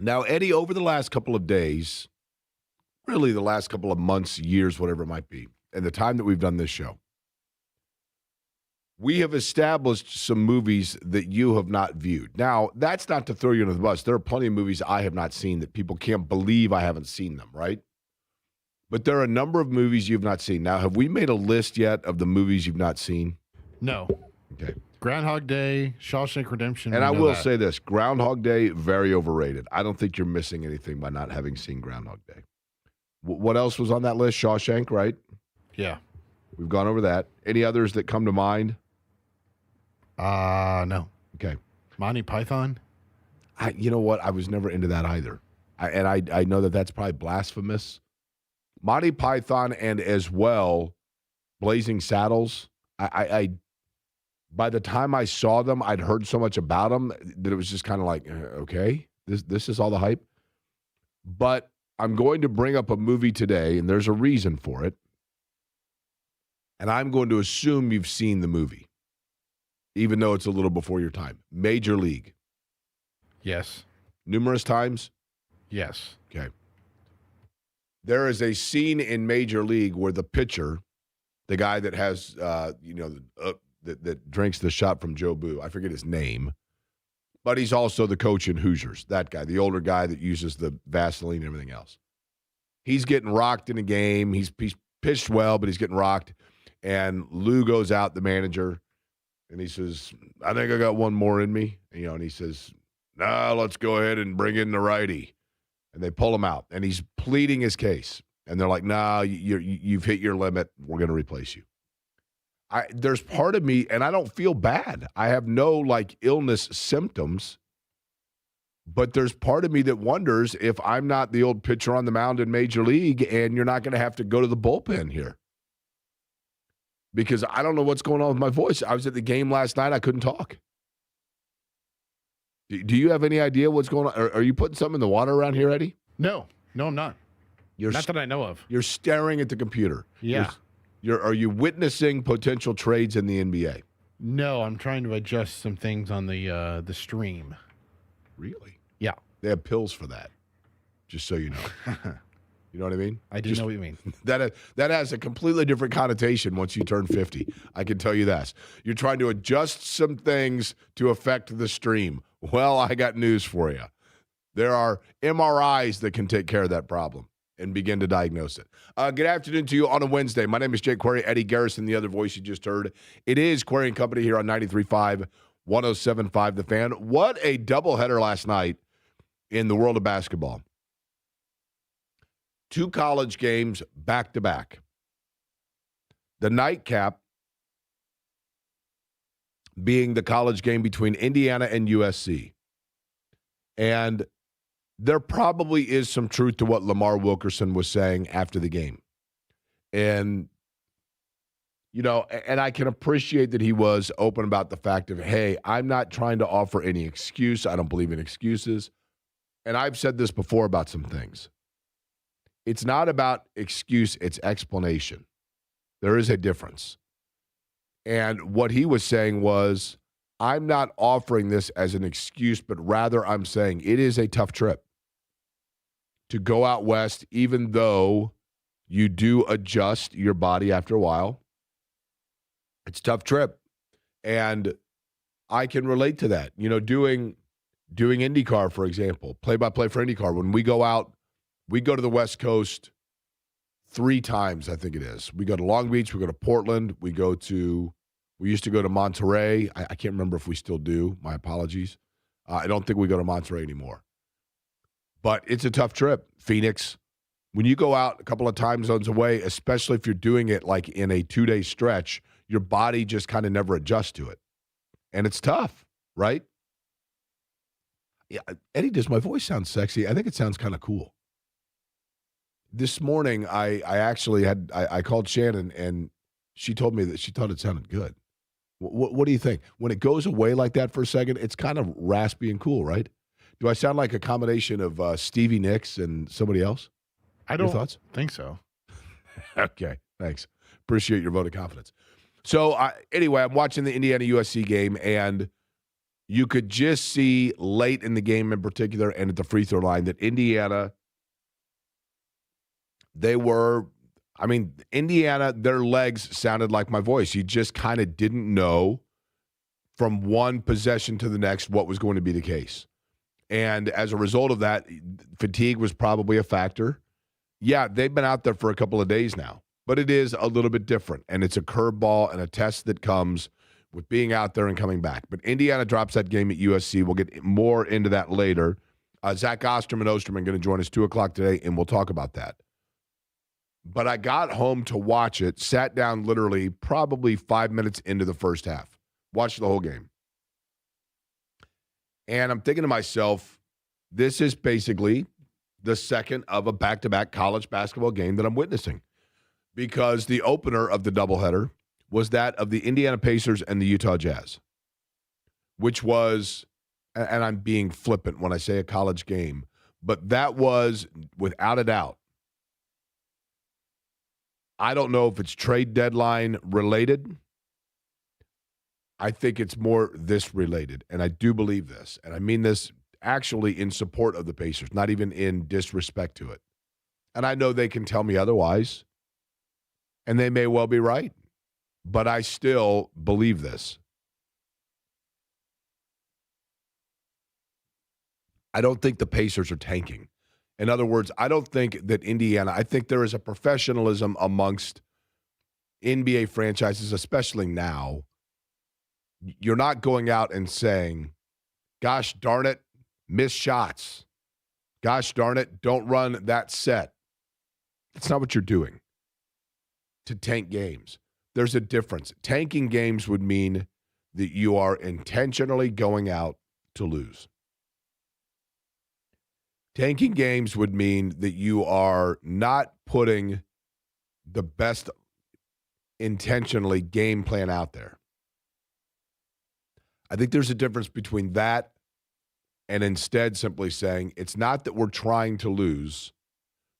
Now, Eddie, over the last couple of days, really the last couple of months, years, whatever it might be, and the time that we've done this show, we have established some movies that you have not viewed. Now, that's not to throw you under the bus. There are plenty of movies I have not seen that people can't believe I haven't seen them, right? But there are a number of movies you've not seen. Now, have we made a list yet of the movies you've not seen? No. Okay. Groundhog Day, Shawshank Redemption. And I will say this, Groundhog Day, very overrated. I don't think you're missing anything by not having seen Groundhog Day. What else was on that list? Shawshank, right? Yeah. We've gone over that. Any others that come to mind? No. Okay. Monty Python? You know what? I was never into that either. I know that that's probably blasphemous. Monty Python and as well Blazing Saddles. I by the time I saw them, I'd heard so much about them that it was just kind of like, okay, this is all the hype. But I'm going to bring up a movie today, and there's a reason for it. And I'm going to assume you've seen the movie, even though it's a little before your time. Major League. Yes. Numerous times? Yes. Okay. There is a scene in Major League where the pitcher, the guy that has, that drinks the shot from Joe Boo, I forget his name, but he's also the coach in Hoosiers, that guy, the older guy that uses the Vaseline and everything else. He's getting rocked in a game. He's pitched well, but he's getting rocked. And Lou goes out, the manager, and he says, I think I got one more in me. And he says, let's go ahead and bring in the righty. And they pull him out, and he's pleading his case. And they're like, you've hit your limit. We're going to replace you. There's part of me, and I don't feel bad. I have no, illness symptoms. But there's part of me that wonders if I'm not the old pitcher on the mound in Major League, and you're not going to have to go to the bullpen here. Because I don't know what's going on with my voice. I was at the game last night. I couldn't talk. Do you have any idea what's going on? Are you putting something in the water around here, Eddie? No, I'm not. Not that I know of. You're staring at the computer. Yeah. Are you witnessing potential trades in the NBA? No, I'm trying to adjust some things on the stream. Really? Yeah. They have pills for that, just so you know. You know what I mean? I do know what you mean. That has a completely different connotation once you turn 50. I can tell you that. You're trying to adjust some things to affect the stream. Well, I got news for you. There are MRIs that can take care of that problem and begin to diagnose it. Good afternoon to you on a Wednesday. My name is Jake Query, Eddie Garrison, the other voice you just heard. It is Query and Company here on 93.5, 107.5 The Fan. What a doubleheader last night in the world of basketball. 2 college games back-to-back. The nightcap being the college game between Indiana and USC. And there probably is some truth to what Lamar Wilkerson was saying after the game. And, and I can appreciate that he was open about the fact of, hey, I'm not trying to offer any excuse. I don't believe in excuses. And I've said this before about some things. It's not about excuse, it's explanation. There is a difference. And what he was saying was, I'm not offering this as an excuse, but rather I'm saying it is a tough trip to go out west, even though you do adjust your body after a while. It's a tough trip. And I can relate to that. Doing IndyCar, for example, play-by-play for IndyCar, when we go out, we go to the West Coast 3 times, I think it is. We go to Long Beach, we go to Portland, we used to go to Monterey. I can't remember if we still do. My apologies. I don't think we go to Monterey anymore. But it's a tough trip. Phoenix, when you go out a couple of time zones away, especially if you're doing it like in a 2-day stretch, your body just kind of never adjusts to it. And it's tough, right? Yeah, Eddie, does my voice sound sexy? I think it sounds kind of cool. This morning, I actually I called Shannon, and she told me that she thought it sounded good. What do you think? When it goes away like that for a second, it's kind of raspy and cool, right? Do I sound like a combination of Stevie Nicks and somebody else? I don't Your thoughts? think so. Okay, thanks. Appreciate your vote of confidence. So, anyway, I'm watching the Indiana-USC game, and you could just see late in the game in particular and at the free throw line that Indiana, Indiana, their legs sounded like my voice. You just kind of didn't know from one possession to the next what was going to be the case. And as a result of that, fatigue was probably a factor. Yeah, they've been out there for a couple of days now, but it is a little bit different. And it's a curveball and a test that comes with being out there and coming back. But Indiana drops that game at USC. We'll get more into that later. Zach Osterman going to join us 2 o'clock today, and we'll talk about that. But I got home to watch it, sat down literally probably 5 minutes into the first half, watched the whole game. And I'm thinking to myself, this is basically the second of a back-to-back college basketball game that I'm witnessing, because the opener of the doubleheader was that of the Indiana Pacers and the Utah Jazz, which was, and I'm being flippant when I say a college game, but that was, without a doubt, I don't know if it's trade deadline related. I think it's more this related, and I do believe this, and I mean this actually in support of the Pacers, not even in disrespect to it. And I know they can tell me otherwise, and they may well be right, but I still believe this. I don't think the Pacers are tanking. In other words, I don't think that I think there is a professionalism amongst NBA franchises, especially now. You're not going out and saying, gosh darn it, miss shots. Gosh darn it, don't run that set. That's not what you're doing to tank games. There's a difference. Tanking games would mean that you are intentionally going out to lose. Tanking games would mean that you are not putting the best intentionally game plan out there. I think there's a difference between that and instead simply saying, it's not that we're trying to lose.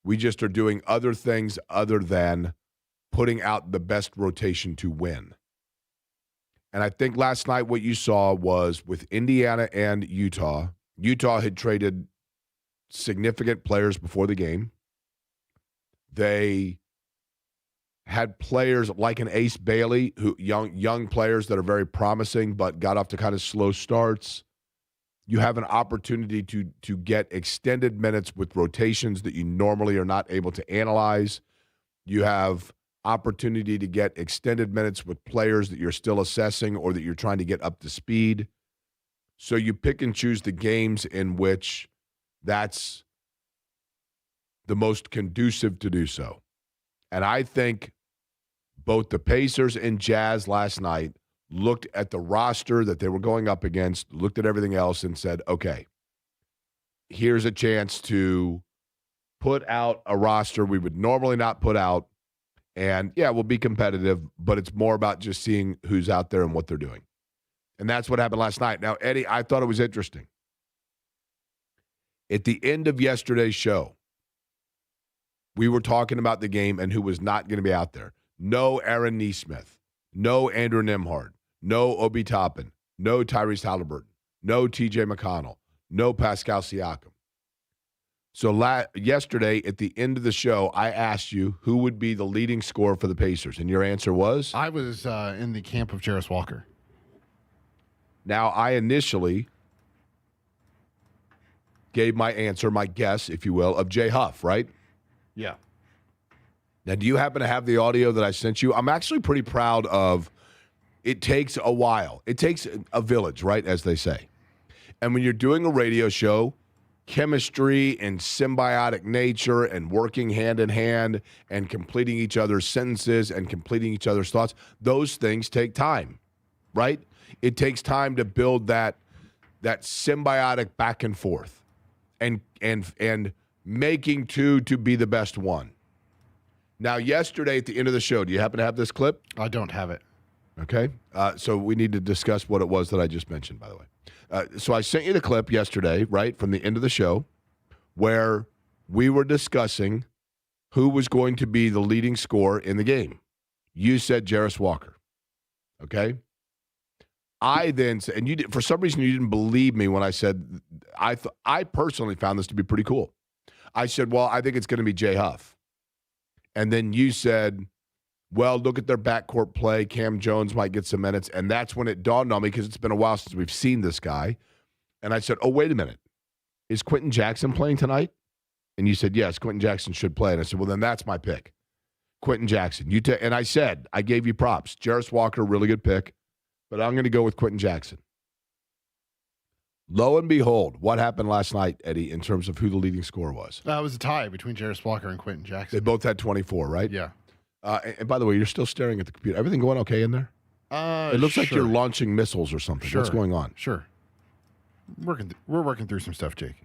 We just are doing other things other than putting out the best rotation to win. And I think last night what you saw was with Indiana and Utah had traded significant players before the game. They had players like an Ace Bailey, who young players that are very promising, but got off to kind of slow starts. You have an opportunity to get extended minutes with rotations that you normally are not able to analyze. You have opportunity to get extended minutes with players that you're still assessing or that you're trying to get up to speed. So you pick and choose the games in which that's the most conducive to do so. And I think both the Pacers and Jazz last night looked at the roster that they were going up against, looked at everything else and said, okay, here's a chance to put out a roster we would normally not put out. And yeah, we'll be competitive, but it's more about just seeing who's out there and what they're doing. And that's what happened last night. Now, Eddie, I thought it was interesting. At the end of yesterday's show, we were talking about the game and who was not going to be out there. No Aaron Nesmith, no Andrew Nembhard, no Obi Toppin, no Tyrese Halliburton, no TJ McConnell, no Pascal Siakam. So yesterday at the end of the show, I asked you who would be the leading scorer for the Pacers, and your answer was? I was in the camp of Jarris Walker. Now, I initially gave my answer, my guess, if you will, of Jay Huff, right? Yeah. Now, do you happen to have the audio that I sent you? I'm actually pretty proud of. It takes a while. It takes a village, right, as they say. And when you're doing a radio show, chemistry and symbiotic nature and working hand in hand and completing each other's sentences and completing each other's thoughts, those things take time, right? It takes time to build that symbiotic back and forth and making two to be the best one. Now, yesterday at the end of the show, do you happen to have this clip? I don't have it. Okay. So we need to discuss what it was that I just mentioned, by the way. So I sent you the clip yesterday, right, from the end of the show, where we were discussing who was going to be the leading scorer in the game. You said Jarris Walker. Okay. I then said, and for some reason you didn't believe me when I said I personally found this to be pretty cool. I said, well, I think it's going to be Jay Huff. And then you said, well, look at their backcourt play. Cam Jones might get some minutes. And that's when it dawned on me, because it's been a while since we've seen this guy. And I said, oh, wait a minute. Is Quentin Jackson playing tonight? And you said, yes, Quentin Jackson should play. And I said, well, then that's my pick. Quentin Jackson. And I said, I gave you props. Jarris Walker, really good pick. But I'm going to go with Quentin Jackson. Lo and behold, what happened last night, Eddie, in terms of who the leading scorer was? It was a tie between Jarris Walker and Quentin Jackson. They both had 24, right? Yeah. And by the way, you're still staring at the computer. Everything going okay in there? It looks like you're launching missiles or something. Sure. What's going on? Sure. We're working through some stuff, Jake.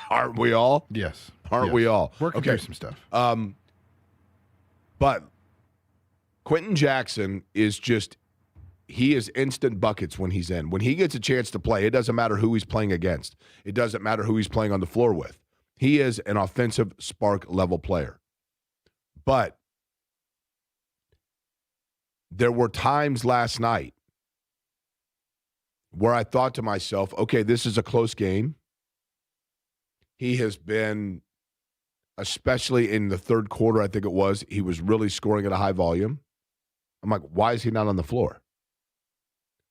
Aren't we all? Yes. Aren't we all? Working through some stuff. But Quentin Jackson is just, he is instant buckets when he's in. When he gets a chance to play, it doesn't matter who he's playing against. It doesn't matter who he's playing on the floor with. He is an offensive spark level player. But there were times last night where I thought to myself, okay, this is a close game. He has been, especially in the third quarter, I think it was, he was really scoring at a high volume. I'm like, why is he not on the floor?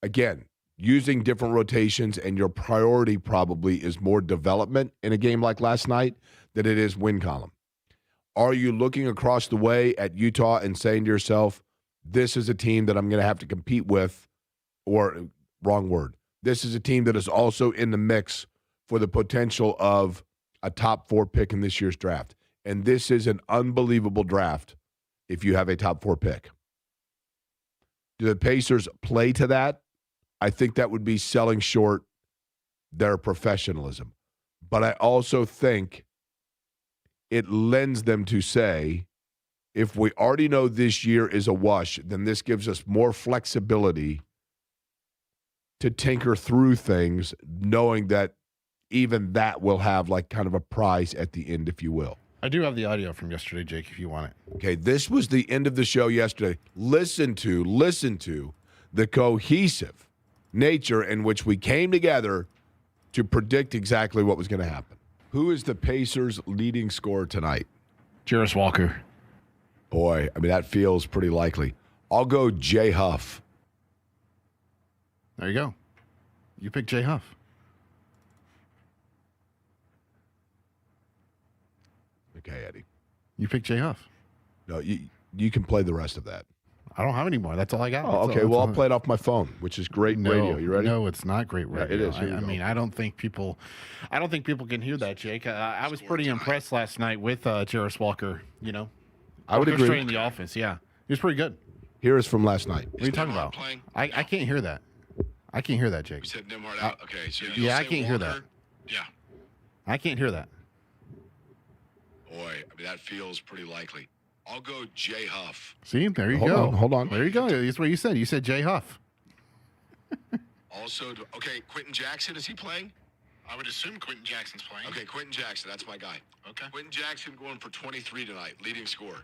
Again, using different rotations, and your priority probably is more development in a game like last night than it is win column. Are you looking across the way at Utah and saying to yourself, this is a team that I'm going to have to compete with, or wrong word, this is a team that is also in the mix for the potential of a top 4 pick in this year's draft. And this is an unbelievable draft if you have a top 4 pick. Do the Pacers play to that? I think that would be selling short their professionalism. But I also think it lends them to say, if we already know this year is a wash, then this gives us more flexibility to tinker through things, knowing that even that will have like kind of a prize at the end, if you will. I do have the audio from yesterday, Jake, if you want it. Okay, this was the end of the show yesterday. Listen to the cohesive nature in which we came together to predict exactly what was going to happen. Who is the Pacers' leading scorer tonight? Jarris Walker. Boy, I mean, that feels pretty likely. I'll go Jay Huff. There you go. You pick Jay Huff. Okay, Eddie. You pick Jay Huff. No, you can play the rest of that. I don't have any more. That's all I got. Oh, okay. Well, I'll play it off my phone, which is great radio. You ready? No, it's not great radio. Yeah, it is. I mean, I don't think people can hear that, Jake. I was pretty impressed last night with Jarris Walker. You know, I would agree. Straight in the offense. Yeah, he was pretty good. Here is from last night. What are you talking about? I can't hear that. I can't hear that, Jake. We said Nimhard out. Okay, so yeah, I can't hear that. Yeah. I can't hear that. Boy, I mean, that feels pretty likely. I'll go Jay Huff. See, there you go. Hold on. There you go. That's what you said. You said Jay Huff. Also, okay, Quentin Jackson, is he playing? I would assume Quentin Jackson's playing. Okay, Quentin Jackson, that's my guy. Okay. Quentin Jackson going for 23 tonight, leading scorer.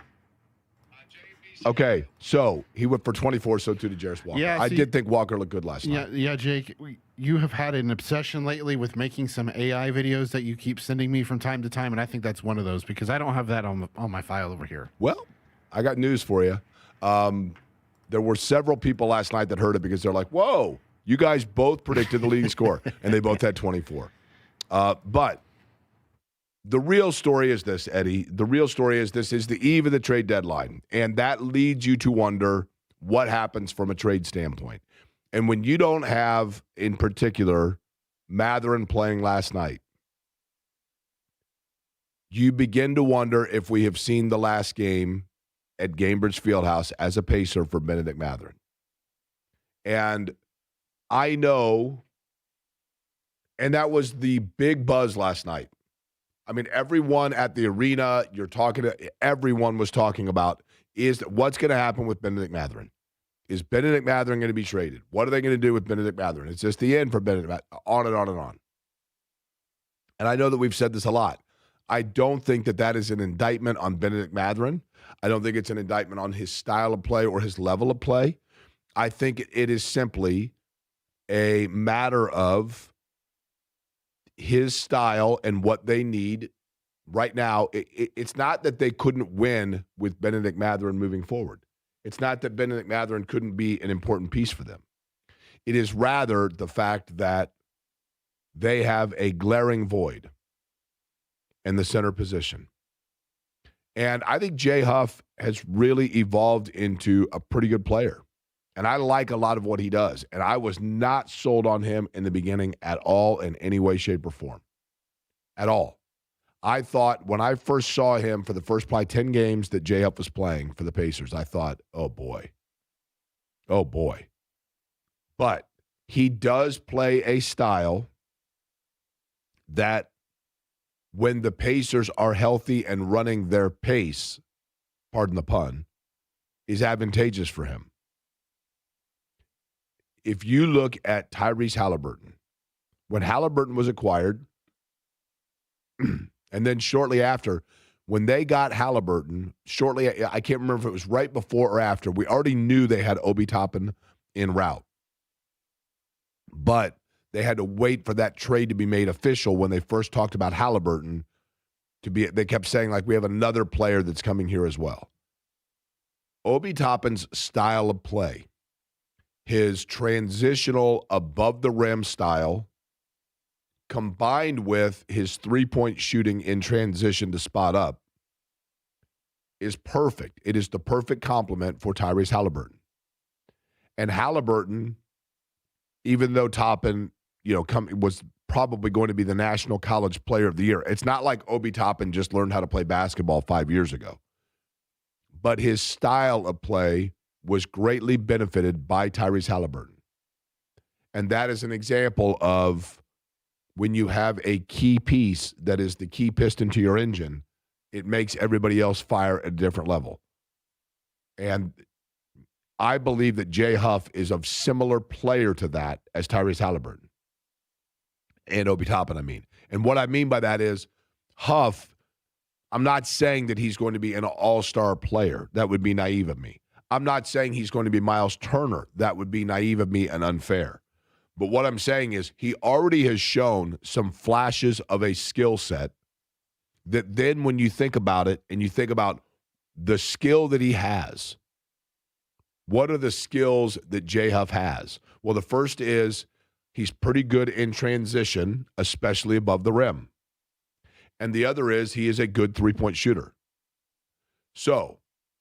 Okay, so he went for 24, so too did Jarris Walker. Yeah, I see- did think Walker looked good last night. Yeah, Jake. You have had an obsession lately with making some AI videos that you keep sending me from time to time, and I think that's one of those because I don't have that on my file over here. Well, I got news for you. There were several people last night that heard it because they're like, whoa, you guys both predicted the leading score, and they both had 24. But the real story is this, Eddie. The real story is this is the eve of the trade deadline, and that leads you to wonder what happens from a trade standpoint. And when you don't have, in particular, Mathurin playing last night, you begin to wonder if we have seen the last game at Gainbridge Fieldhouse as a Pacer for Benedict Mathurin. And I know, and that was the big buzz last night. I mean, everyone at the arena, everyone was talking about is what's going to happen with Benedict Mathurin. Is Benedict Mathurin going to be traded? What are they going to do with Benedict Mathurin? It's just the end for Benedict Mathurin, on and on and on. And I know that we've said this a lot. I don't think that that is an indictment on Benedict Mathurin. I don't think it's an indictment on his style of play or his level of play. I think it is simply a matter of his style and what they need right now. It's not that they couldn't win with Benedict Mathurin moving forward. It's not that Benedict Mathurin couldn't be an important piece for them. It is rather the fact that they have a glaring void in the center position. And I think Jay Huff has really evolved into a pretty good player. And I like a lot of what he does. And I was not sold on him in the beginning at all in any way, shape, or form. At all. I thought when I first saw him for the first probably 10 games that Jay Huff was playing for the Pacers, I thought, oh boy. Oh boy. But he does play a style that when the Pacers are healthy and running their pace, pardon the pun, is advantageous for him. If you look at Tyrese Halliburton, when Halliburton was acquired, and then shortly after, when they got Halliburton, I can't remember if it was right before or after, we already knew they had Obi Toppin en route. But they had to wait for that trade to be made official when they first talked about Halliburton. They kept saying, like, we have another player that's coming here as well. Obi Toppin's style of play, his transitional above-the-rim style, combined with his three-point shooting in transition to spot up, is perfect. It is the perfect complement for Tyrese Halliburton. And Halliburton, even though Toppin, was probably going to be the National College Player of the Year, it's not like Obi Toppin just learned how to play basketball 5 years ago. But his style of play was greatly benefited by Tyrese Halliburton. And that is an example of when you have a key piece that is the key piston to your engine, it makes everybody else fire at a different level. And I believe that Jay Huff is of similar player to that as Tyrese Halliburton. And Obi Toppin, I mean. And what I mean by that is Huff, I'm not saying that he's going to be an all-star player. That would be naive of me. I'm not saying he's going to be Miles Turner. That would be naive of me and unfair. But what I'm saying is he already has shown some flashes of a skill set that then when you think about it and you think about the skill that he has, what are the skills that Jay Huff has? Well, the first is he's pretty good in transition, especially above the rim. And the other is he is a good three-point shooter. So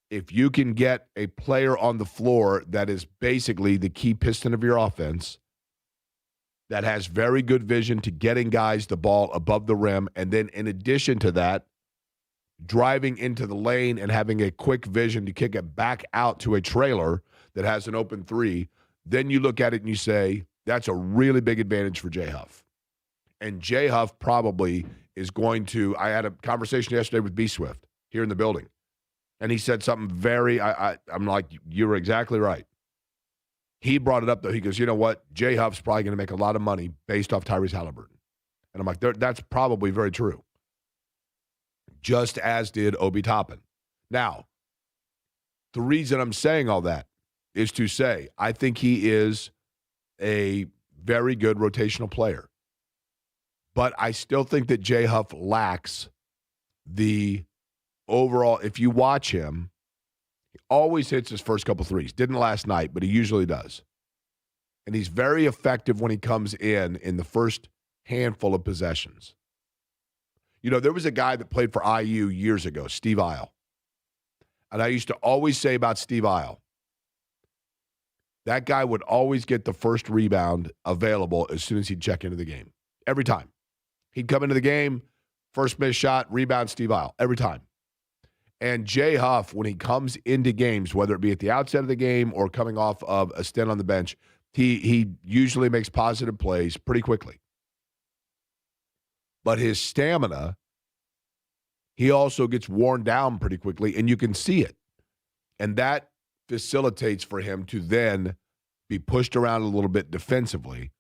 if you can get a player on the floor that is basically the key piston of your offense, that has very good vision to getting guys the ball above the rim, and then in addition to that, driving into the lane and having a quick vision to kick it back out to a trailer that has an open three, then you look at it and you say, that's a really big advantage for Jay Huff. And Jay Huff probably is going to, I had a conversation yesterday with B Swift here in the building, and he said something I'm like, you were exactly right. He brought it up, though. He goes, you know what? Jay Huff's probably going to make a lot of money based off Tyrese Halliburton. And I'm like, that's probably very true. Just as did Obi Toppin. Now, the reason I'm saying all that is to say I think he is a very good rotational player. But I still think that Jay Huff lacks the overall, if you watch him, he always hits his first couple threes. Didn't last night, but he usually does. And he's very effective when he comes in the first handful of possessions. You know, there was a guy that played for IU years ago, Steve Isle. And I used to always say about Steve Isle, that guy would always get the first rebound available as soon as he'd check into the game. Every time. He'd come into the game, first missed shot, rebound, Steve Isle. Every time. And Jay Huff, when he comes into games, whether it be at the outset of the game or coming off of a stint on the bench, he usually makes positive plays pretty quickly. But his stamina, he also gets worn down pretty quickly, and you can see it. And that facilitates for him to then be pushed around a little bit defensively,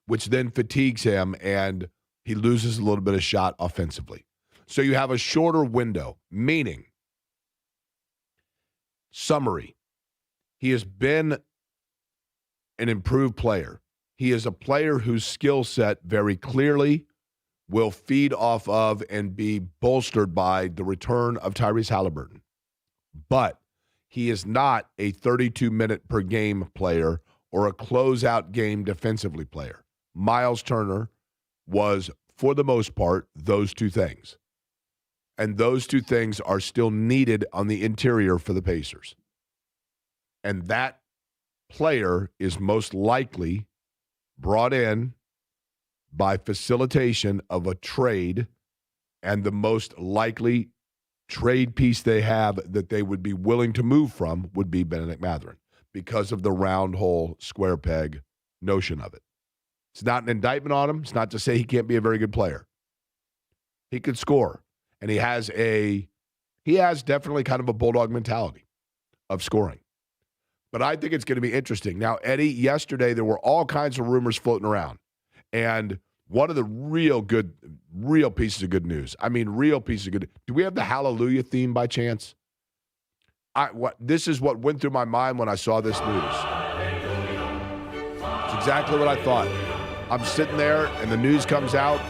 which then fatigues him, and he loses a little bit of shot offensively. So you have a shorter window, meaning, summary, he has been an improved player. He is a player whose skill set very clearly will feed off of and be bolstered by the return of Tyrese Halliburton. But he is not a 32-minute per game player or a closeout game defensively player. Miles Turner was, for the most part, those two things. And those two things are still needed on the interior for the Pacers. And that player is most likely brought in by facilitation of a trade, and the most likely trade piece they have that they would be willing to move from would be Benedict Mathurin because of the round hole, square peg notion of it. It's not an indictment on him. It's not to say he can't be a very good player. He could score, and he has definitely kind of a bulldog mentality of scoring. But I think it's going to be interesting. Now, Eddie, yesterday there were all kinds of rumors floating around. And one of the real pieces of good news. Do we have the Hallelujah theme by chance? This is what went through my mind when I saw this news. It's exactly what I thought. I'm sitting there and the news comes out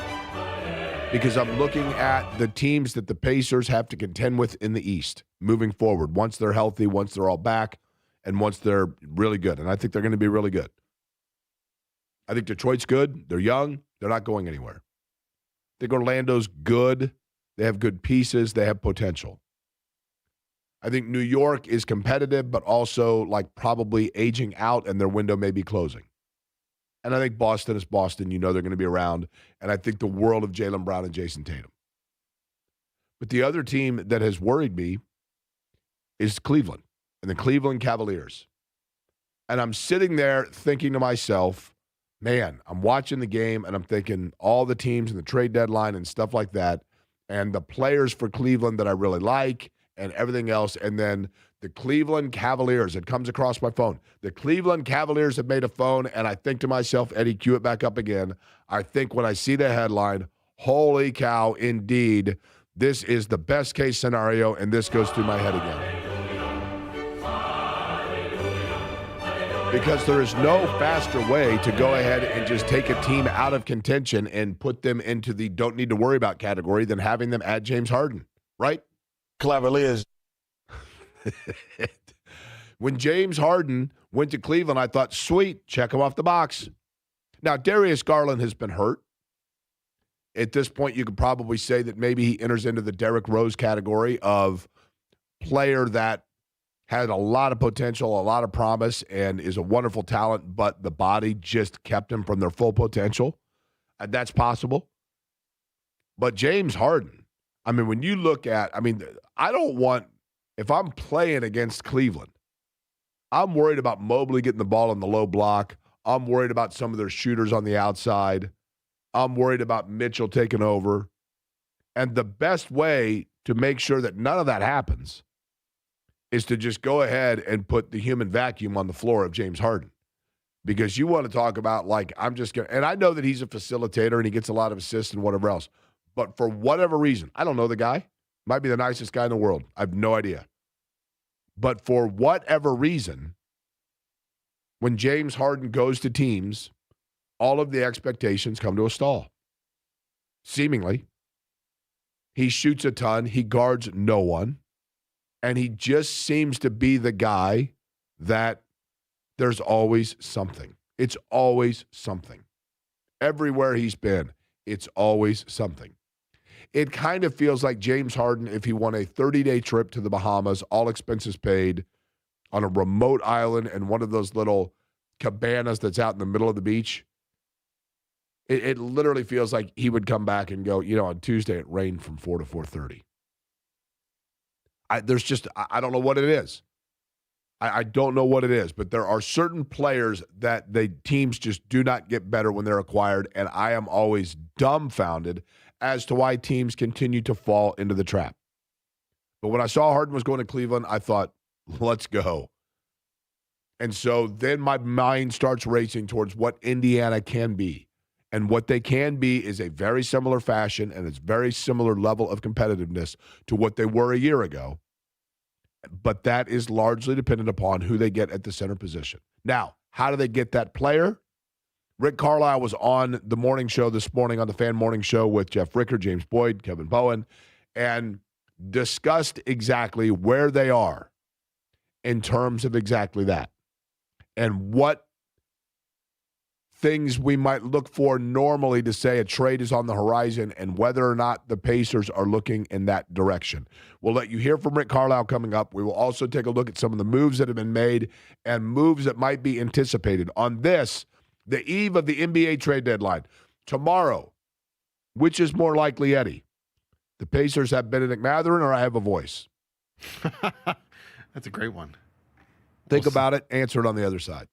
because I'm looking at the teams that the Pacers have to contend with in the East moving forward. Once they're healthy, once they're all back, and once they're really good. And I think they're going to be really good. I think Detroit's good. They're young. They're not going anywhere. I think Orlando's good. They have good pieces. They have potential. I think New York is competitive, but also like probably aging out, and their window may be closing. And I think Boston is Boston. You know they're going to be around. And I think the world of Jaylen Brown and Jason Tatum. But the other team that has worried me is Cleveland and the Cleveland Cavaliers. And I'm sitting there thinking to myself, man, I'm watching the game and I'm thinking all the teams and the trade deadline and stuff like that, and the players for Cleveland that I really like and everything else. And then the Cleveland Cavaliers, it comes across my phone. The Cleveland Cavaliers have made a phone, and I think to myself, Eddie, cue it back up again. I think when I see the headline, holy cow, indeed, this is the best case scenario, and this goes through my head again. Because there is no faster way to go ahead and just take a team out of contention and put them into the don't need to worry about category than having them add James Harden, right? Cavaliers. When James Harden went to Cleveland, I thought, sweet, check him off the box. Now, Darius Garland has been hurt. At this point, you could probably say that maybe he enters into the Derrick Rose category of player that had a lot of potential, a lot of promise, and is a wonderful talent, but the body just kept him from their full potential. And that's possible. But James Harden, I mean, when you look at, if I'm playing against Cleveland, I'm worried about Mobley getting the ball in the low block. I'm worried about some of their shooters on the outside. I'm worried about Mitchell taking over. And the best way to make sure that none of that happens is to just go ahead and put the human vacuum on the floor of James Harden. Because you want to talk about, and I know that he's a facilitator and he gets a lot of assists and whatever else. But for whatever reason, I don't know the guy. Might be the nicest guy in the world. I have no idea. But for whatever reason, when James Harden goes to teams, all of the expectations come to a stall. Seemingly. He shoots a ton. He guards no one. And he just seems to be the guy that there's always something. It's always something. Everywhere he's been, it's always something. It kind of feels like James Harden if he won a 30-day trip to the Bahamas, all expenses paid, on a remote island in one of those little cabanas that's out in the middle of the beach. It literally feels like he would come back and go, on Tuesday it rained from 4 to 4:30. I don't know what it is. I don't know what it is, but there are certain players that the teams just do not get better when they're acquired, and I am always dumbfounded as to why teams continue to fall into the trap. But when I saw Harden was going to Cleveland, I thought, let's go. And so then my mind starts racing towards what Indiana can be. And what they can be is a very similar fashion, and it's very similar level of competitiveness to what they were a year ago. But that is largely dependent upon who they get at the center position. Now, How do they get that player? Rick Carlisle was on the morning show this morning on the Fan Morning Show with Jeff Ricker, James Boyd, Kevin Bowen, and discussed exactly where they are in terms of exactly that and what things we might look for normally to say a trade is on the horizon and whether or not the Pacers are looking in that direction. We'll let you hear from Rick Carlisle coming up. We will also take a look at some of the moves that have been made and moves that might be anticipated on this, the eve of the NBA trade deadline. Tomorrow, which is more likely, Eddie? The Pacers have Benedict Mathurin or I have a voice? That's a great one. Think about it. Answer it on the other side.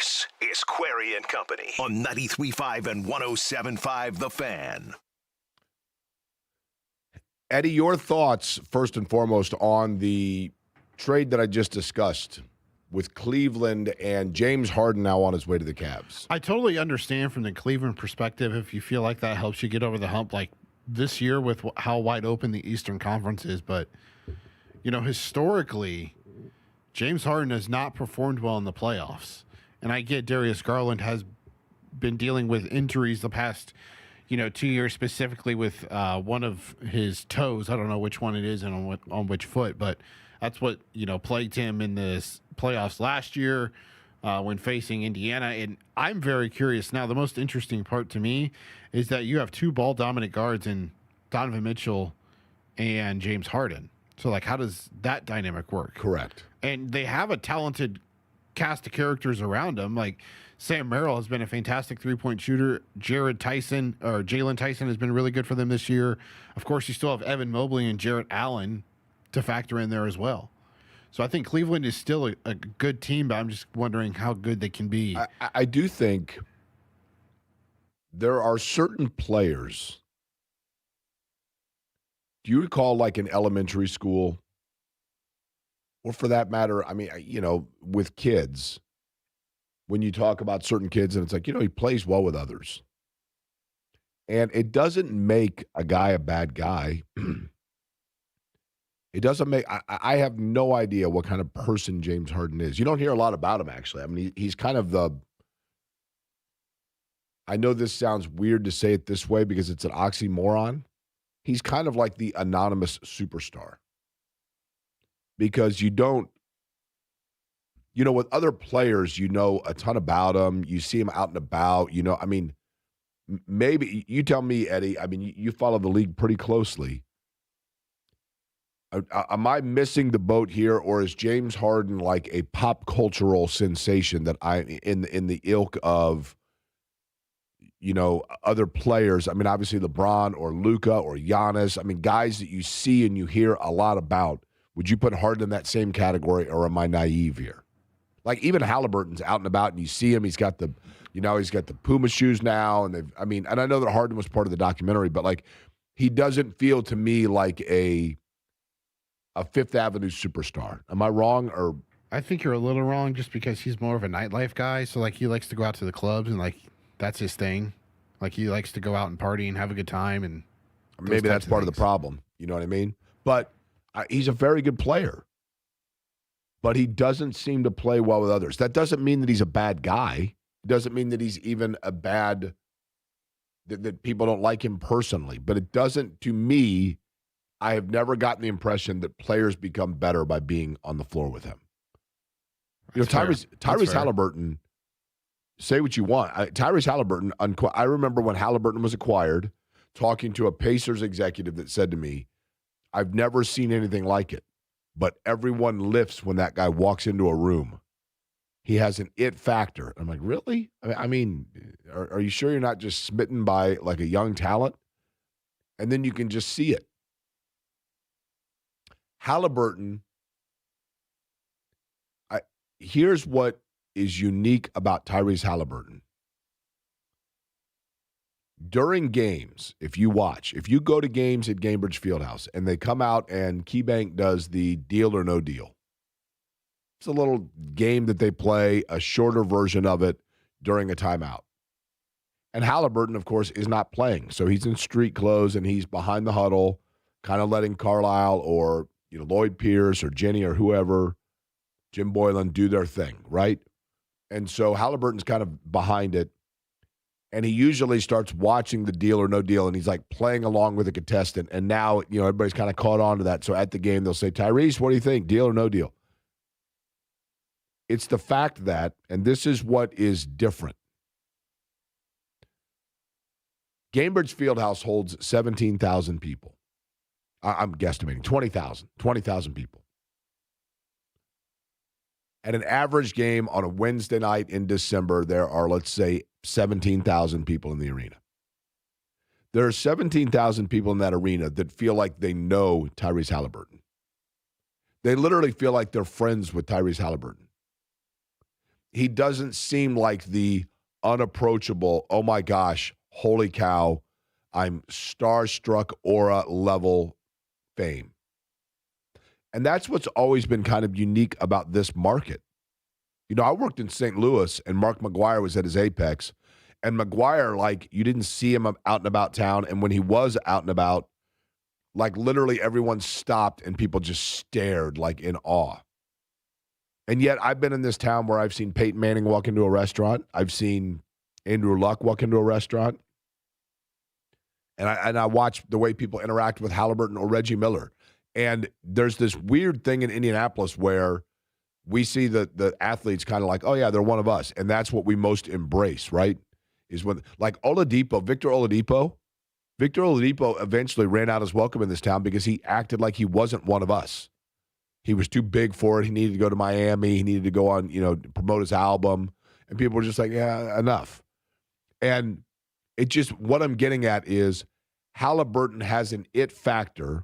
This is Query and Company on 93.5 and 107.5 The Fan. Eddie, your thoughts, first and foremost, on the trade that I just discussed with Cleveland and James Harden now on his way to the Cavs. I totally understand from the Cleveland perspective if you feel like that helps you get over the hump like this year with how wide open the Eastern Conference is. But, historically, James Harden has not performed well in the playoffs. And I get Darius Garland has been dealing with injuries the past 2 years, specifically with one of his toes. I don't know which one it is and on which foot, but that's what, plagued him in the playoffs last year when facing Indiana. And I'm very curious now. The most interesting part to me is that you have two ball-dominant guards in Donovan Mitchell and James Harden. So, how does that dynamic work? Correct. And they have a talented cast of characters around them. Like, Sam Merrill has been a fantastic three-point shooter. Jalen Tyson has been really good for them this year. Of course, you still have Evan Mobley and Jarrett Allen to factor in there as well. So I think Cleveland is still a good team, but I'm just wondering how good they can be. I do think there are certain players. Do you recall, in elementary school, or for that matter, with kids, when you talk about certain kids and it's like, he plays well with others. And it doesn't make a guy a bad guy. It doesn't make – I have no idea what kind of person James Harden is. You don't hear a lot about him, actually. I mean, he's kind of the – I know this sounds weird to say it this way because it's an oxymoron. He's kind of like the anonymous superstar. Because you don't – with other players, you know a ton about them. You see them out and about. Maybe – you tell me, Eddie. You follow the league pretty closely. Am I missing the boat here, or is James Harden like a pop cultural sensation that in the ilk of, other players? Obviously LeBron or Luka or Giannis. Guys that you see and you hear a lot about. Would you put Harden in that same category, or am I naive here? Like even Halliburton's out and about, and you see him. He's got the, he's got the Puma shoes now, and and I know that Harden was part of the documentary, but he doesn't feel to me like a Fifth Avenue superstar. Am I wrong? Or I think you're a little wrong just because he's more of a nightlife guy. So he likes to go out to the clubs and that's his thing. He likes to go out and party and have a good time. And maybe that's part of the problem. You know what I mean? But he's a very good player. But he doesn't seem to play well with others. That doesn't mean that he's a bad guy. It doesn't mean that he's even a bad, that people don't like him personally. But it doesn't, to me, I have never gotten the impression that players become better by being on the floor with him. Tyrese Halliburton, say what you want. Tyrese Halliburton, I remember when Halliburton was acquired, talking to a Pacers executive that said to me, I've never seen anything like it, but everyone lifts when that guy walks into a room. He has an it factor. I'm like, really? Are you sure you're not just smitten by a young talent? And then you can just see it. Halliburton, here's what is unique about Tyrese Halliburton. During games, if you go to games at Gainbridge Fieldhouse and they come out and KeyBank does the deal or no deal. It's a little game that they play, a shorter version of it during a timeout. And Halliburton, of course, is not playing. So he's in street clothes and he's behind the huddle, kind of letting Carlisle or Lloyd Pierce or Jenny or whoever, Jim Boylan, do their thing, right? And so Halliburton's kind of behind it, and he usually starts watching the deal or no deal, and he's playing along with the contestant. And now, everybody's kind of caught on to that. So at the game, they'll say, Tyrese, what do you think? Deal or no deal? It's the fact that, and this is what is different. Gainbridge Fieldhouse holds 17,000 people. I'm guesstimating 20,000 people. At an average game on a Wednesday night in December, there are, let's say, 17,000 people in the arena. There are 17,000 people in that arena that feel like they know Tyrese Halliburton. They literally feel like they're friends with Tyrese Halliburton. he doesn't seem like the unapproachable, oh my gosh, holy cow, I'm starstruck aura level fame. And that's what's always been kind of unique about this market. You know, I worked in St. Louis, and Mark McGuire was at his apex. And McGuire, like, you didn't see him out and about town. And when he was out and about, like, literally everyone stopped and people just stared, like, in awe. And yet I've been in this town where I've seen Peyton Manning walk into a restaurant. I've seen Andrew Luck walk into a restaurant. And I watch the way people interact with Halliburton or Reggie Miller. And there's this weird thing in Indianapolis where we see the athletes kind of like, oh, yeah, they're one of us. And that's what we most embrace, right? Is when, like Victor Oladipo eventually ran out his welcome in this town because he acted like he wasn't one of us. He was too big for it. He needed to go to Miami. He needed to go on, promote his album. And people were just like, yeah, enough. And it just, what I'm getting at is Halliburton has an it factor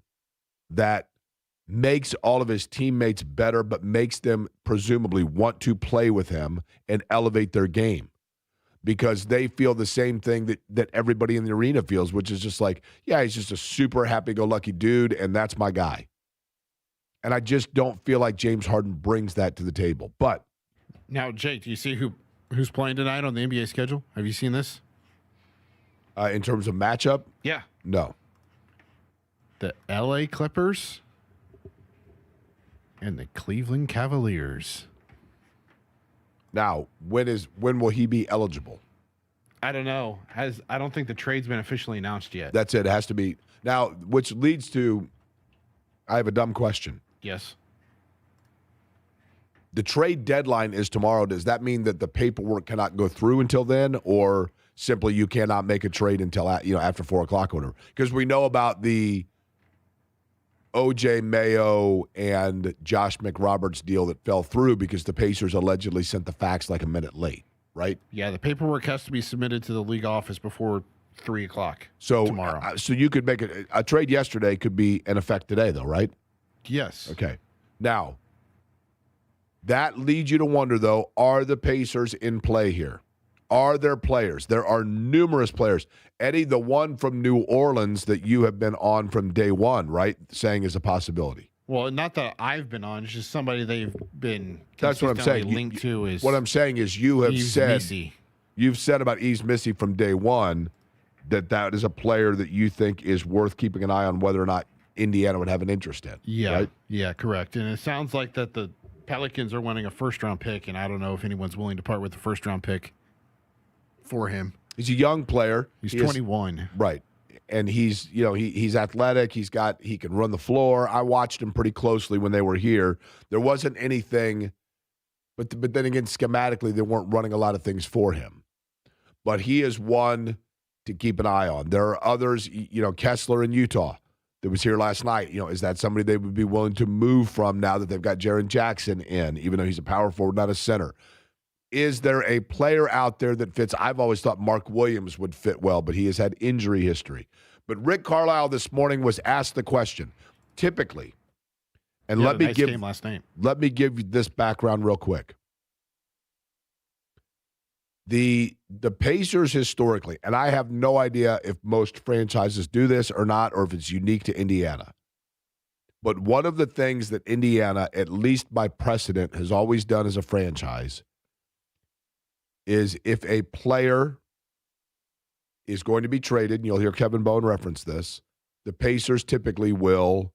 that makes all of his teammates better, but makes them presumably want to play with him and elevate their game because they feel the same thing that everybody in the arena feels, which is just like, yeah, he's just a super happy-go-lucky dude, and that's my guy. And I just don't feel like James Harden brings that to the table. But now, Jake, do you see who's playing tonight on the NBA schedule? Have you seen this? In terms of matchup? Yeah. No. The LA Clippers and the Cleveland Cavaliers. Now, when will he be eligible? I don't know. I don't think the trade's been officially announced yet. That's it. It has to be. Now, which leads to, I have a dumb question. Yes. The trade deadline is tomorrow. Does that mean that the paperwork cannot go through until then, or simply you cannot make a trade until after 4 o'clock or whatever? Because we know about the O.J. Mayo and Josh McRoberts deal that fell through because the Pacers allegedly sent the fax like a minute late, right? Yeah, the paperwork has to be submitted to the league office before 3 o'clock tomorrow. So you could make a trade yesterday could be in effect today, though, right? Yes. Okay. Now, that leads you to wonder, though, are the Pacers in play here? Are there players? There are numerous players. Eddie, the one from New Orleans that you have been on from day one, right, saying is a possibility. Well, not that I've been on. It's just somebody they've been That's what I'm saying. linked to is what I'm saying is you have said Missy. You've said about Yves Missy from day one that is a player that you think is worth keeping an eye on whether or not Indiana would have an interest in. Yeah. Right? Yeah, correct. And it sounds like that the Pelicans are wanting a first-round pick, and I don't know if anyone's willing to part with the first-round pick for him. He's a young player. He's 21. Right. And he's athletic. He can run the floor. I watched him pretty closely when they were here. There wasn't anything, but then again, schematically, they weren't running a lot of things for him. But he is one to keep an eye on. There are others, Kessler in Utah that was here last night. Is that somebody they would be willing to move from now that they've got Jaren Jackson in, even though he's a power forward, not a center? Is there a player out there that fits? I've always thought Mark Williams would fit well, but he has had injury history. But Rick Carlisle this morning was asked the question, typically, and let me give you this background real quick. The Pacers historically, and I have no idea if most franchises do this or not, or if it's unique to Indiana. But one of the things that Indiana, at least by precedent, has always done as a franchise is if a player is going to be traded, and you'll hear Kevin Bone reference this, the Pacers typically will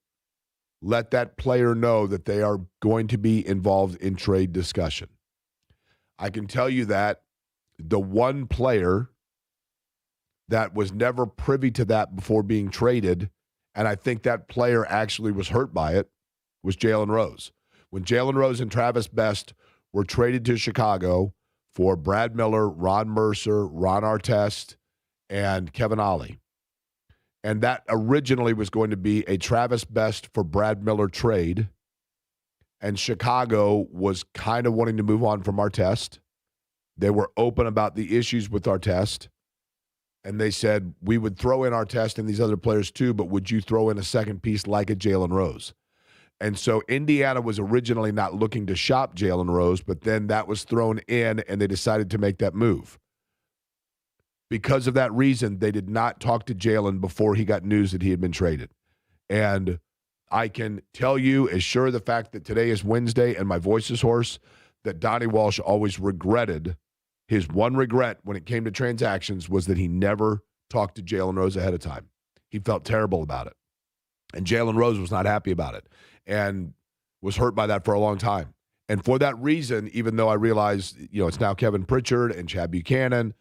let that player know that they are going to be involved in trade discussion. I can tell you that the one player that was never privy to that before being traded, and I think that player actually was hurt by it, was Jalen Rose. When Jalen Rose and Travis Best were traded to Chicago for Brad Miller, Ron Mercer, Ron Artest, and Kevin Ollie. And that originally was going to be a Travis Best for Brad Miller trade. And Chicago was kind of wanting to move on from Artest. They were open about the issues with Artest. And they said, we would throw in Artest and these other players too, but would you throw in a second piece like a Jalen Rose? And so Indiana was originally not looking to shop Jalen Rose, but then that was thrown in and they decided to make that move. Because of that reason, they did not talk to Jalen before he got news that he had been traded. And I can tell you, as sure of the fact that today is Wednesday and my voice is hoarse, that Donnie Walsh always regretted, his one regret when it came to transactions was that he never talked to Jalen Rose ahead of time. He felt terrible about it. And Jalen Rose was not happy about it and was hurt by that for a long time. And for that reason, even though I realize, it's now Kevin Pritchard and Chad Buchanan,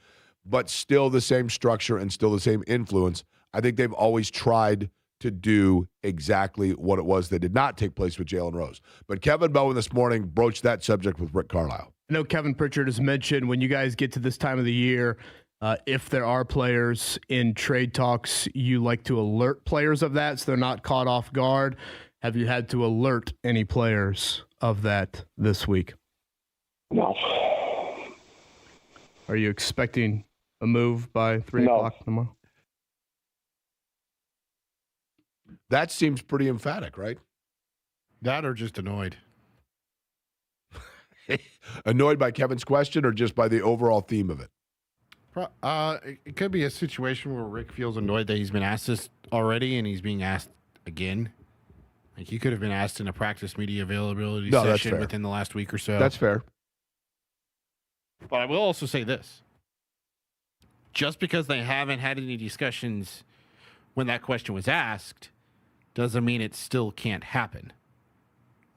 but still the same structure and still the same influence, I think they've always tried to do exactly what it was that did not take place with Jalen Rose. But Kevin Bowen this morning broached that subject with Rick Carlisle. I know Kevin Pritchard has mentioned when you guys get to this time of the year, if there are players in trade talks, you like to alert players of that so they're not caught off guard. Have you had to alert any players of that this week? No. Are you expecting a move by 3 o'clock tomorrow? That seems pretty emphatic, right? That or just annoyed? Annoyed by Kevin's question or just by the overall theme of it? It could be a situation where Rick feels annoyed that he's been asked this already and he's being asked again. Like he could have been asked in a practice media availability session within the last week or so. That's fair. But I will also say this. Just because they haven't had any discussions when that question was asked doesn't mean it still can't happen.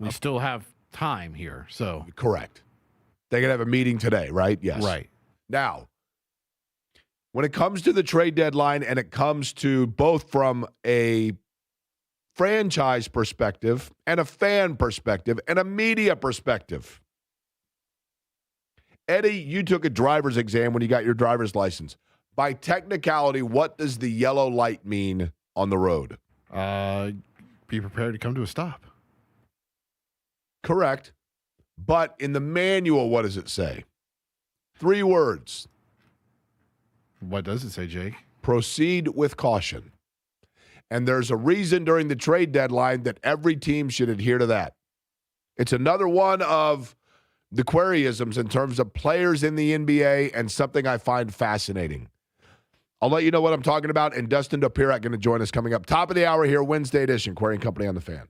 We still have time here. So correct. They could have a meeting today, right? Yes. Right. Now, when it comes to the trade deadline and it comes to both from a franchise perspective and a fan perspective and a media perspective, Eddie, you took a driver's exam when you got your driver's license. By technicality, what does the yellow light mean on the road? Be prepared to come to a stop. Correct. But in the manual, what does it say? 3 words. What does it say, Jake? Proceed with caution. And there's a reason during the trade deadline that every team should adhere to that. It's another one of the queryisms in terms of players in the NBA and something I find fascinating. I'll let you know what I'm talking about, and Dustin Dopirak going to join us coming up. Top of the hour here, Wednesday edition, Query and Company on the Fan.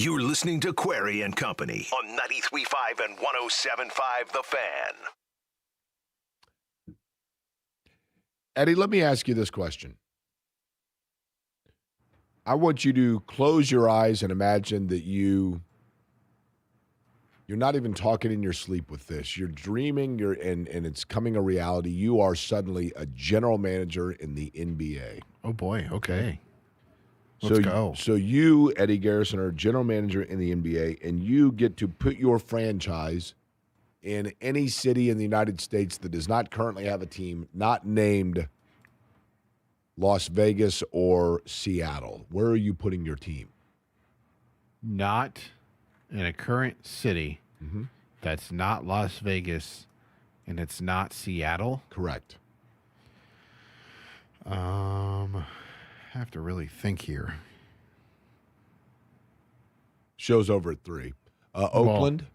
You're listening to Query and Company on 93.5 and 107.5 The Fan. Eddie, let me ask you this question. I want you to close your eyes and imagine that you're not even talking in your sleep with this. You're dreaming, and it's coming a reality. You are suddenly a general manager in the NBA. Oh, boy. Okay. Let's go. So you, Eddie Garrison, are a general manager in the NBA, and you get to put your franchise in any city in the United States that does not currently have a team, not named Las Vegas or Seattle. Where are you putting your team? Not in a current city that's not Las Vegas and it's not Seattle. Correct. I have to really think here. Show's over at 3. Oakland,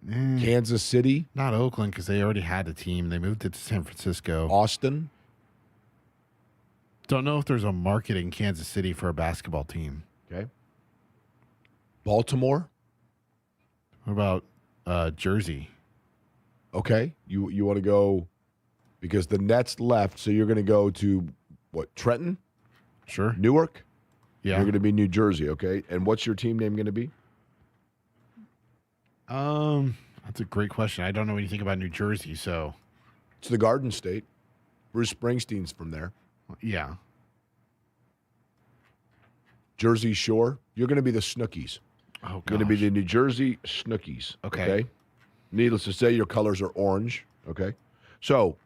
Kansas City, Not Oakland because they already had a team. They moved it to San Francisco. Austin. Don't know if there's a market in Kansas City for a basketball team. Okay. Baltimore. What about Jersey? Okay. You want to go because the Nets left, so you're going to go to what? Trenton? Sure. Newark? Yeah. You're going to be New Jersey, okay? And what's your team name going to be? That's a great question. I don't know anything about New Jersey, so It's the Garden State. Bruce Springsteen's from there. yeah. Jersey Shore. You're going to be the Snookies. Oh, You're going to be gosh. the New Jersey Snookies. Okay. Needless to say, your colors are orange. Okay. So,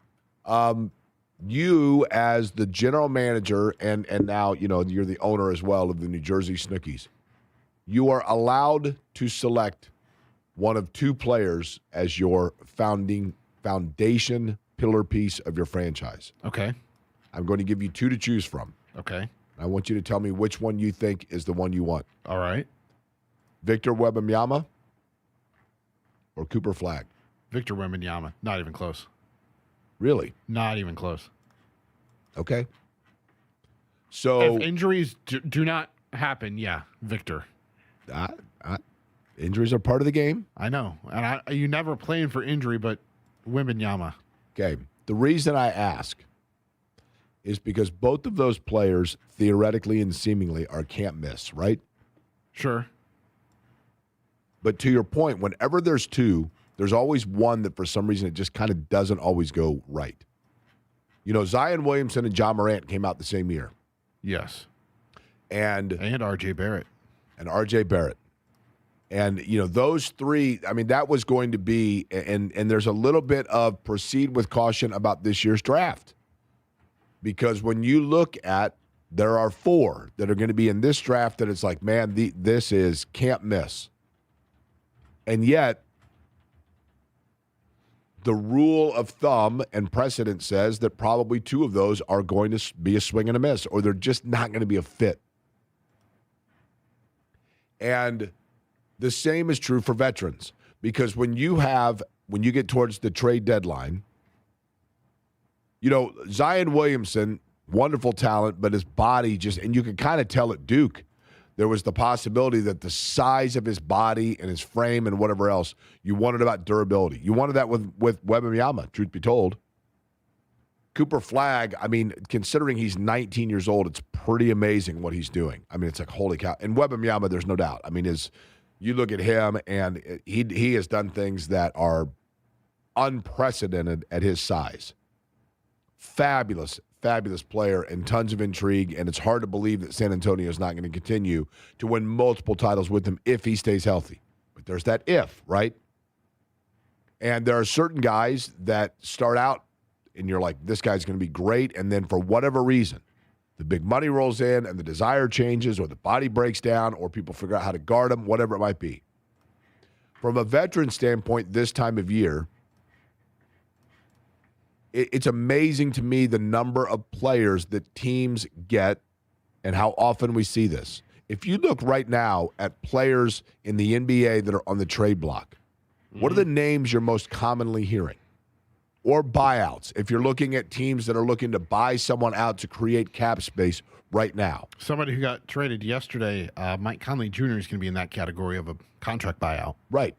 you as the general manager and now, you're the owner as well of the New Jersey Snookies, you are allowed to select one of 2 players as your foundation pillar piece of your franchise. Okay. I'm going to give you 2 to choose from. Okay. I want you to tell me which one you think is the one you want. All right. Victor Wembanyama or Cooper Flagg? Victor Wembanyama. Not even close. Really? Not even close. Okay. So If injuries do not happen, yeah, Victor. injuries are part of the game. I know. And you never plan for injury, but Wembanyama. Okay. The reason I ask is because both of those players, theoretically and seemingly, are can't miss, right? Sure. But to your point, whenever there's 2, there's always one that for some reason it just kind of doesn't always go right. Zion Williamson and John Morant came out the same year. Yes. And R.J. Barrett. And, those 3, I mean, that was going to be, and there's a little bit of proceed with caution about this year's draft. Because when you look at, there are 4 that are going to be in this draft that it's like, man, this is can't miss. And yet, the rule of thumb and precedent says that probably 2 of those are going to be a swing and a miss, or they're just not going to be a fit. And the same is true for veterans, because when you get towards the trade deadline, Zion Williamson, wonderful talent, but his body and you can kind of tell at Duke, there was the possibility that the size of his body and his frame and whatever else, you wanted about durability. You wanted that with Wembanyama, truth be told. Cooper Flagg, I mean, considering he's 19 years old, it's pretty amazing what he's doing. I mean, it's like, holy cow. And Wembanyama, there's no doubt. I mean, you look at him, and he has done things that are unprecedented at his size. Fabulous player and tons of intrigue, and it's hard to believe that San Antonio is not going to continue to win multiple titles with him if he stays healthy. But there's that if, right? And there are certain guys that start out, and you're like, this guy's going to be great, and then for whatever reason, the big money rolls in, and the desire changes, or the body breaks down, or people figure out how to guard him, whatever it might be. From a veteran standpoint this time of year, it's amazing to me the number of players that teams get and how often we see this. If you look right now at players in the NBA that are on the trade block, what are the names you're most commonly hearing? or buyouts, if you're looking at teams that are looking to buy someone out to create cap space right now. Somebody who got traded yesterday, Mike Conley Jr. is going to be in that category of a contract buyout. Right.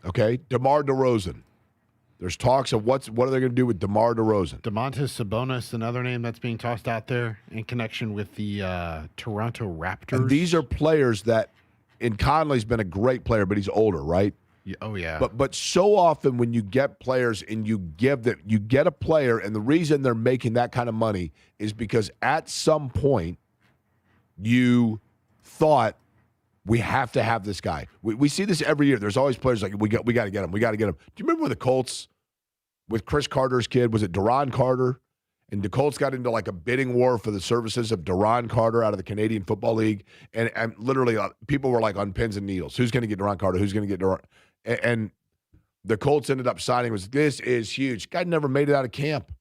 Okay. DeMar DeRozan. There's talks of what are they going to do with DeMar DeRozan? Domantas Sabonis, another name that's being tossed out there in connection with the Toronto Raptors. And these are players that, and Conley's been a great player, but he's older, right? Yeah, oh yeah. But so often when you get players and you get a player, and the reason they're making that kind of money is because at some point you thought, we have to have this guy. We see this every year. There's always players like, we got to get him. We got to get him. Do you remember when the Colts, with Chris Carter's kid, was it Duron Carter? And the Colts got into like a bidding war for the services of Duron Carter out of the Canadian Football League. And literally people were like on pins and needles. Who's going to get Duron Carter? Who's going to get Duron? And the Colts ended up signing. This is huge. Guy never made it out of camp.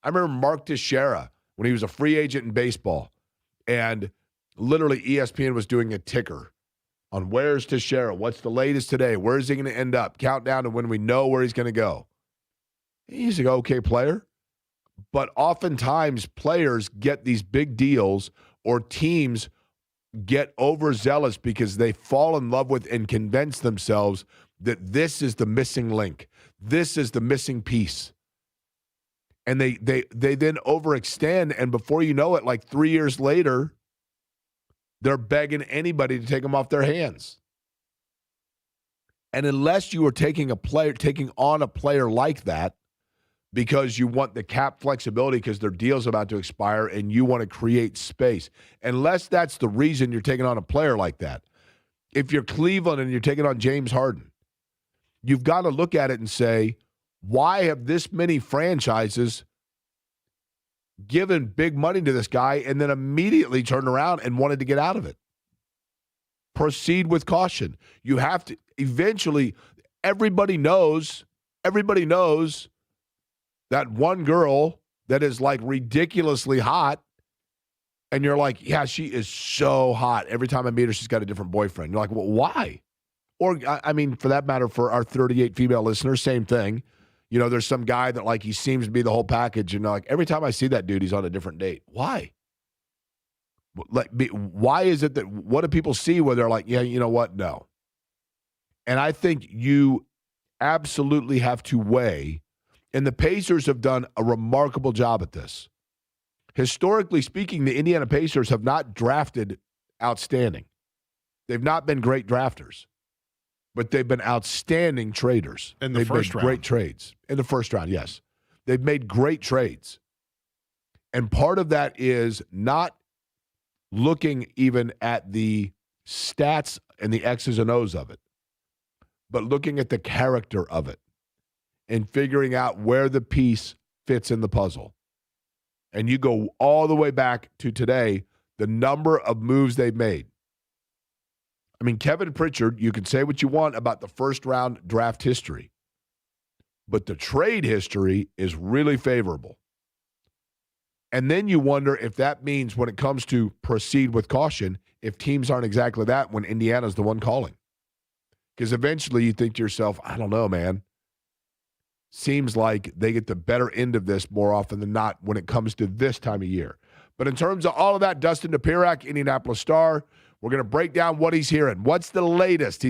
I remember Mark Teixeira when he was a free agent in baseball. And literally, ESPN was doing a ticker on where's Teixeira, what's the latest today, where is he going to end up, countdown to when we know where he's going to go. He's an okay player, but oftentimes players get these big deals or teams get overzealous because they fall in love with and convince themselves that this is the missing link, this is the missing piece. And they then overextend, and before you know it, like 3 years later, they're begging anybody to take them off their hands. And unless you are taking on a player like that because you want the cap flexibility because their deal's about to expire and you want to create space, unless that's the reason you're taking on a player like that. If you're Cleveland and you're taking on James Harden, you've got to look at it and say, why have this many franchises given big money to this guy and then immediately turned around and wanted to get out of it? Proceed with caution. You have to eventually, everybody knows that one girl that is like ridiculously hot, and you're like, yeah, she is so hot. Every time I meet her, she's got a different boyfriend. You're like, well, why? Or, I mean, for that matter, for our 38 female listeners, same thing. You know, there's some guy that like he seems to be the whole package, and like every time I see that dude, he's on a different date. Why? Like, why is it that what do people see where they're like, yeah, you know what? No. And I think you absolutely have to weigh, and the Pacers have done a remarkable job at this. Historically speaking, the Indiana Pacers have not drafted outstanding. They've not been great drafters. But they've been outstanding traders. In the first round. Great trades. In the first round, yes. They've made great trades. And part of that is not looking even at the stats and the X's and O's of it, but looking at the character of it and figuring out where the piece fits in the puzzle. And you go all the way back to today, the number of moves they've made. I mean, Kevin Pritchard, you can say what you want about the first round draft history, but the trade history is really favorable. And then you wonder if that means when it comes to proceed with caution, if teams aren't exactly that when Indiana's the one calling. Because eventually you think to yourself, I don't know, man. Seems like they get the better end of this more often than not when it comes to this time of year. But in terms of all of that, Dustin Dopirak, Indianapolis Star, we're going to break down what he's hearing. What's the latest?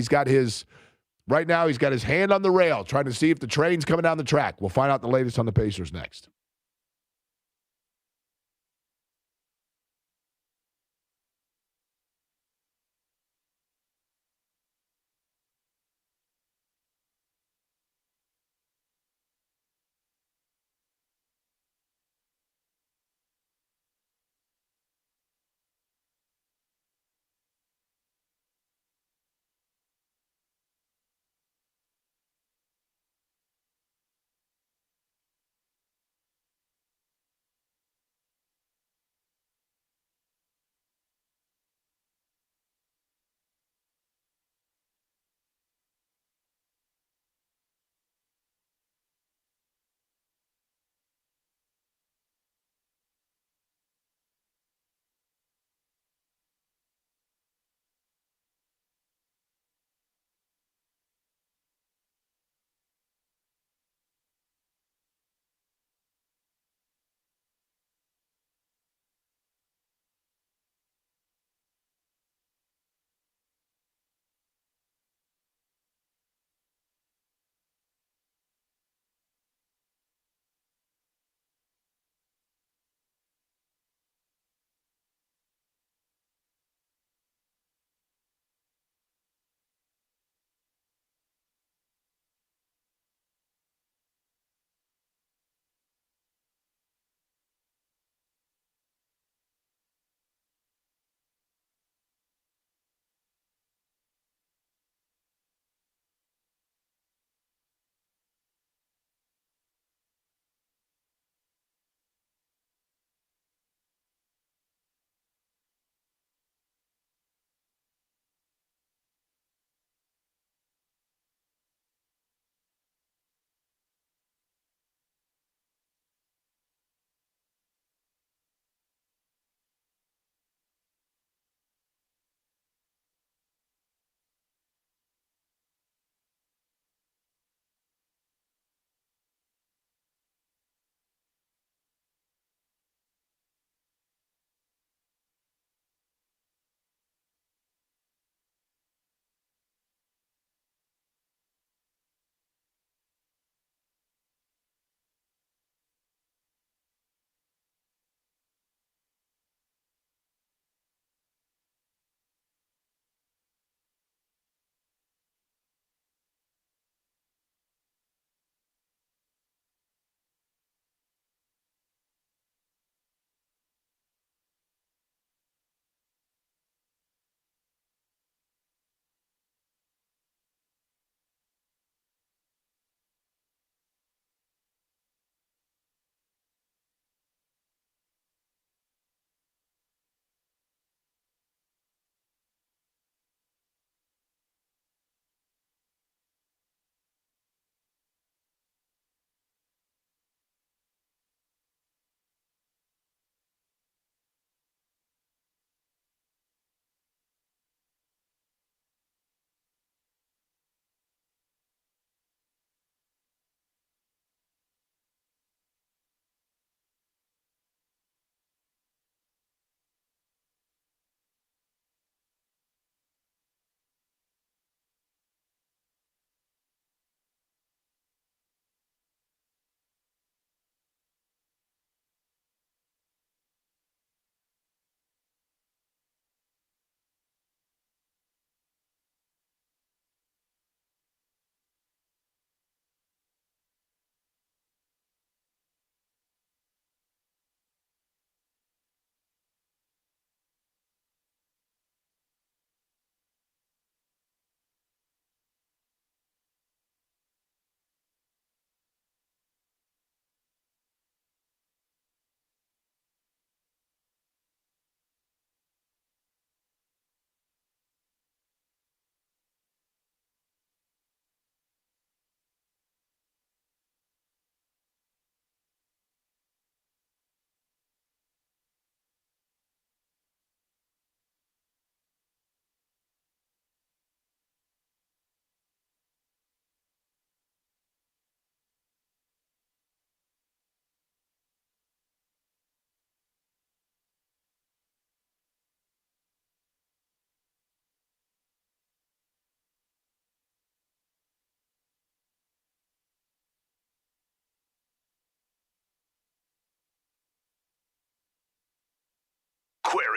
Right now he's got his hand on the rail trying to see if the train's coming down the track. We'll find out the latest on the Pacers next.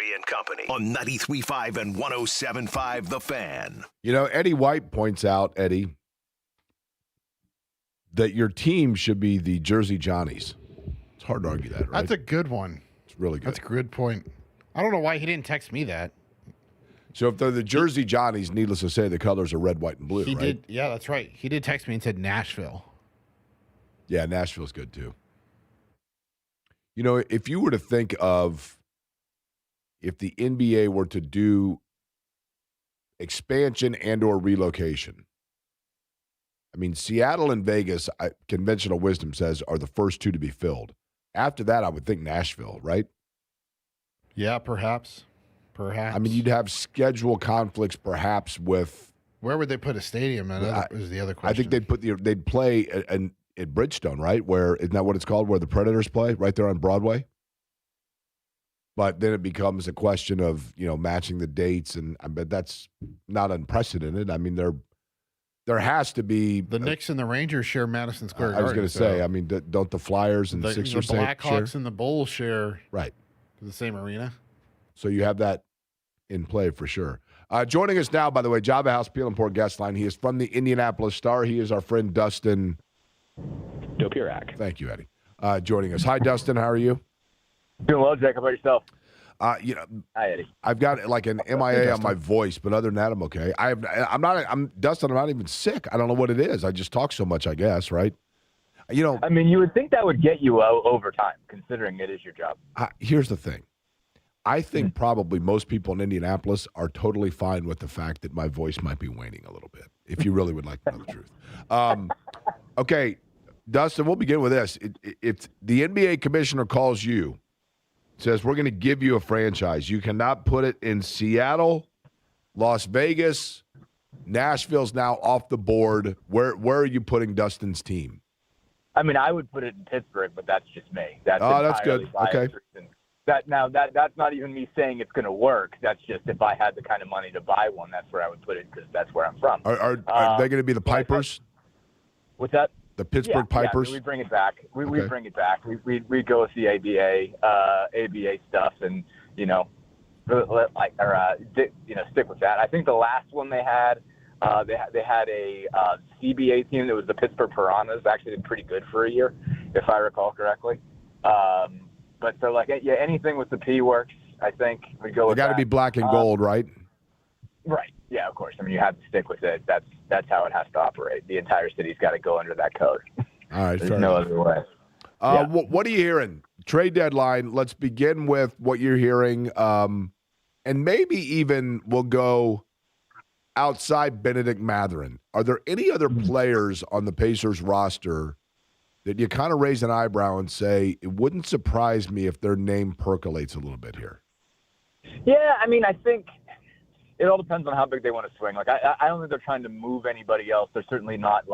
Gary and Company on 93.5 and 107.5 The Fan. You know, Eddie White points out, Eddie, that your team should be the Jersey Johnnies. It's hard to argue that, right? That's a good one. It's really good. That's a good point. I don't know why he didn't text me that. So if they're the Jersey Johnnies, needless to say, the colors are red, white, and blue, He right? did. Yeah, that's right. He did text me and said Nashville. Yeah, Nashville's good too. You know, if you were to think of if the NBA were to do expansion and or relocation, I mean, Seattle and Vegas, conventional wisdom says, are the first two to be filled. After that, I would think Nashville, right? Yeah, perhaps. Perhaps. I mean, you'd have schedule conflicts perhaps with. Where would they put a stadium? Is the other question. I think they'd play at Bridgestone, right? Where isn't that what it's called? Where the Predators play, right there on Broadway. But then it becomes a question of matching the dates, and I bet that's not unprecedented. I mean, there has to be the Knicks and the Rangers share Madison Square Garden. I was going to say, I mean, don't the Flyers and the Sixers the share? Blackhawks and the Bulls share right the same arena? So you have that in play for sure. Joining us now, by the way, Java House Peel and Port Guest Line. He is from the Indianapolis Star. He is our friend Dustin Dopirak. Thank you, Eddie. Joining us. Hi, Dustin. How are you? Doing well, Jack. How about yourself? Hi, Eddie. I've got like an MIA on my voice, but other than that, I'm okay. I'm Dustin. I'm not even sick. I don't know what it is. I just talk so much, I guess, right? I mean, you would think that would get you over time, considering it is your job. Here's the thing. I think probably most people in Indianapolis are totally fine with the fact that my voice might be waning a little bit, if you really would like to know the truth. Okay, Dustin, we'll begin with this. If the NBA commissioner calls you, says we're going to give you a franchise, you cannot put it in Seattle, Las Vegas, Nashville's now off the board. Where are you putting Dustin's team? I mean, I would put it in Pittsburgh, but that's just me. That's good. Okay. That's not even me saying it's going to work. That's just if I had the kind of money to buy one, that's where I would put it because that's where I'm from. Are they going to be the Pipers? What's that? The Pittsburgh Pipers? Yeah, we bring it back. We bring it back. We go with the ABA stuff, and stick with that. I think the last one they had a CBA team that was the Pittsburgh Piranhas. Actually, did pretty good for a year, if I recall correctly. But so anything with the P works. I think we go. It got to be black and gold, right? Right. Yeah, of course. I mean, you have to stick with it. That's how it has to operate. The entire city's got to go under that code. All right. There's no other way. What are you hearing? Trade deadline. Let's begin with what you're hearing, and maybe even we'll go outside Benedict Mathurin. Are there any other players on the Pacers roster that you kind of raise an eyebrow and say, it wouldn't surprise me if their name percolates a little bit here? Yeah, I mean, I think it all depends on how big they want to swing. Like, I don't think they're trying to move anybody else. They're certainly not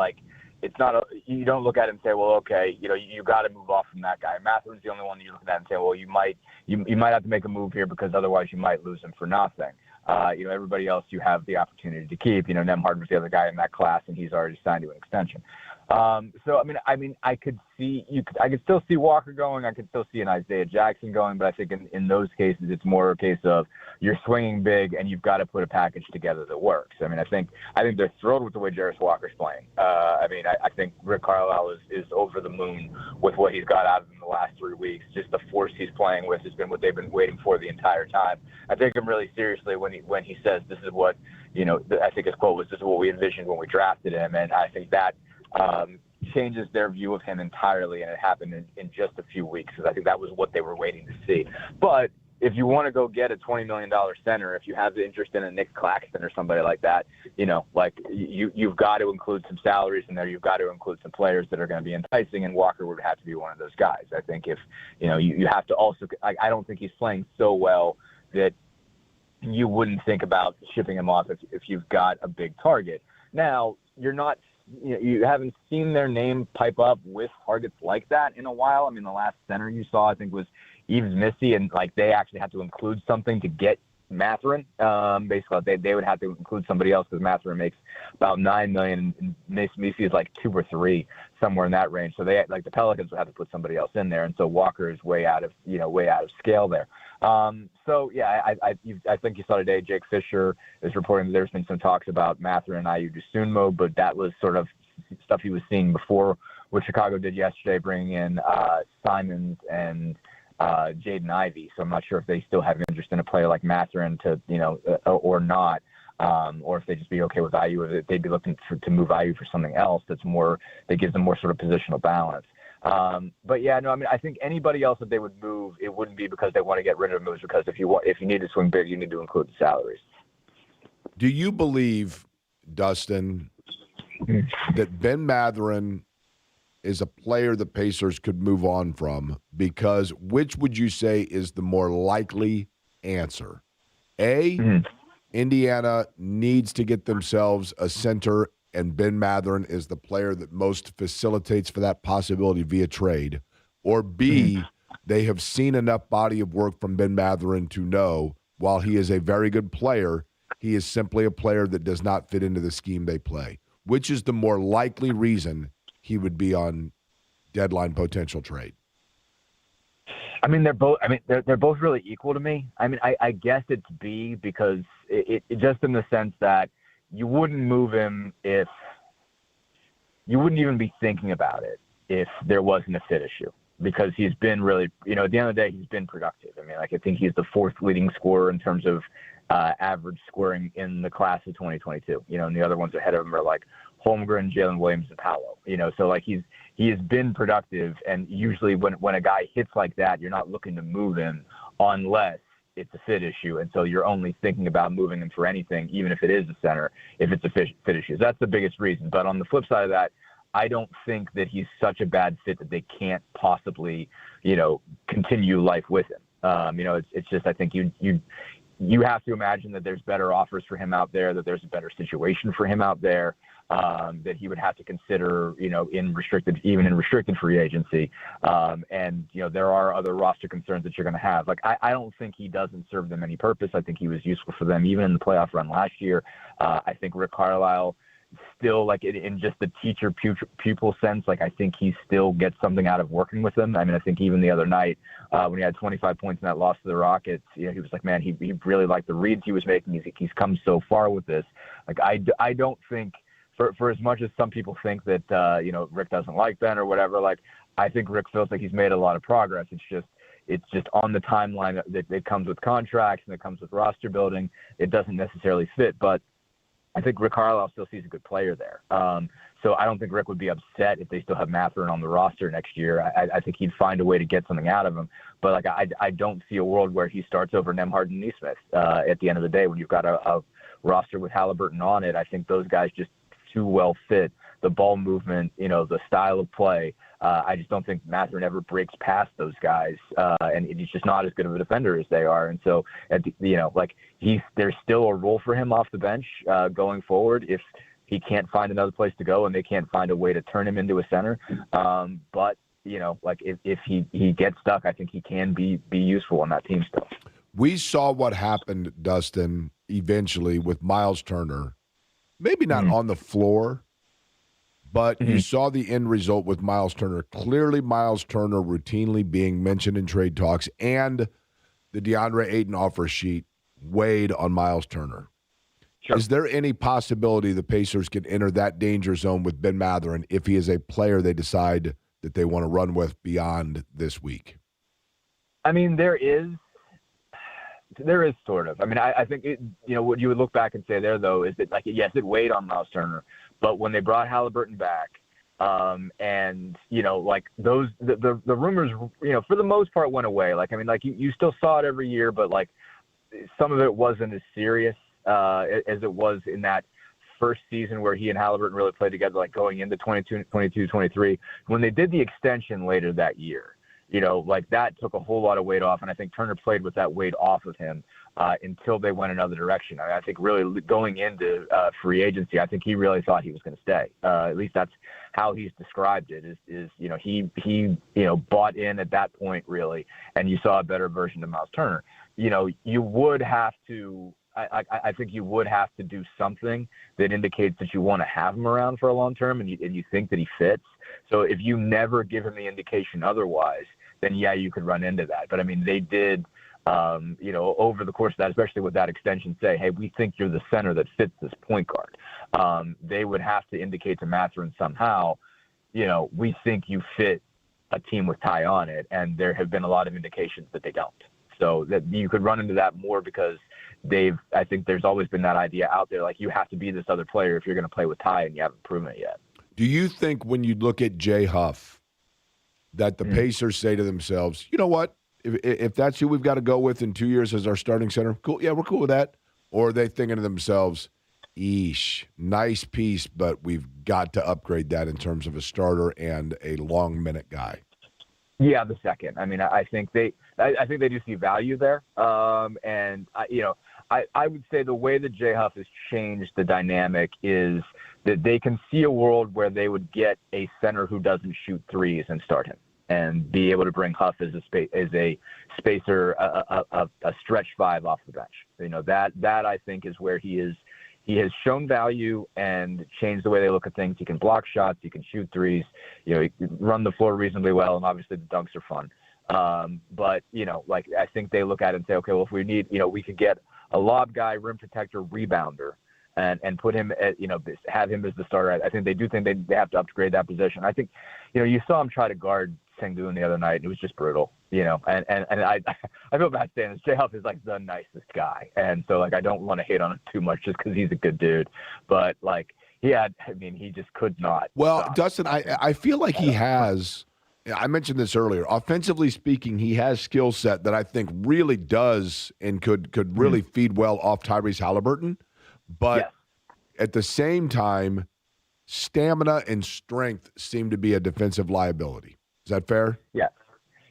you don't look at it and say, well, okay, you got to move off from that guy. Matherin's the only one that you look at and say, well, you might have to make a move here because otherwise you might lose him for nothing. Everybody else you have the opportunity to keep. Nemhard was the other guy in that class, and he's already signed to an extension. So I mean, I could still see Walker going. I could still see an Isaiah Jackson going, but I think in those cases, it's more a case of you're swinging big and you've got to put a package together that works. I mean, I think they're thrilled with the way Jarris Walker's playing. I think Rick Carlisle is over the moon with what he's got out of him in the last 3 weeks. Just the force he's playing with has been what they've been waiting for the entire time. I take him really seriously when he says this is what, I think his quote was, this is what we envisioned when we drafted him. And I think that changes their view of him entirely, and it happened in just a few weeks because I think that was what they were waiting to see. But if you want to go get a $20 million center, if you have the interest in a Nick Claxton or somebody like that, you've got to include some salaries in there. You've got to include some players that are going to be enticing, and Walker would have to be one of those guys. I think if, you have to also – I don't think he's playing so well that you wouldn't think about shipping him off if you've got a big target. Now, you're not – you haven't seen their name pipe up with targets like that in a while. I mean, the last center you saw, I think, was Yves Missy, and they actually had to include something to get Mathurin. Basically, they would have to include somebody else because Mathurin makes about $9 million, and Messi is like 2 or 3, somewhere in that range. So the Pelicans would have to put somebody else in there, and so Walker is way out of scale there. So yeah, I think you saw today Jake Fisher is reporting that there's been some talks about Mathurin and Ayu Dosunmu, but that was sort of stuff he was seeing before what Chicago did yesterday, bringing in Simons and Jaden Ivey. So I'm not sure if they still have interest in a player like Mathurin or not, or if they just be okay with Ayu, or they'd be looking to move Ayu for something else that gives them more sort of positional balance. But yeah, no, I mean, I think anybody else that they would move, it wouldn't be because they want to get rid of moves, because if you need to swing big, you need to include the salaries. Do you believe, Dustin, that Ben Mathurin is a player the Pacers could move on from? Because which would you say is the more likely answer? A, Indiana needs to get themselves a center, and Ben Mathurin is the player that most facilitates for that possibility via trade. Or B, they have seen enough body of work from Ben Mathurin to know, while he is a very good player, he is simply a player that does not fit into the scheme they play. Which is the more likely reason he would be on deadline potential trade? I mean, they're both really equal to me. I mean, I guess it's B, because it just in the sense that you wouldn't move him if you wouldn't even be thinking about it if there wasn't a fit issue, because he's been really, at the end of the day, he's been productive. I mean, I think he's the 4th leading scorer in terms of average scoring in the class of 2022, and the other ones ahead of him are like Holmgren, Jalen Williams, and Paolo, so like he has been productive. And usually when a guy hits like that, you're not looking to move him unless it's a fit issue. And so you're only thinking about moving him for anything, even if it is a center, if it's a fit issue. That's the biggest reason. But on the flip side of that, I don't think that he's such a bad fit that they can't possibly, continue life with him. It's just, I think you have to imagine that there's better offers for him out there, that there's a better situation for him out there, that he would have to consider, in restricted free agency. And there are other roster concerns that you're going to have. Like, I don't think he doesn't serve them any purpose. I think he was useful for them even in the playoff run last year. I think Rick Carlisle still, like, in just the teacher pupil sense, like, I think he still gets something out of working with them. I mean, I think even the other night when he had 25 points in that loss to the Rockets, he was like, man, he really liked the reads he was making. He's come so far with this. Like, I don't think, for as much as some people think that, Rick doesn't like Ben or whatever, like, I think Rick feels like he's made a lot of progress. It's just on the timeline that it comes with contracts and it comes with roster building. It doesn't necessarily fit, but I think Rick Carlisle still sees a good player there. So I don't think Rick would be upset if they still have Mathurin on the roster next year. I think he'd find a way to get something out of him. But like, I don't see a world where he starts over Nembhard and Nesmith at the end of the day. When you've got a roster with Halliburton on it, I think those guys just too well fit. The ball movement, the style of play. I just don't think Mathurin ever breaks past those guys, and he's just not as good of a defender as they are. And so, there's still a role for him off the bench going forward if he can't find another place to go and they can't find a way to turn him into a center. But if he gets stuck, I think he can be useful on that team still. We saw what happened, Dustin, eventually with Miles Turner. Maybe not on the floor, but you saw the end result with Miles Turner. Clearly, Miles Turner routinely being mentioned in trade talks, and the DeAndre Ayton offer sheet weighed on Miles Turner. Sure. Is there any possibility the Pacers can enter that danger zone with Ben Mathurin if he is a player they decide that they want to run with beyond this week? I mean, there is sort of. I mean, I think what you would look back and say there, though, is that, like, yes, it weighed on Miles Turner, but when they brought Halliburton back, and the rumors, for the most part went away. Like, I mean, like, you still saw it every year, but like some of it wasn't as serious as it was in that first season where he and Halliburton really played together, like going into 22, 23. When they did the extension later that year, that took a whole lot of weight off, and I think Turner played with that weight off of him until they went another direction. I think really going into free agency, I think he really thought he was going to stay. At least that's how he's described it. He bought in at that point really, and you saw a better version of Miles Turner. you would have to. I think you would have to do something that indicates that you want to have him around for a long term, and you think that he fits. So if you never give him the indication otherwise, then yeah, you could run into that. But I mean, they did, over the course of that, especially with that extension, say, hey, we think you're the center that fits this point guard. They would have to indicate to Mathurin somehow, we think you fit a team with Ty on it, and there have been a lot of indications that they don't. So that you could run into that more because I think there's always been that idea out there, like you have to be this other player if you're going to play with Ty, and you haven't proven it yet. Do you think when you look at Jay Huff that the Pacers say to themselves, you know what, if that's who we've got to go with in 2 years as our starting center, cool, yeah, we're cool with that? Or are they thinking to themselves, eesh, nice piece, but we've got to upgrade that in terms of a starter and a long-minute guy? Yeah, the second. I mean, I think they do see value there, and I would say the way that Jay Huff has changed the dynamic is that they can see a world where they would get a center who doesn't shoot threes and start him, and be able to bring Huff as a spacer, a stretch five off the bench. That I think is where he is. He has shown value and changed the way they look at things. He can block shots. He can shoot threes. He can run the floor reasonably well, and obviously the dunks are fun. But I think they look at it and say, okay, well, if we need, we could get a lob guy, rim protector, rebounder, and put him at, have him as the starter. I think they do think they have to upgrade that position. I think, you saw him try to guard Sengun the other night, and it was just brutal, and I feel bad saying this. Jay Huff is like the nicest guy, and so I don't want to hate on him too much just because he's a good dude, but he just could not. Well, Dustin, I feel like he has. I mentioned this earlier. Offensively speaking, he has skill set that I think really does and could really feed well off Tyrese Halliburton, but at the same time, stamina and strength seem to be a defensive liability. Is that fair? Yeah.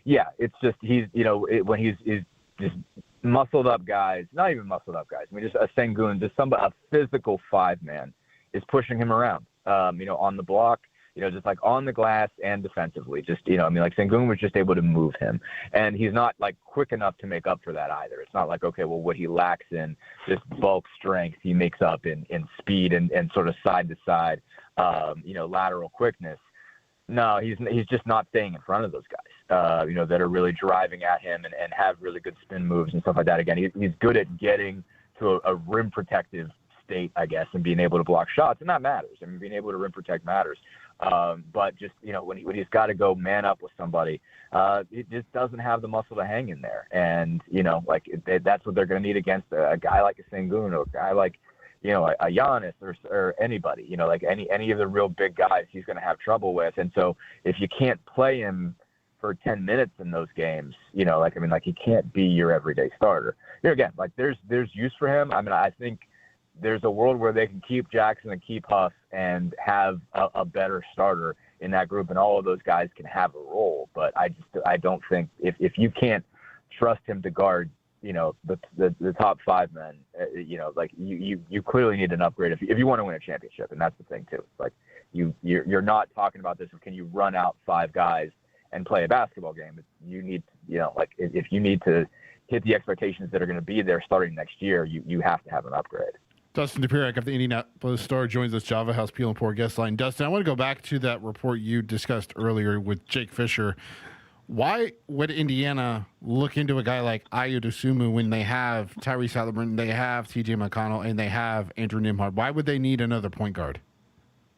Yeah. It's just, he's, when he's just muscled up guys, not even muscled up guys. I mean, just a Sengun, just a physical 5-man is pushing him around, on the block, just like on the glass and defensively. Just, Sengun was just able to move him. And he's not quick enough to make up for that either. It's not like, okay, well, what he lacks in just bulk strength, he makes up in speed and sort of side to side, lateral quickness. No, he's just not staying in front of those guys, that are really driving at him and have really good spin moves and stuff like that. Again, he's good at getting to a rim protective state, I guess, and being able to block shots, and that matters. I mean, being able to rim protect matters. But just, when he's got to go man up with somebody, it just doesn't have the muscle to hang in there. And, that's what they're going to need against a guy like a Sengun or a guy like, a Giannis or anybody, any of the real big guys he's going to have trouble with. And so if you can't play him for 10 minutes in those games, he can't be your everyday starter. Again, there's use for him. I mean, I think there's a world where they can keep Jackson and keep Huff and have a better starter in that group, and all of those guys can have a role. But I don't think if you can't trust him to guard, the top 5 men, you clearly need an upgrade if you want to win a championship. And that's the thing too. It's you're not talking about this. Can you run out 5 guys and play a basketball game? You need, if you need to hit the expectations that are going to be there starting next year, you have to have an upgrade. Dustin Dopirak of the Indianapolis Star joins us, Java House Peel and Pour guest line. Dustin, I want to go back to that report you discussed earlier with Jake Fisher. Why would Indiana look into a guy like Ayo Dosunmu when they have Tyrese Halliburton, they have TJ McConnell, and they have Andrew Nembhard? Why would they need another point guard?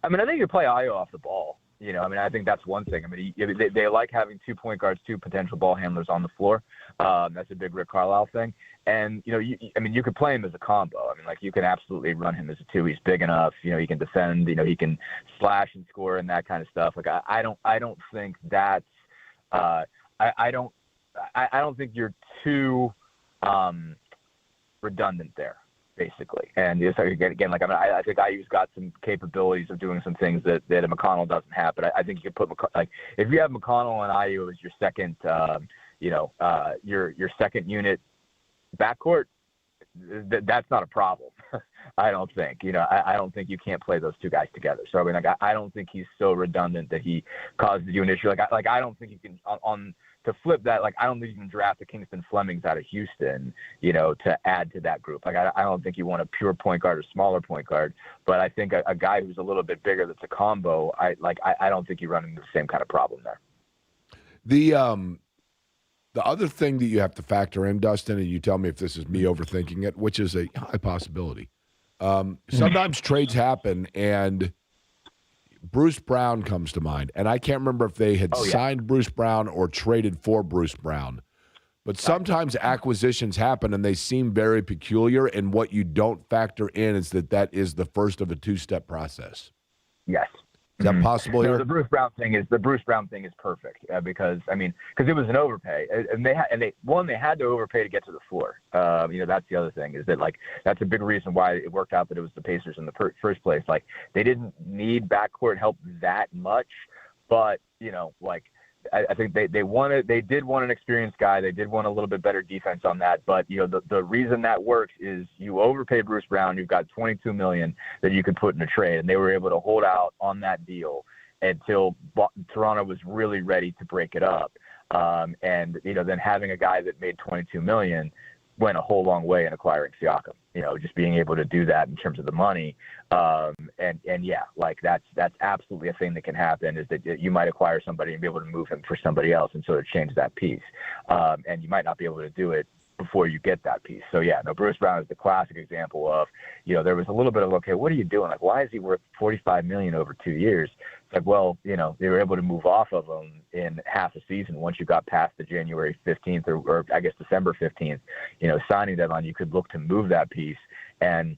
I mean, I think you play Ayo off the ball. I think that's one thing. I mean, they like having 2 point guards, 2 potential ball handlers on the floor. That's a big Rick Carlisle thing. And, you could play him as a combo. I mean, you can absolutely run him as a 2. He's big enough. He can defend. He can slash and score and that kind of stuff. I don't think that's I don't think you're too redundant there, basically. And it's again, I think Ayu's got some capabilities of doing some things that a McConnell doesn't have. But I think you could put if you have McConnell and Ayu as your second, your second unit backcourt, that's not a problem. I don't think. I don't think you can't play those 2 guys together. So I don't think he's so redundant that he causes you an issue. I don't think you can on to flip that, like, I don't think you can draft the Kingston Flemings out of Houston, to add to that group. Like, I don't think you want a pure point guard or smaller point guard, but I think a guy who's a little bit bigger that's a combo, I don't think you run into the same kind of problem there. The other thing that you have to factor in, Dustin, and you tell me if this is me overthinking it, which is a high possibility. Sometimes trades happen, and Bruce Brown comes to mind. And I can't remember if they had signed Bruce Brown or traded for Bruce Brown. But sometimes acquisitions happen, and they seem very peculiar, and what you don't factor in is that is the first of a two-step process. Yes. Is that possible here? The Bruce Brown thing is perfect because it was an overpay, and they had to overpay to get to the floor. That's the other thing is that, like, that's a big reason why it worked out that it was the Pacers in the first place. Like, they didn't need backcourt help that much, but I think they did want an experienced guy. They did want a little bit better defense on that. But, the reason that works is you overpay Bruce Brown. You've got $22 million that you could put in a trade, and they were able to hold out on that deal until Toronto was really ready to break it up. Then having a guy that made $22 million went a whole long way in acquiring Siakam. Just being able to do that in terms of the money. That's absolutely a thing that can happen, is that you might acquire somebody and be able to move him for somebody else and sort of change that piece. And you might not be able to do it before you get that piece. So Bruce Brown is the classic example of, there was a little bit of, okay, what are you doing? Like, why is he worth $45 million over 2 years? It's like, well, they were able to move off of him in half a season. Once you got past the January 15th or I guess December 15th, signing deadline, you could look to move that piece. And,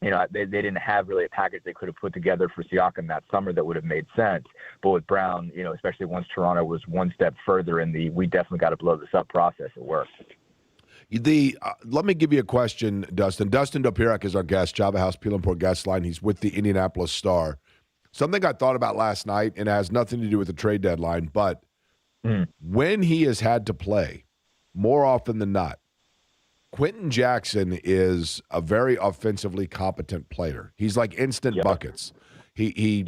they didn't have really a package they could have put together for Siakam that summer that would have made sense. But with Brown, especially once Toronto was one step further in we definitely got to blow this up process, it worked. Let me give you a question, Dustin. Dustin Dopirak is our guest, Java House Peel and Port Guest Line. He's with the Indianapolis Star. Something I thought about last night, and it has nothing to do with the trade deadline, but when he has had to play, more often than not, Quentin Jackson is a very offensively competent player. He's like instant buckets. He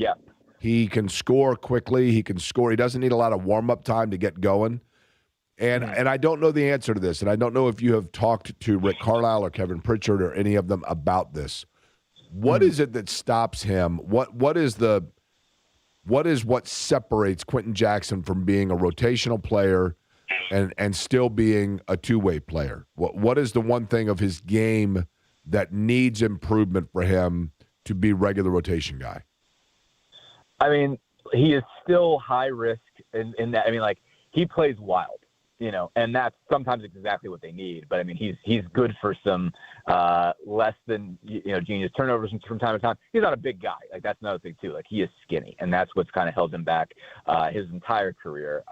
can score quickly. He can score. He doesn't need a lot of warm-up time to get going. And I don't know the answer to this, and I don't know if you have talked to Rick Carlisle or Kevin Pritchard or any of them about this. What is it that stops him? What is what separates Quentin Jackson from being a rotational player and still being a two-way player? What is the one thing of his game that needs improvement for him to be regular rotation guy? I mean, he is still high risk in that. I mean, like, he plays wild. And that's sometimes exactly what they need. But I mean, he's good for some less than genius turnovers from time to time. He's not a big guy. Like, that's another thing too. Like, he is skinny, and that's what's kind of held him back his entire career.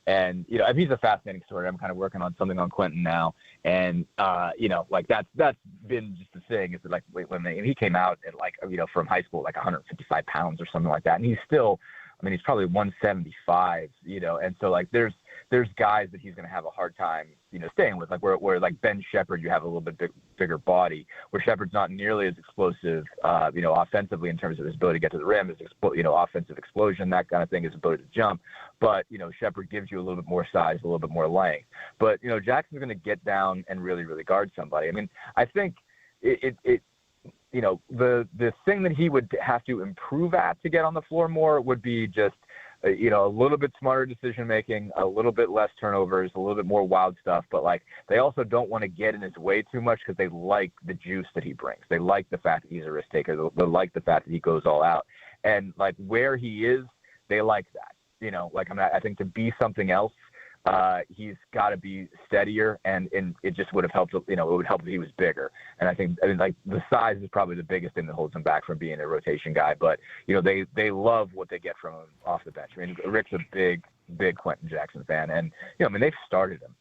And he's a fascinating story. I'm kind of working on something on Quentin now, and like that's been just the thing. Is that, like, when he came out at, like, from high school, like 155 pounds or something like that, and he's still. I mean, he's probably 175, and so, like, there's guys that he's going to have a hard time, staying with, like, where like Ben Shepherd, you have a little bit bigger body, where Shepherd's not nearly as explosive, offensively in terms of his ability to get to the rim, his offensive explosion, that kind of thing, his ability to jump. But, Shepherd gives you a little bit more size, a little bit more length. But, Jackson's going to get down and really, really guard somebody. I mean, I think the thing that he would have to improve at to get on the floor more would be just, a little bit smarter decision making, a little bit less turnovers, a little bit more wild stuff. But, like, they also don't want to get in his way too much because they like the juice that he brings. They like the fact that he's a risk taker. They like the fact that he goes all out. And, like, where he is, they like that. I think to be something else, he's got to be steadier, and it just would have helped. It would help if he was bigger. And I think, like, the size is probably the biggest thing that holds him back from being a rotation guy. But they love what they get from him off the bench. I mean, Rick's a big Quentin Jackson fan, and they've started him.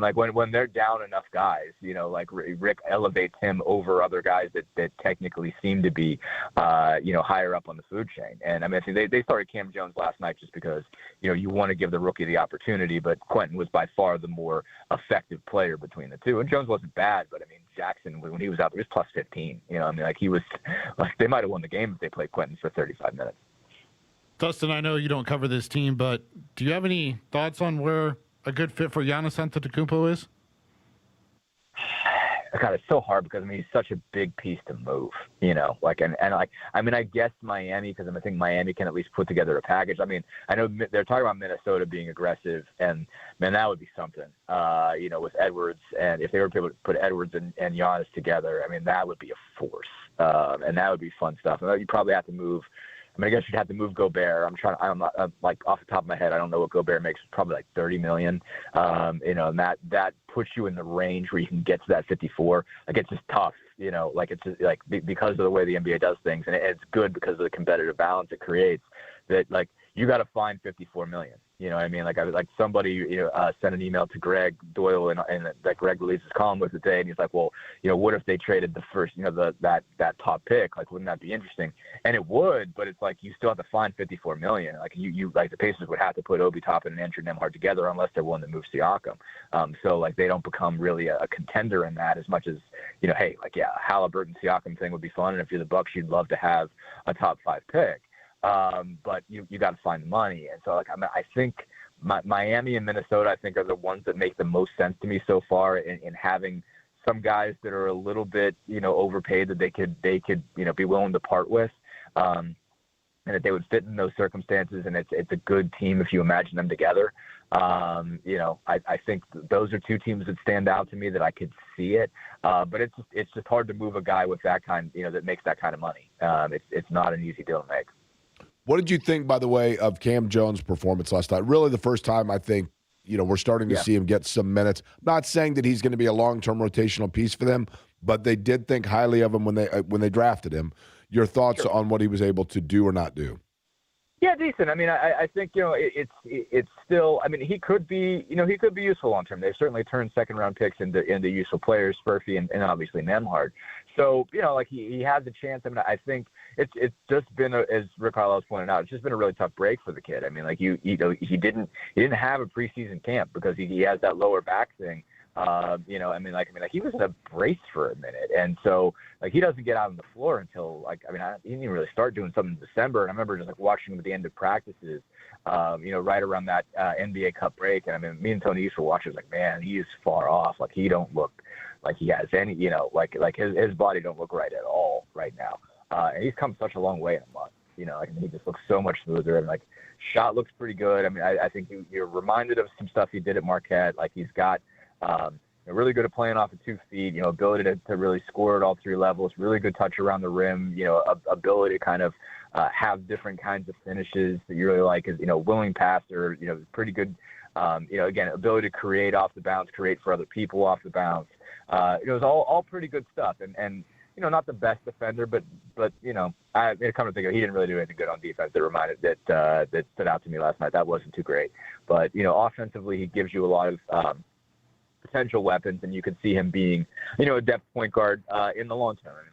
Like, when they're down enough guys, like, Rick elevates him over other guys that technically seem to be, higher up on the food chain. And I mean, I think they started Cam Jones last night just because you want to give the rookie the opportunity, but Quentin was by far the more effective player between the two. And Jones wasn't bad, but I mean, Jackson, when he was out there, he was plus 15. Like, he was, like, they might have won the game if they played Quentin for 35 minutes. Dustin, I know you don't cover this team, but do you have any thoughts on where a good fit for Giannis Antetokounmpo is? God, it's so hard because he's such a big piece to move, I guess Miami, because I think Miami can at least put together a package. I mean, I know they're talking about Minnesota being aggressive, and man, that would be something, with Edwards, and if they were able to put Edwards and Giannis together, I mean, that would be a force, and that would be fun stuff. And you probably have to move. I guess you'd have to move Gobert. I'm not off the top of my head, I don't know what Gobert makes. Probably like $30 million. And that puts you in the range where you can get to that 54. Like, it's just tough, it's just, because of the way the NBA does things, and it's good because of the competitive balance it creates. That you got to find 54 million. You know what I mean? Somebody sent an email to Greg Doyle and that Greg released his column with today, and he's like, well, what if they traded the first, that top pick? Wouldn't that be interesting? And it would, but it's you still have to find 54 million. The Pacers would have to put Obi Toppin and Andrew Nembhard together unless they're willing to move Siakam. So they don't become really a contender in that as much as, Halliburton Siakam thing would be fun, and if you're the Bucks, you'd love to have a top 5 pick. But you got to find the money. And so I think Miami and Minnesota, I think, are the ones that make the most sense to me so far in having some guys that are a little bit, overpaid that they could, be willing to part with. And that they would fit in those circumstances. And it's a good team if you imagine them together. I think those are two teams that stand out to me that I could see it. But it's just hard to move a guy with that kind, that makes that kind of money. It's not an easy deal to make. What did you think, by the way, of Cam Jones' performance last night? Really the first time I think, we're starting to see him get some minutes. I'm not saying that he's going to be a long-term rotational piece for them, but they did think highly of him when they drafted him. Your thoughts on what he was able to do or not do? Yeah, decent. I mean, I think, it's still, he could be, he could be useful long term. They've certainly turned second round picks into useful players, Furphy and obviously Nembhard. So, he has a chance. I think it's just been, as Rick Carlisle's pointed out, it's just been a really tough break for the kid. He didn't have a preseason camp because he has that lower back thing. He was in a brace for a minute, and so he doesn't get out on the floor until he didn't even really start doing something in December. And I remember just watching him at the end of practices, right around that NBA Cup break. And me and Tony used to watch. It was man, he is far off. He don't look like he has any, his body don't look right at all right now. And he's come such a long way in a month. He just looks so much smoother, and shot looks pretty good. I think you're reminded of some stuff he did at Marquette. He's got. Really good at playing off of 2 feet, ability to really score at all 3 levels, really good touch around the rim, ability to kind of have different kinds of finishes that you really like, is, willing passer, pretty good, again, ability to create off the bounce, create for other people off the bounce. It was all pretty good stuff. And not the best defender, but I come to think of it, he didn't really do anything good on defense that stood out to me last night. That wasn't too great. But, offensively, he gives you a lot of potential weapons, and you could see him being, a depth point guard in the long term.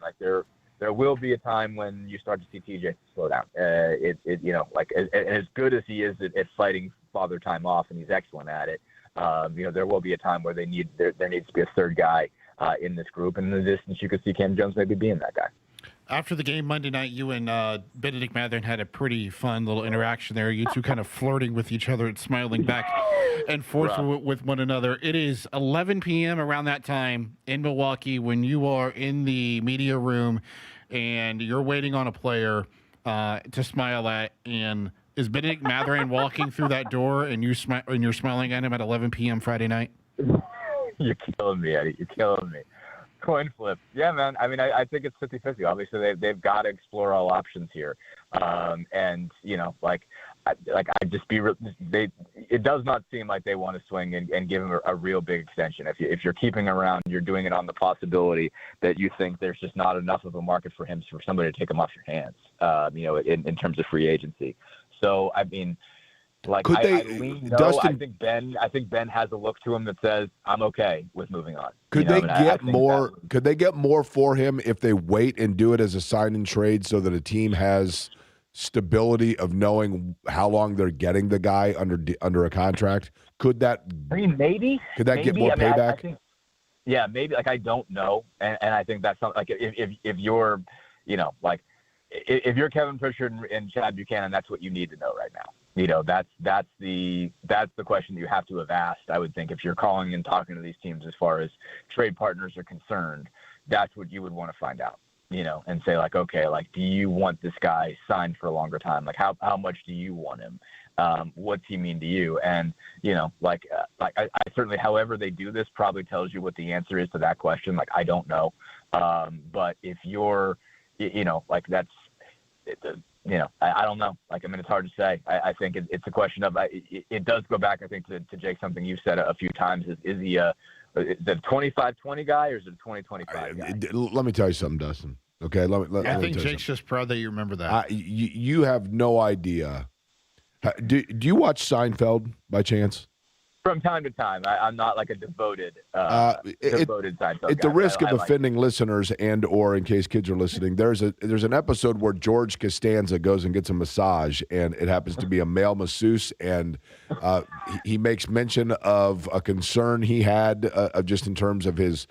There will be a time when you start to see TJ slow down. As good as he is at fighting father time off, and he's excellent at it, there will be a time where there needs to be a third guy in this group, and in the distance you could see Cam Jones maybe being that guy. After the game Monday night, you and Benedict Mathurin had a pretty fun little interaction there. You two kind of flirting with each other and smiling back and forth with one another. It is 11 p.m. around that time in Milwaukee when you are in the media room and you're waiting on a player to smile at. And is Benedict Mathurin walking through that door and you're smiling at him at 11 p.m. Friday night? You're killing me, Eddie. You're killing me. Coin flip. Yeah, man. I think it's 50-50. Obviously, they've got to explore all options here. It does not seem like they want to swing and give him a real big extension. If you're keeping around, you're doing it on the possibility that you think there's just not enough of a market for him for somebody to take him off your hands, in terms of free agency. So, Dustin, I think Ben has a look to him that says, I'm okay with moving on. Could they get more for him if they wait and do it as a sign and trade so that a team has stability of knowing how long they're getting the guy under a contract? Could that? Maybe. Could that get more payback? Maybe. I don't know, and I think that's something. If you're, if you're Kevin Pritchard and Chad Buchanan, that's what you need to know right now. That's the question that you have to have asked. I would think if you're calling and talking to these teams as far as trade partners are concerned, that's what you would want to find out. And say like, okay, like, do you want this guy signed for a longer time? Like, how much do you want him? What's he mean to you? And I certainly, however they do this, probably tells you what the answer is to that question. Like, I don't know, but if you're, like that's, I don't know. Like, I mean, it's hard to say. I think it's a question of it does go back, I think, to Jake, something you've said a few times. Is he is it a 25-20 guy or is it a 20-25 guy? Let me tell you something, Dustin. Okay, I think Jake's just proud that you remember that. You have no idea. Do you watch Seinfeld by chance? From time to time. I'm not like a devoted Seinfeld guy. At the risk of offending listeners and or in case kids are listening, there's an episode where George Costanza goes and gets a massage, and it happens to be a male masseuse, and he makes mention of a concern he had just in terms of his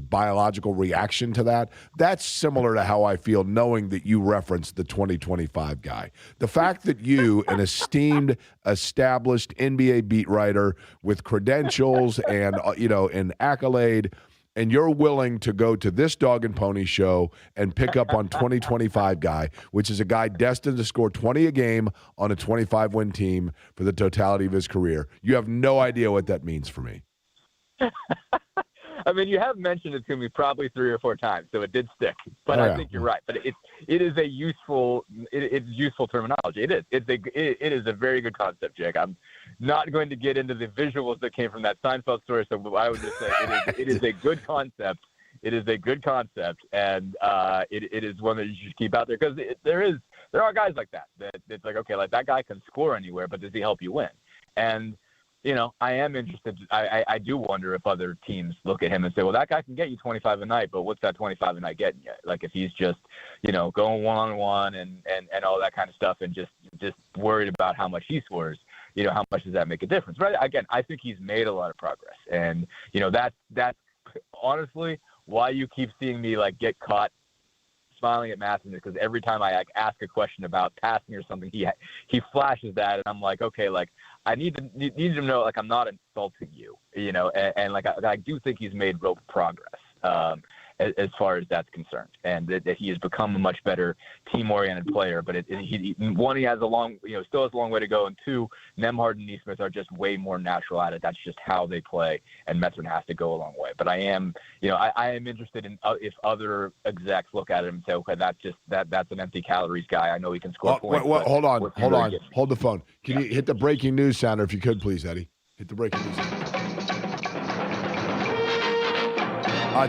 biological reaction to that. That's similar to how I feel knowing that you referenced the 2025 guy. The fact that you, an esteemed, established NBA beat writer with credentials and an accolade, and you're willing to go to this dog and pony show and pick up on 2025 guy, which is a guy destined to score 20 a game on a 25-win team for the totality of his career. You have no idea what that means for me. I mean, you have mentioned it to me probably 3 or 4 times, so it did stick. But I think you're right. But it is a useful terminology. It is. It is a very good concept, Jake. I'm not going to get into the visuals that came from that Seinfeld story, so I would just say it is a good concept. It is a good concept, and it is one that you should keep out there because there are guys like that it's like, okay, like that guy can score anywhere, but does he help you win? And I am interested. I do wonder if other teams look at him and say, well, that guy can get you 25 a night, but what's that 25 a night getting you? Like if he's just, going one-on-one and all that kind of stuff and just worried about how much he scores, how much does that make a difference? But again, I think he's made a lot of progress. And, that's honestly why you keep seeing me like get caught smiling at Matthew, because every time I ask a question about passing or something, he flashes that, and I'm like, okay, like I need to know, like I'm not insulting you, and like I do think he's made real progress as far as that's concerned, and that he has become a much better team-oriented player. But he has a long, still has a long way to go, and 2, Nembhard and Neesmith are just way more natural at it. That's just how they play, and Messern has to go a long way. But I am, I am interested in if other execs look at him and say, okay, that's an empty calories guy. I know he can score points. Hold the phone. Can you hit the breaking news sounder if you could, please, Eddie? Hit the breaking news sounder.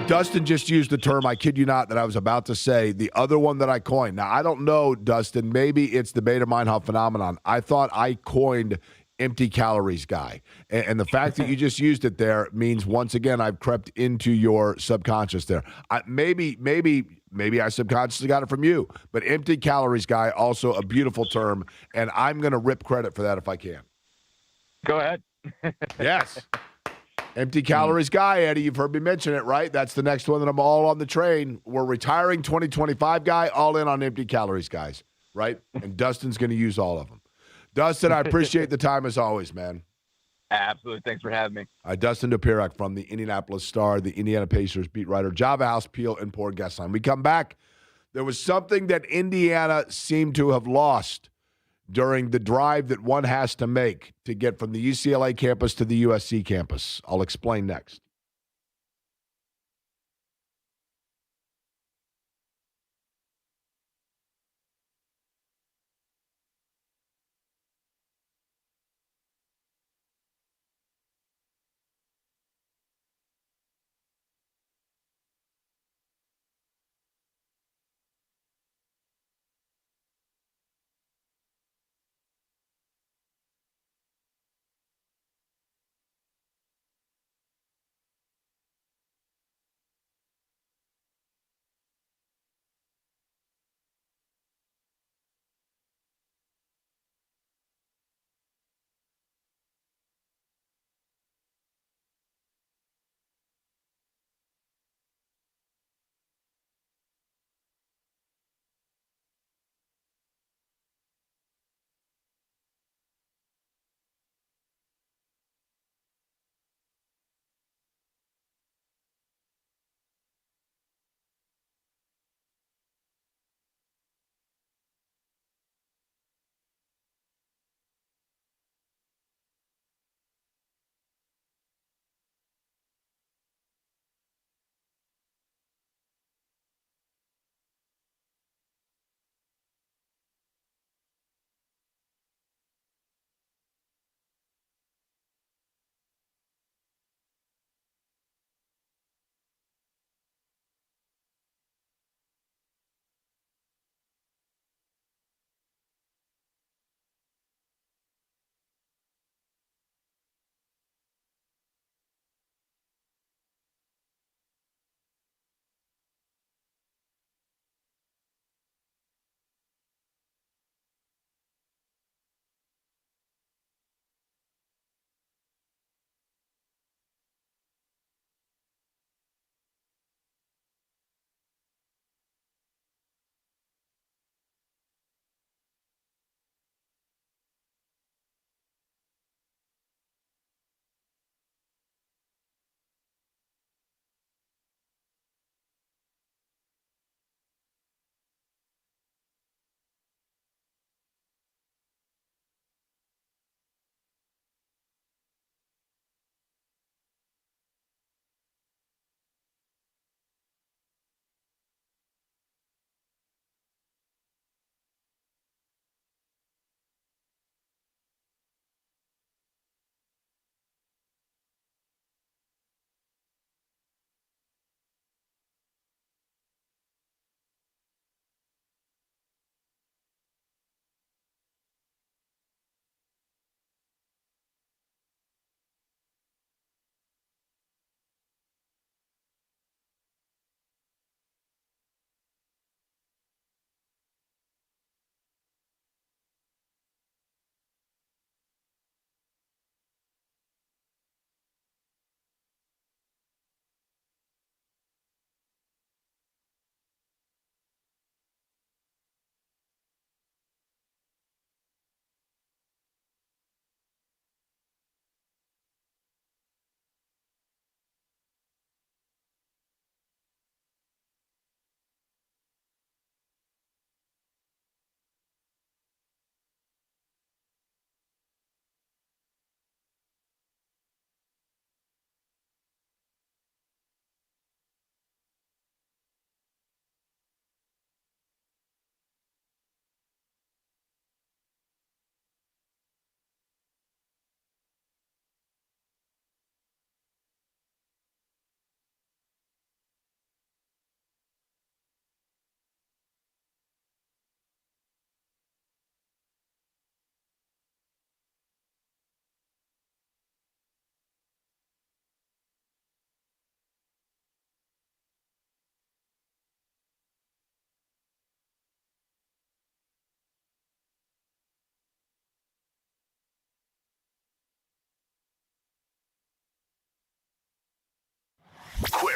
Dustin just used the term, I kid you not, that I was about to say, the other one that I coined. Now, I don't know, Dustin, maybe it's the Beta Meinhof phenomenon. I thought I coined empty calories guy. And the fact that you just used it there means, once again, I've crept into your subconscious there. Maybe I subconsciously got it from you, but empty calories guy, also a beautiful term, and I'm going to rip credit for that if I can. Go ahead. Yes. Empty calories guy, Eddie. You've heard me mention it, right? That's the next one that I'm all on the train. We're retiring 2025 guy, all in on empty calories guys, right? And Dustin's going to use all of them. Dustin, I appreciate the time as always, man. Absolutely. Thanks for having me. Dustin Dopirak from the Indianapolis Star, the Indiana Pacers beat writer, Java House, Peel, and Poor Guest Line. We come back. There was something that Indiana seemed to have lost during the drive that one has to make to get from the UCLA campus to the USC campus. I'll explain next.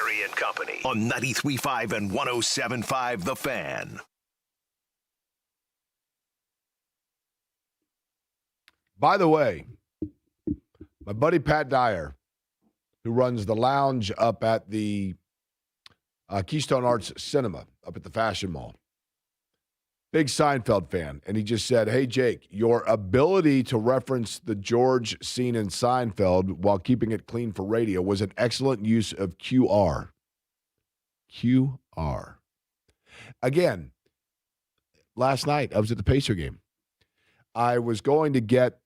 Barry and Company on 93.5 and 107.5 The Fan. By the way, my buddy Pat Dyer, who runs the lounge up at the Keystone Arts Cinema up at the Fashion Mall, big Seinfeld fan, and he just said, hey, Jake, your ability to reference the George scene in Seinfeld while keeping it clean for radio was an excellent use of QR. QR. Again, last night I was at the Pacer game. I was going to get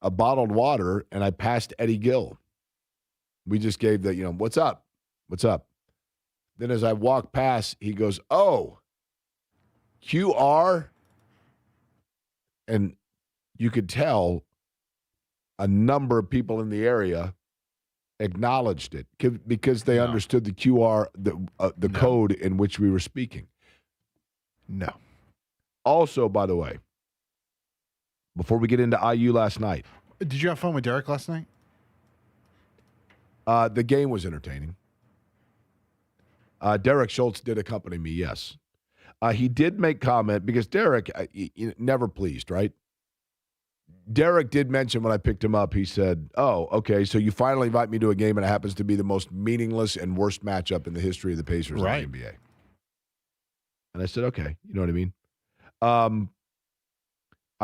a bottled water, and I passed Eddie Gill. We just gave the, what's up? What's up? Then as I walked past, he goes, oh, QR. And you could tell a number of people in the area acknowledged it because they understood the QR, the code in which we were speaking. No. Also, by the way, before we get into IU last night. Did you have fun with Derek last night? The game was entertaining. Derek Schultz did accompany me, yes. He did make comment because Derek, never pleased, right? Derek did mention when I picked him up, he said, oh, okay, so you finally invite me to a game and it happens to be the most meaningless and worst matchup in the history of the Pacers in the NBA. And I said, okay, you know what I mean? I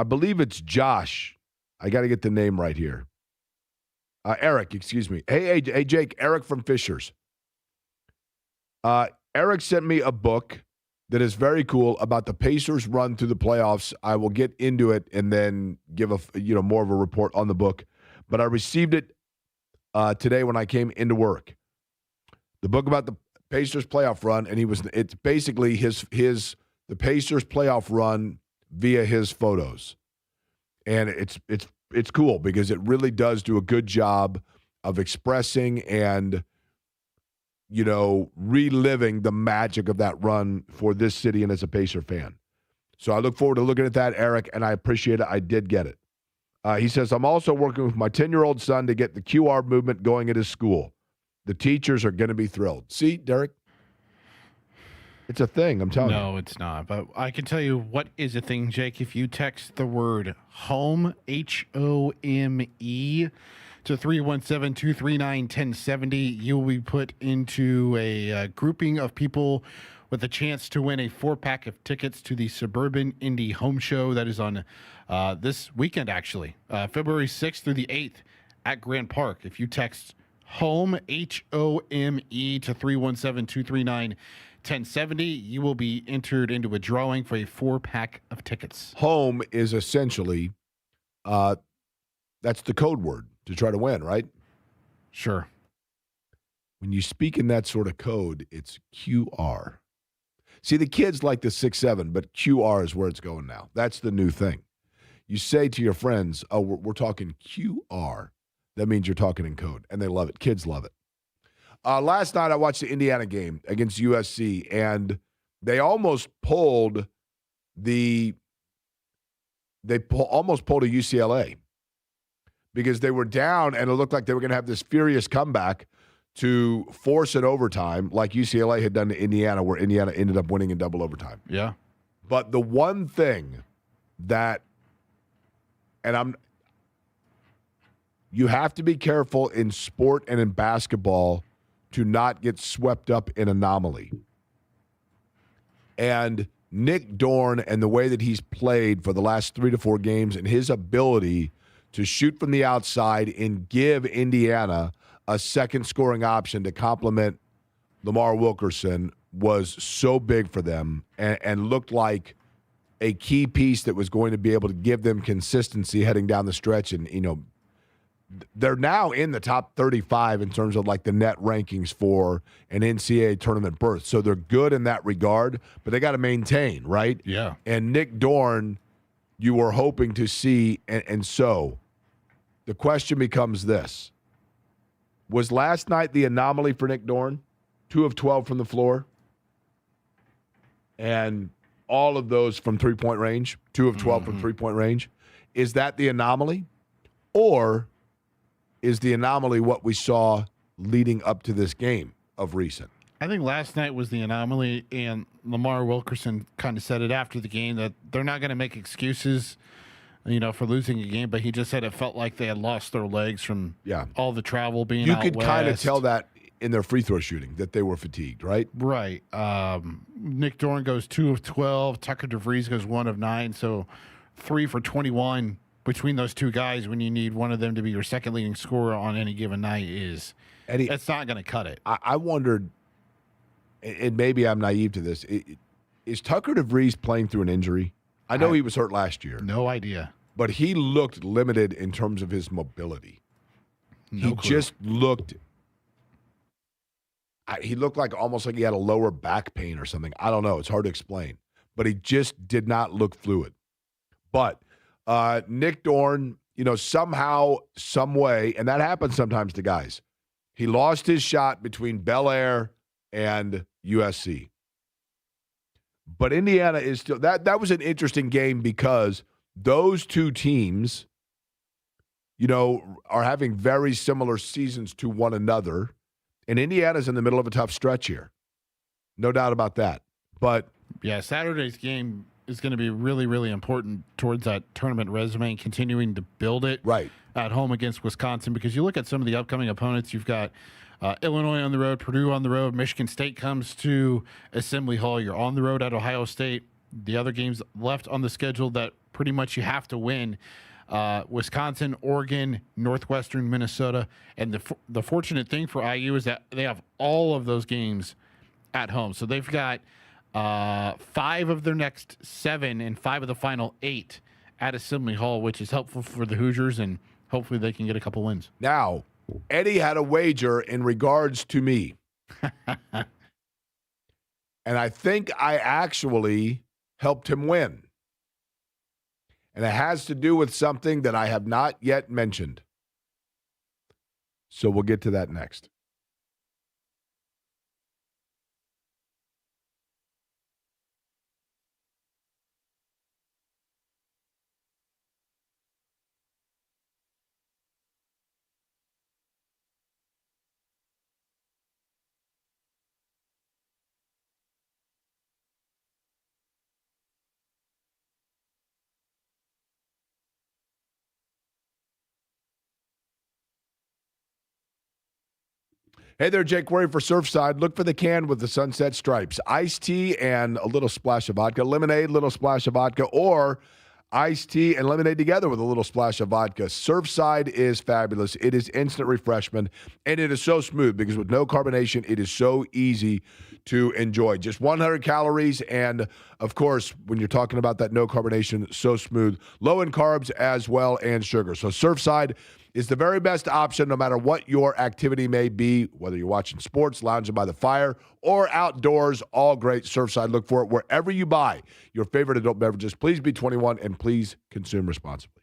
believe it's Josh. I got to get the name right here. Eric, excuse me. Hey, Jake, Eric from Fishers. Eric sent me a book that is very cool about the Pacers' run through the playoffs. I will get into it and then give more of a report on the book. But I received it today when I came into work. The book about the Pacers' playoff run, and it's basically the Pacers' playoff run via his photos. And it's cool because it really does do a good job of expressing and reliving the magic of that run for this city and as a Pacer fan. So I look forward to looking at that, Eric, and I appreciate it. I did get it. He says, I'm also working with my 10-year-old son to get the QR movement going at his school. The teachers are going to be thrilled. See, Derek? It's a thing, I'm telling you. No, it's not. But I can tell you what is a thing, Jake. If you text the word home, HOME, to 317-239-1070, you will be put into a grouping of people with a chance to win a 4-pack of tickets to the Suburban Indie Home Show that is on this weekend, actually, February 6th through the 8th at Grant Park. If you text home, HOME, to 317-239-1070, you will be entered into a drawing for a 4-pack of tickets. Home is essentially, that's the code word to try to win, right? Sure. When you speak in that sort of code, it's QR. See, the kids like the 6-7, but QR is where it's going now. That's the new thing. You say to your friends, oh, we're talking QR. That means you're talking in code, and they love it. Kids love it. Last night, I watched the Indiana game against USC, and they almost pulled almost pulled a UCLA because they were down, and it looked like they were going to have this furious comeback to force an overtime like UCLA had done to Indiana, where Indiana ended up winning in double overtime. Yeah. But the one thing that, you have to be careful in sport and in basketball to not get swept up in anomaly. And Nick Dorn and the way that he's played for the last 3 to 4 games and his ability to shoot from the outside and give Indiana a second scoring option to complement Lamar Wilkerson was so big for them and looked like a key piece that was going to be able to give them consistency heading down the stretch. And, they're now in the top 35 in terms of like the net rankings for an NCAA tournament berth. So they're good in that regard, but they got to maintain, right? Yeah. And Nick Dorn, you were hoping to see. And so the question becomes this. Was last night the anomaly for Nick Dorn? 2 of 12 from the floor. And all of those from three-point range. 2 of 12 from three-point range. Is that the anomaly? Or is the anomaly what we saw leading up to this game? of recent. I think last night was the anomaly, and Lamar Wilkerson kind of said it after the game that they're not going to make excuses, for losing a game. But he just said it felt like they had lost their legs from all the travel being. You out could kind of west. tell that in their free throw shooting that they were fatigued, right? Right. Nick Dorn goes 2 of 12. Tucker DeVries goes 1 of 9. So 3 for 21 between those two guys when you need one of them to be your second leading scorer on any given night it's not going to cut it. I wondered, and maybe I'm naive to this, is Tucker DeVries playing through an injury? I know he was hurt last year. No idea. But he looked limited in terms of his mobility. He just looked like almost like he had a lower back pain or something. I don't know. It's hard to explain. But he just did not look fluid. But Nick Dorn, somehow, some way, and that happens sometimes to guys. He lost his shot between Bel Air and USC. But Indiana is still that was an interesting game because those two teams, are having very similar seasons to one another. And Indiana's in the middle of a tough stretch here. No doubt about that. But yeah, Saturday's game is going to be really, really important towards that tournament resume and continuing to build it at home against Wisconsin, because you look at some of the upcoming opponents. You've got Illinois on the road, Purdue on the road, Michigan State comes to Assembly Hall. You're on the road at Ohio State. The other games left on the schedule that pretty much you have to win. Wisconsin, Oregon, Northwestern, Minnesota. And the fortunate thing for IU is that they have all of those games at home. So they've got 5 of their next 7 and 5 of the final 8 at Assembly Hall, which is helpful for the Hoosiers, and hopefully they can get a couple wins. Now, Eddie had a wager in regards to me. And I think I actually helped him win. And it has to do with something that I have not yet mentioned. So we'll get to that next. Hey there, Jake Worry for Surfside. Look for the can with the sunset stripes. Iced tea and a little splash of vodka. Lemonade, little splash of vodka. Or iced tea and lemonade together with a little splash of vodka. Surfside is fabulous. It is instant refreshment, and it is so smooth because with no carbonation, it is so easy to enjoy. Just 100 calories, and, of course, when you're talking about that no carbonation, so smooth. Low in carbs as well and sugar. So Surfside is the very best option no matter what your activity may be, whether you're watching sports, lounging by the fire, or outdoors. All great. Surfside. Look for it wherever you buy your favorite adult beverages. Please be 21 and please consume responsibly.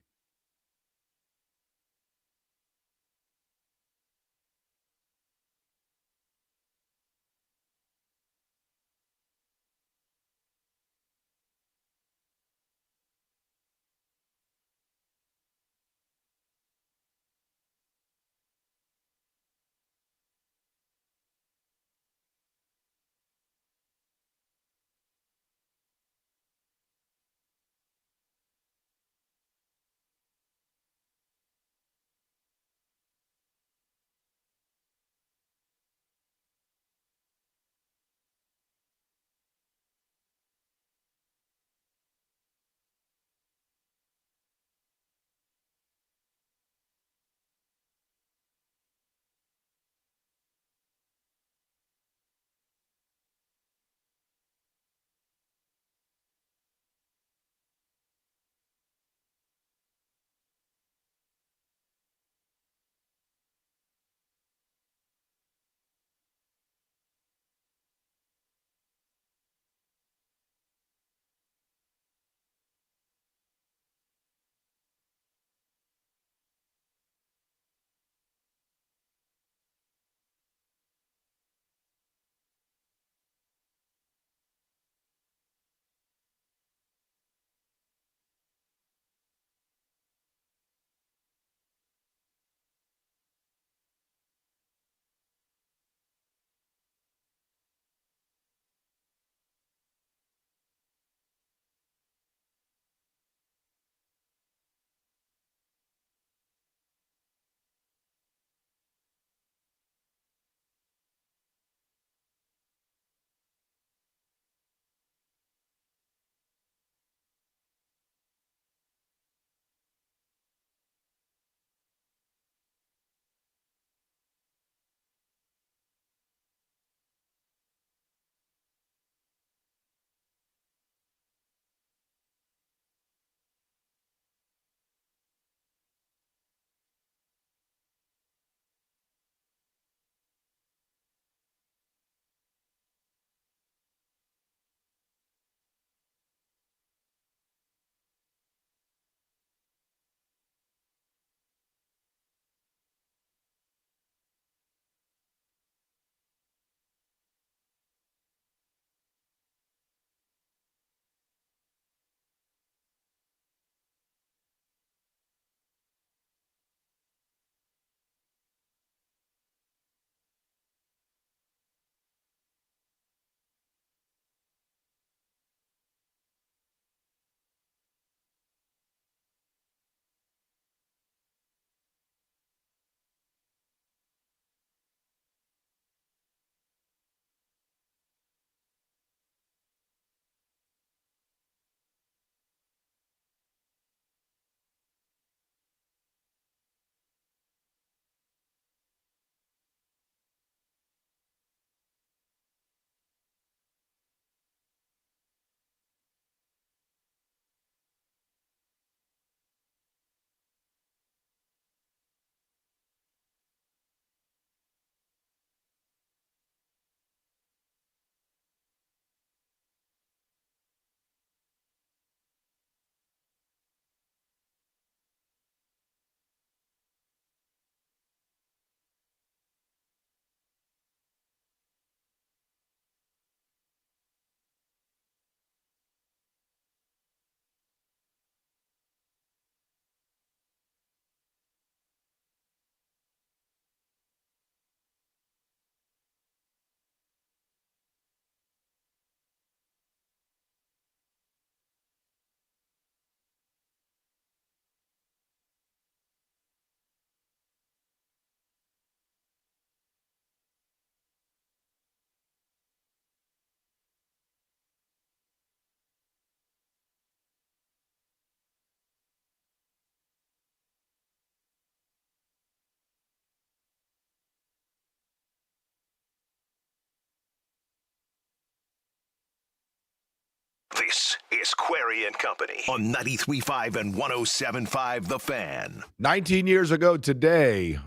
This is Query and Company on 93.5 and 107.5 The Fan. 19 years ago today,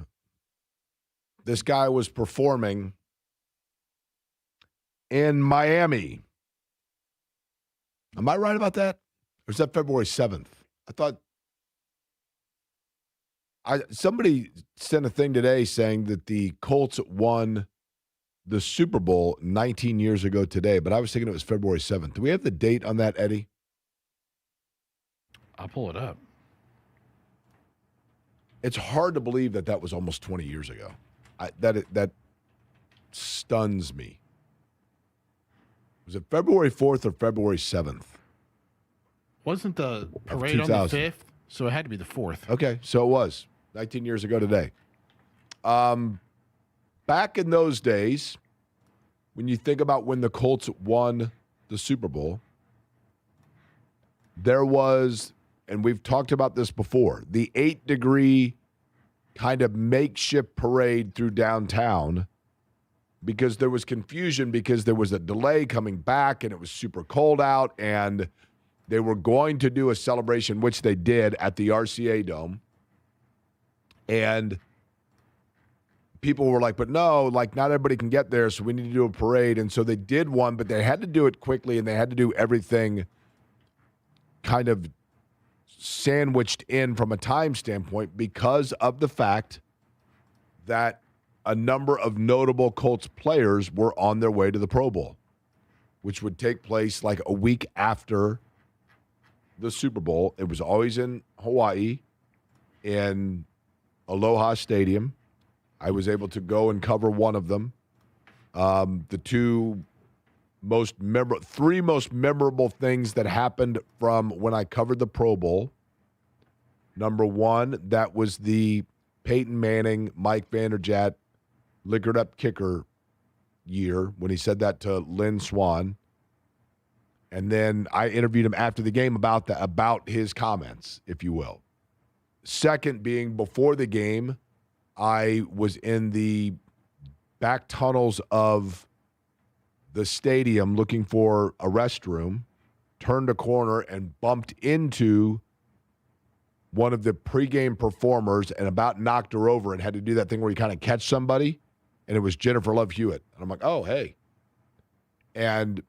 this guy was performing in Miami. Am I right about that? Or is that February 7th? I thought somebody sent a thing today saying that the Colts won the Super Bowl 19 years ago today, but I was thinking it was February 7th. Do we have the date on that, Eddie? I'll pull it up. It's hard to believe that that was almost 20 years ago. That stuns me. Was it February 4th or February 7th? Wasn't the parade on the 5th? So it had to be the 4th. Okay, so it was 19 years ago today. Back in those days, when you think about when the Colts won the Super Bowl, there was, and we've talked about this before, the 8-degree kind of makeshift parade through downtown because there was confusion because there was a delay coming back and it was super cold out and they were going to do a celebration, which they did at the RCA Dome. And people were like, but no, like not everybody can get there, so we need to do a parade. And so they did one, but they had to do it quickly and they had to do everything kind of sandwiched in from a time standpoint because of the fact that a number of notable Colts players were on their way to the Pro Bowl, which would take place like a week after the Super Bowl. It was always in Hawaii in Aloha Stadium. I was able to go and cover one of them. The three most memorable things that happened from when I covered the Pro Bowl. Number one, that was the Peyton Manning, Mike Vanderjagt, liquored up kicker year when he said that to Lynn Swann. And then I interviewed him after the game about his comments, if you will. Second being before the game, I was in the back tunnels of the stadium looking for a restroom, turned a corner and bumped into one of the pregame performers and about knocked her over and had to do that thing where you kind of catch somebody. And it was Jennifer Love Hewitt. And I'm like, oh, hey. And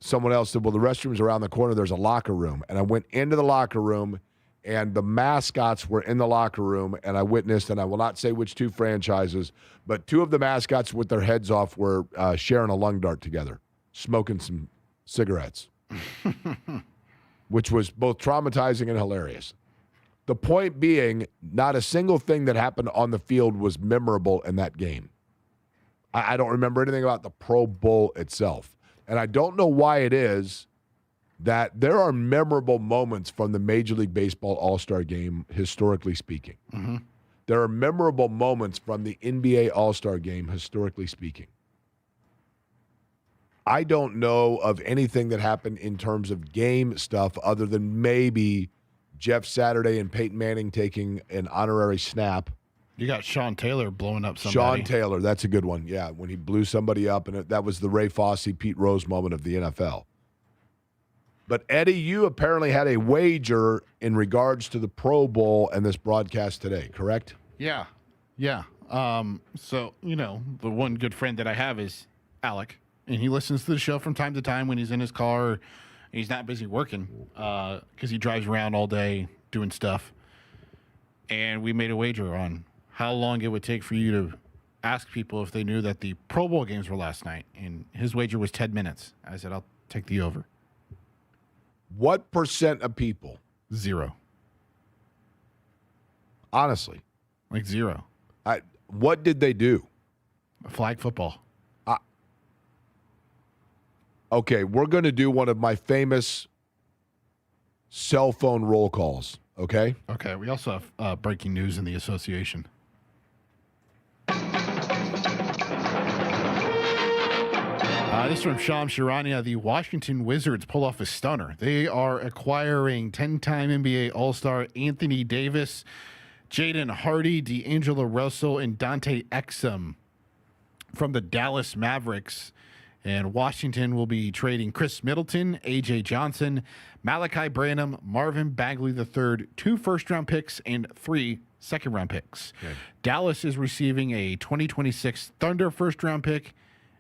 someone else said, well, the restroom's around the corner. There's a locker room. And I went into the locker room, and the mascots were in the locker room, and I witnessed, and I will not say which two franchises, but two of the mascots with their heads off were sharing a lung dart together, smoking some cigarettes, which was both traumatizing and hilarious. The point being, not a single thing that happened on the field was memorable in that game. I don't remember anything about the Pro Bowl itself. And I don't know why it is that there are memorable moments from the Major League Baseball All-Star Game, historically speaking. Mm-hmm. There are memorable moments from the NBA All-Star Game, historically speaking. I don't know of anything that happened in terms of game stuff other than maybe Jeff Saturday and Peyton Manning taking an honorary snap. You got Sean Taylor blowing up somebody. Sean Taylor, that's a good one. Yeah, when he blew somebody up, and that was the Ray Fosse, Pete Rose moment of the NFL. But, Eddie, you apparently had a wager in regards to the Pro Bowl and this broadcast today, correct? Yeah. So, the one good friend that I have is Alec, and he listens to the show from time to time when he's in his car and he's not busy working because he drives around all day doing stuff. And we made a wager on how long it would take for you to ask people if they knew that the Pro Bowl games were last night. And his wager was 10 minutes. I said, I'll take the over. What percent of people? 0. Honestly. Like 0. What did they do? Flag football. Okay, we're going to do one of my famous cell phone roll calls, okay? Okay, we also have breaking news in the association. This is from Sham Sharania. The Washington Wizards pull off a stunner. They are acquiring 10-time NBA All-Star Anthony Davis, Jaden Hardy, D'Angelo Russell, and Dante Exum from the Dallas Mavericks. And Washington will be trading Chris Middleton, A.J. Johnson, Malachi Branham, Marvin Bagley III, 2 first-round picks, and 3 second-round picks. Okay. Dallas is receiving a 2026 Thunder first-round pick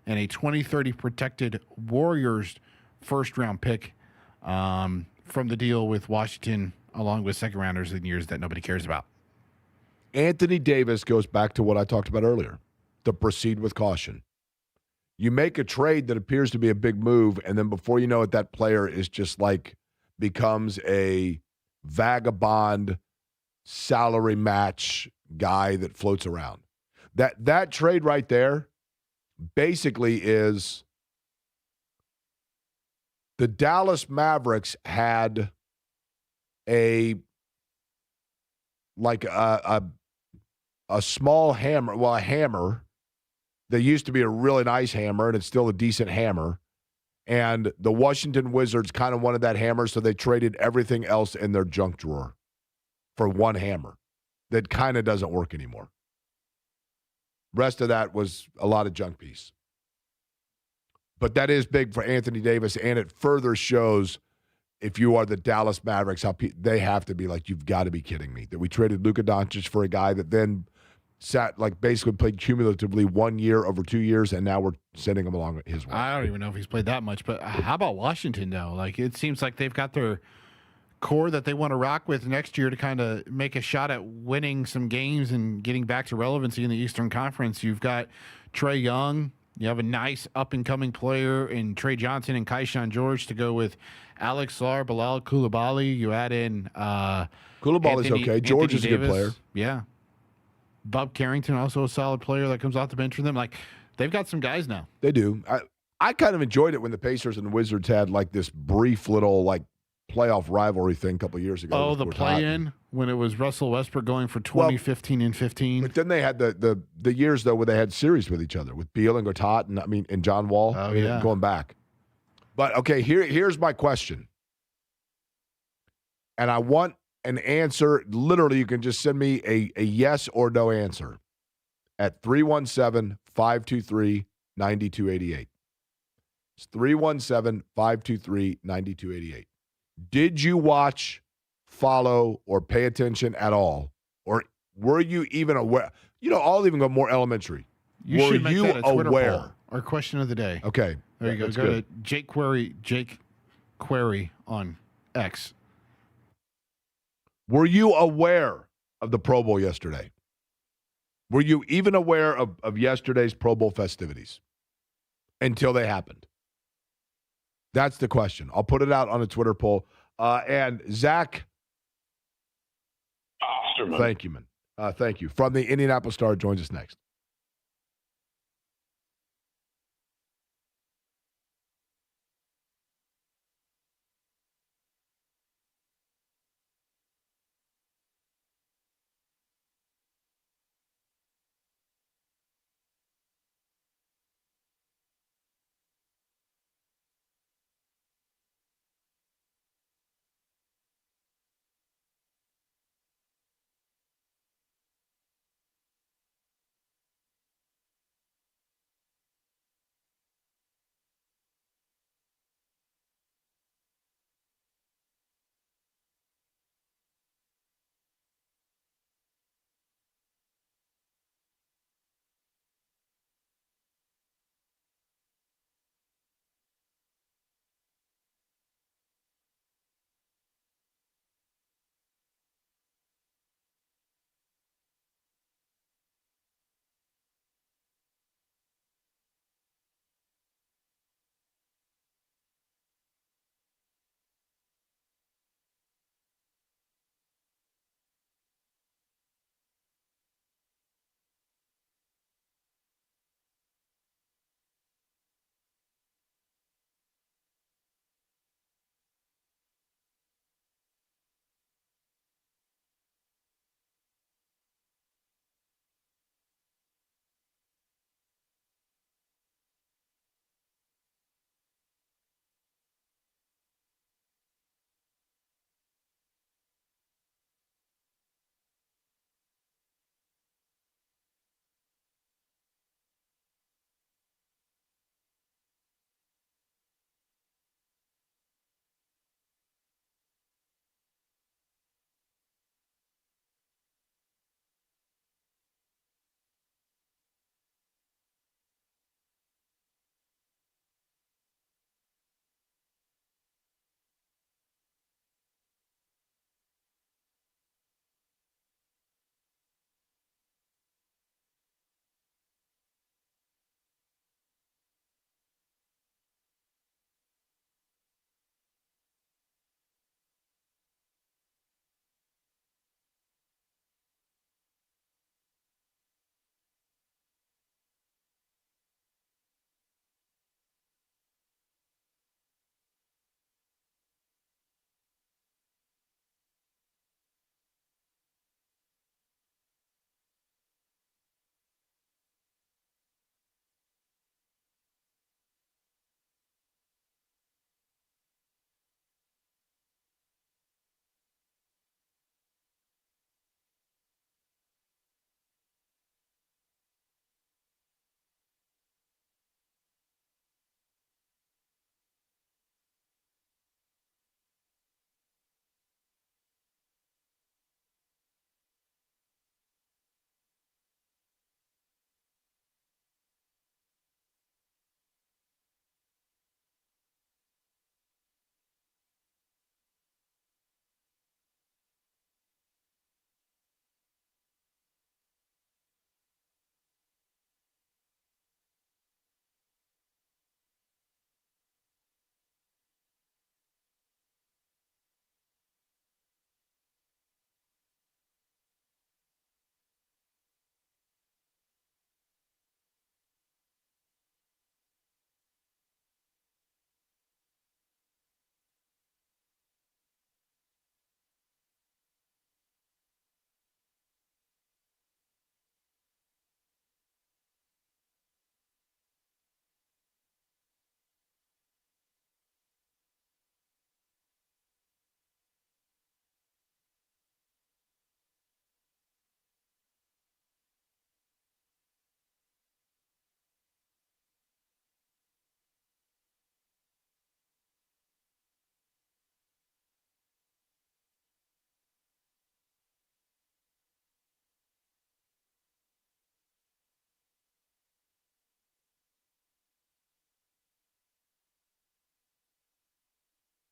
and a 2030 protected Warriors first-round pick from the deal with Washington, along with second-rounders in years that nobody cares about. Anthony Davis goes back to what I talked about earlier, to proceed with caution. You make a trade that appears to be a big move, and then before you know it, that player is just like becomes a vagabond salary match guy that floats around. That trade right there basically is the Dallas Mavericks had a small hammer, a hammer. There used to be a really nice hammer, and it's still a decent hammer. And the Washington Wizards kind of wanted that hammer, so they traded everything else in their junk drawer for one hammer that kind of doesn't work anymore. Rest of that was a lot of junk piece. But that is big for Anthony Davis, and it further shows, if you are the Dallas Mavericks, how they have to be like, you've got to be kidding me, that we traded Luka Doncic for a guy that then basically played cumulatively 1 year over 2 years, and now we're sending him along his way. I don't even know if he's played that much, but how about Washington, though? Like, it seems like they've got their core that they want to rock with next year to kind of make a shot at winning some games and getting back to relevancy in the Eastern Conference. You've got Trae Young. You have a nice up-and-coming player in Trey Johnson and Kaishan George to go with Alex Lar, Bilal Coulibaly. You add in Coulibaly's okay. George is a good player. Yeah. Bob Carrington, also a solid player that comes off the bench for them. Like, they've got some guys now. They do. I kind of enjoyed it when the Pacers and the Wizards had like this brief little like playoff rivalry thing a couple of years ago. Oh, the play-in when it was Russell Westbrook going for 15 and 15. But then they had the years though where they had series with each other with Beal and Gortat and John Wall. Oh, yeah. Going back. But okay, here's my question. And I want an answer. Literally, you can just send me a yes or no answer at 317-523-9288. It's 317-523-9288. Did you watch, follow, or pay attention at all? Or were you even aware? I'll even go more elementary. You should make that a Twitter poll. Our question of the day. Okay. There you go. Go to Jake Query on X. Were you aware of the Pro Bowl yesterday? Were you even aware of yesterday's Pro Bowl festivities until they happened? That's the question. I'll put it out on a Twitter poll. And Zach Osterman. Thank you, man. Thank you. From the Indianapolis Star joins us next.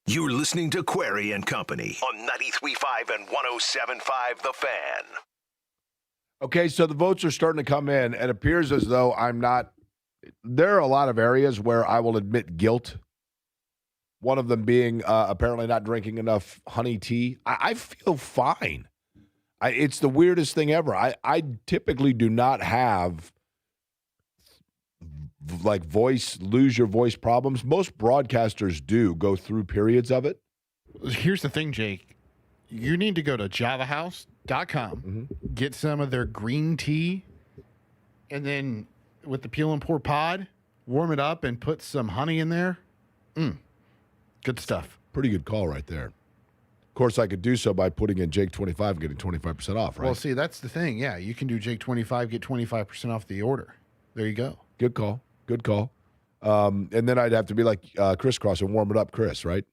You're listening to Query and Company on 93.5 and 107.5 The Fan. Okay, so the votes are starting to come in, and it appears as though I'm not. There are a lot of areas where I will admit guilt. One of them being apparently not drinking enough honey tea. I feel fine. It's the weirdest thing ever. I typically do not have like lose your voice problems. Most broadcasters do go through periods of it. Here's the thing, Jake. You need to go to javahouse.com, get some of their green tea, and then with the peel and pour pod, warm it up and put some honey in there. Good stuff. Pretty good call right there. Of course, I could do so by putting in Jake 25 and getting 25% off, right? Well, see, that's the thing. Yeah, you can do Jake 25, get 25% off the order. There you go. Good call. Good call. And then I'd have to be like crisscross and warm it up, Chris, right?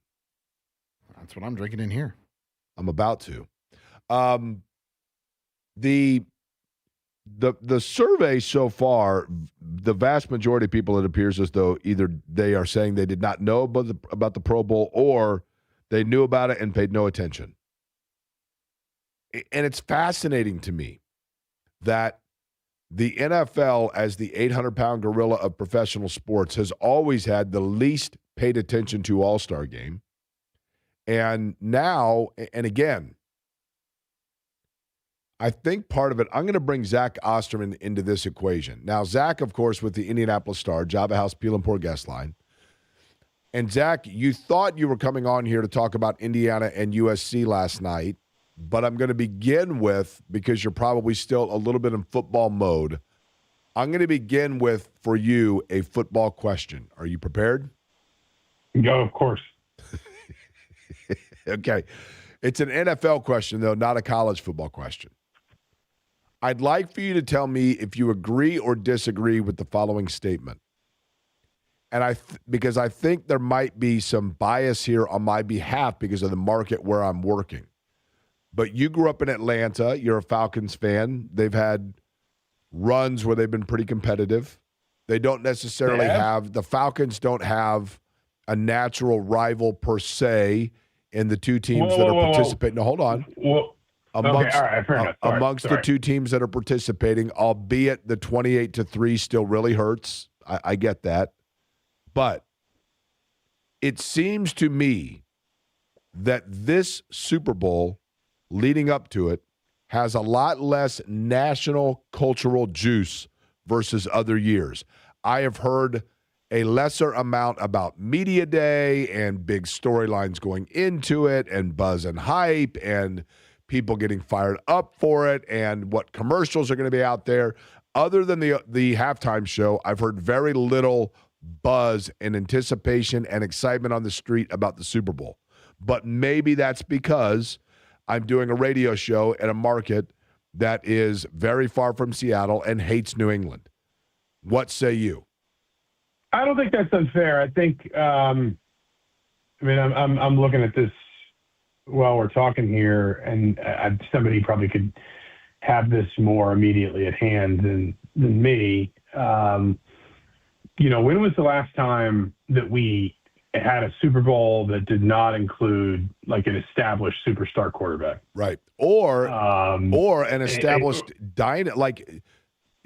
That's what I'm drinking in here. I'm about to. The survey so far, the vast majority of people, it appears as though either they are saying they did not know about the Pro Bowl or they knew about it and paid no attention. And it's fascinating to me that the NFL, as the 800-pound gorilla of professional sports, has always had the least paid attention to All-Star game. And now, and again, I think part of it, I'm going to bring Zach Osterman into this equation. Now, Zach, of course, with the Indianapolis Star, Java House Peel and Pour guest line. And Zach, you thought you were coming on here to talk about Indiana and USC last night, but I'm going to begin with, because you're probably still a little bit in football mode, I'm going to begin with, for you, a football question. Are you prepared? No, of course. Okay. It's an NFL question, though, not a college football question. I'd like for you to tell me if you agree or disagree with the following statement. And because I think there might be some bias here on my behalf because of the market where I'm working. But you grew up in Atlanta. You're a Falcons fan. They've had runs where they've been pretty competitive. They don't necessarily the Falcons don't have a natural rival per se in the two teams that are participating. No, hold on. Amongst, all right, fair enough. Amongst the two teams that are participating, albeit the 28-3 still really hurts. I get that. But it seems to me that this Super Bowl leading up to it has a lot less national cultural juice versus other years. I have heard a lesser amount about Media Day and big storylines going into it and buzz and hype and people getting fired up for it and what commercials are going to be out there. Other than the halftime show, I've heard very little buzz and anticipation and excitement on the street about the Super Bowl. But maybe that's because I'm doing a radio show in a market that is very far from Seattle and hates New England. What say you? I don't think that's unfair. I think, I'm looking at this while we're talking here, and somebody probably could have this more immediately at hand than me. When was the last time that we had a Super Bowl that did not include like an established superstar quarterback? Right. Or an established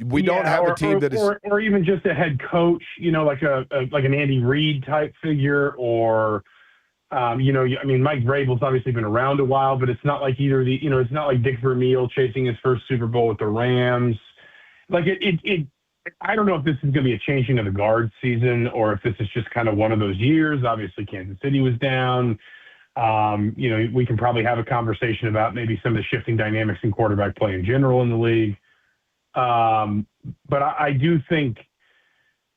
we don't have a team that is, or even just a head coach, like an Andy Reid type figure, or Mike Vrabel's obviously been around a while, but it's not like it's not like Dick Vermeil chasing his first Super Bowl with the Rams. Like I don't know if this is going to be a changing of the guard season or if this is just kind of one of those years. Obviously, Kansas City was down. We can probably have a conversation about maybe some of the shifting dynamics in quarterback play in general in the league. But I do think,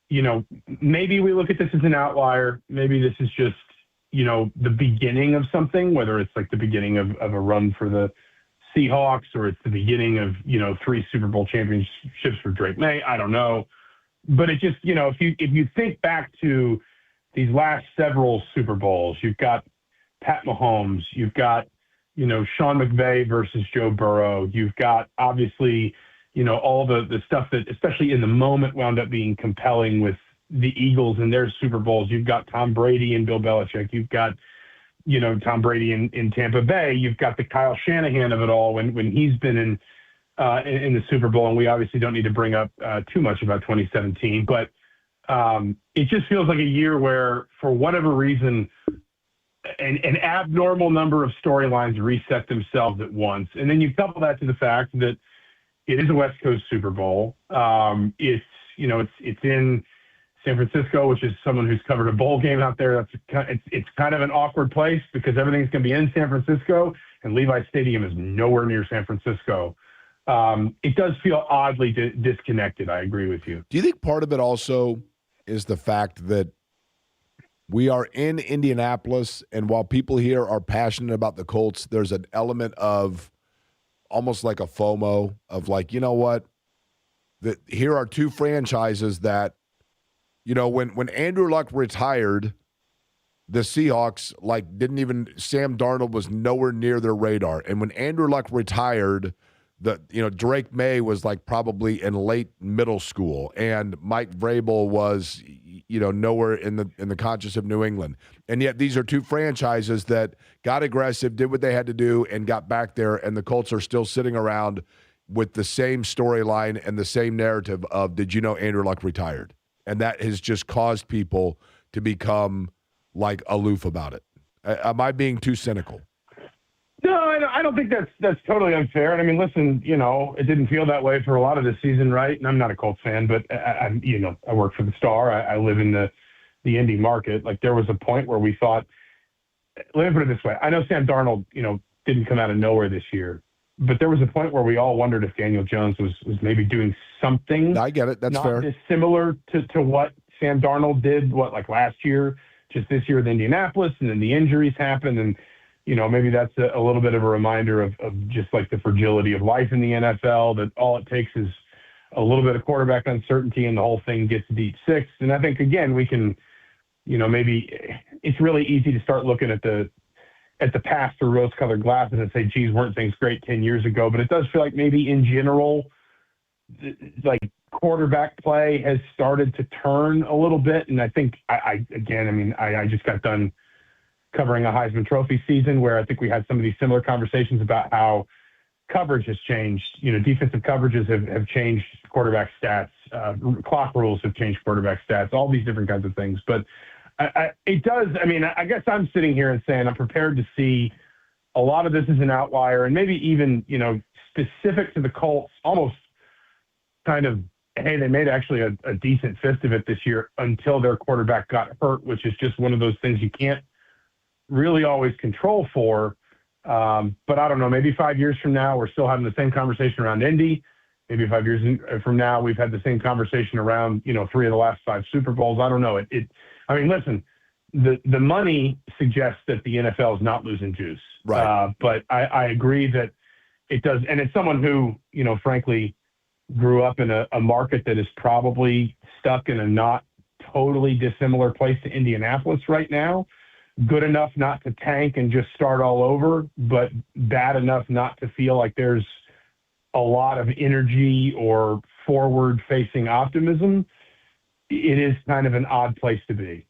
maybe we look at this as an outlier. Maybe this is just, the beginning of something, whether it's like the beginning of a run for the Seahawks or it's the beginning of, 3 Super Bowl championships for Drake May. I don't know. But it just, if you think back to these last several Super Bowls, you've got Pat Mahomes, you've got, Sean McVay versus Joe Burrow. You've got, obviously, all the stuff that, especially in the moment, wound up being compelling with the Eagles and their Super Bowls. You've got Tom Brady and Bill Belichick. You've got, Tom Brady in Tampa Bay. You've got the Kyle Shanahan of it all when he's been in the Super Bowl, and we obviously don't need to bring up too much about 2017, but it just feels like a year where, for whatever reason, an abnormal number of storylines reset themselves at once. And then you couple that to the fact that it is a West Coast Super Bowl. It's in San Francisco, which is someone who's covered a bowl game out there. It's kind of an awkward place because everything's going to be in San Francisco, and Levi Stadium is nowhere near San Francisco. It does feel oddly disconnected. I agree with you. Do you think part of it also is the fact that we are in Indianapolis, and while people here are passionate about the Colts, there's an element of almost like a FOMO of like, you know what? Here are two franchises that, when Andrew Luck retired, the Seahawks Sam Darnold was nowhere near their radar. And when Andrew Luck retired, Drake May was like probably in late middle school, and Mike Vrabel was, nowhere in the conscious of New England. And yet these are two franchises that got aggressive, did what they had to do, and got back there, and the Colts are still sitting around with the same storyline and the same narrative of, did you know Andrew Luck retired? And that has just caused people to become like aloof about it. Am I being too cynical? No, I don't think that's totally unfair. And I mean, listen, it didn't feel that way for a lot of the season, right? And I'm not a Colts fan, but I work for the Star. I live in the Indy market. Like, there was a point where we thought, let me put it this way. I know Sam Darnold, didn't come out of nowhere this year, but there was a point where we all wondered if Daniel Jones was maybe doing something. I get it. That's not fair. Dissimilar to what Sam Darnold did, last year, just this year with Indianapolis, and then the injuries happened, and maybe that's a little bit of a reminder of just like the fragility of life in the NFL, that all it takes is a little bit of quarterback uncertainty and the whole thing gets deep six. And I think, again, we can, maybe it's really easy to start looking at the past through rose-colored glasses and say, geez, weren't things great 10 years ago? But it does feel like maybe in general, like, quarterback play has started to turn a little bit. And I think, I just got done covering a Heisman Trophy season where I think we had some of these similar conversations about how coverage has changed. Defensive coverages have changed quarterback stats. Clock rules have changed quarterback stats, all these different kinds of things. But it does, I guess I'm sitting here and saying I'm prepared to see a lot of this is an outlier, and maybe even, specific to the Colts, almost kind of, hey, they made actually a decent fist of it this year until their quarterback got hurt, which is just one of those things you can't really always control for. But I don't know, maybe 5 years from now, we're still having the same conversation around Indy. Maybe 5 years from now, we've had the same conversation around, 3 of the last 5 Super Bowls. I don't know. Listen, the money suggests that the NFL is not losing juice. Right. But I agree that it does. And it's someone who, frankly, grew up in a market that is probably stuck in a not totally dissimilar place to Indianapolis right now. Good enough not to tank and just start all over, but bad enough not to feel like there's a lot of energy or forward-facing optimism. It is kind of an odd place to be.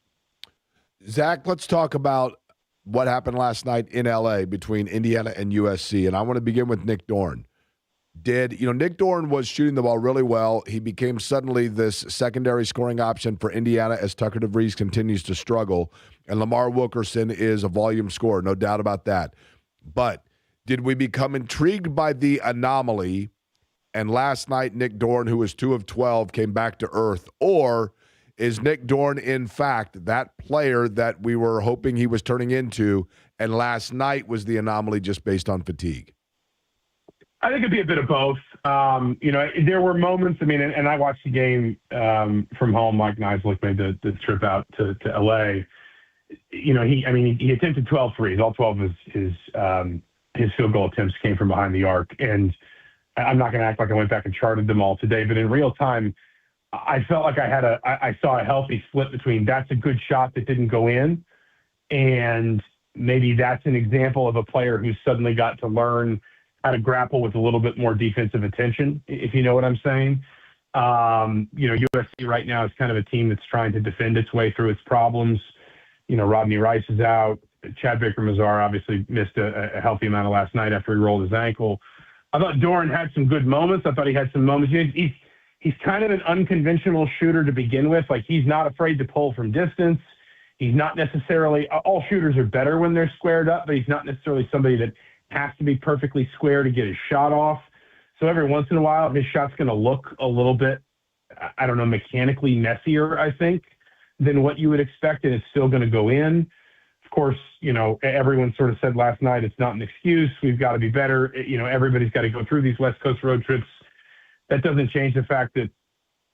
Zach, let's talk about what happened last night in L.A. between Indiana and USC, and I want to begin with Nick Dorn. Nick Dorn was shooting the ball really well. He became suddenly this secondary scoring option for Indiana as Tucker DeVries continues to struggle. And Lamar Wilkerson is a volume scorer, no doubt about that. But did we become intrigued by the anomaly? And last night, Nick Dorn, who was 2 of 12, came back to earth. Or is Nick Dorn, in fact, that player that we were hoping he was turning into, and last night was the anomaly just based on fatigue? I think it'd be a bit of both. There were moments, and I watched the game from home. Mike Neislick made the trip out to L.A. He attempted 12 threes. All 12 of his field goal attempts came from behind the arc. And I'm not going to act like I went back and charted them all today, but in real time, I felt like I saw a healthy split between that's a good shot that didn't go in, and maybe that's an example of a player who suddenly got to learn how to grapple with a little bit more defensive attention, if you know what I'm saying. USC right now is kind of a team that's trying to defend its way through its problems. Rodney Rice is out. Chad Baker-Mazar obviously missed a healthy amount of last night after he rolled his ankle. I thought Doran had some good moments. I thought he had some moments. He's kind of an unconventional shooter to begin with. Like, he's not afraid to pull from distance. He's not necessarily – all shooters are better when they're squared up, but he's not necessarily somebody that has to be perfectly square to get his shot off. So every once in a while, his shot's going to look a little bit, I don't know, mechanically messier, I think, than what you would expect, and it's still going to go in. Of course, everyone sort of said last night, it's not an excuse. We've got to be better. Everybody's got to go through these West Coast road trips. That doesn't change the fact that,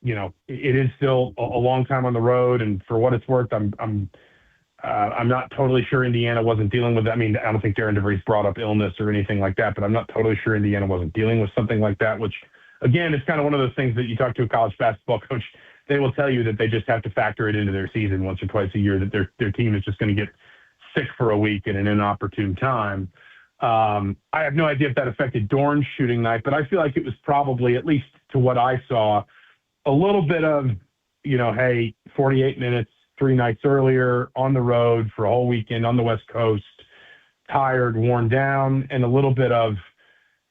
it is still a long time on the road. And for what it's worth, I'm not totally sure Indiana wasn't dealing with that. I mean, I don't think Darren DeVries brought up illness or anything like that, but I'm not totally sure Indiana wasn't dealing with something like that, which, again, is kind of one of those things that you talk to a college basketball coach, they will tell you that they just have to factor it into their season once or twice a year, that their team is just going to get sick for a week at an inopportune time. I have no idea if that affected Dorn's shooting night, but I feel like it was probably, at least to what I saw, a little bit of, hey, 48 minutes, 3 nights earlier, on the road for a whole weekend on the West Coast, tired, worn down, and a little bit of,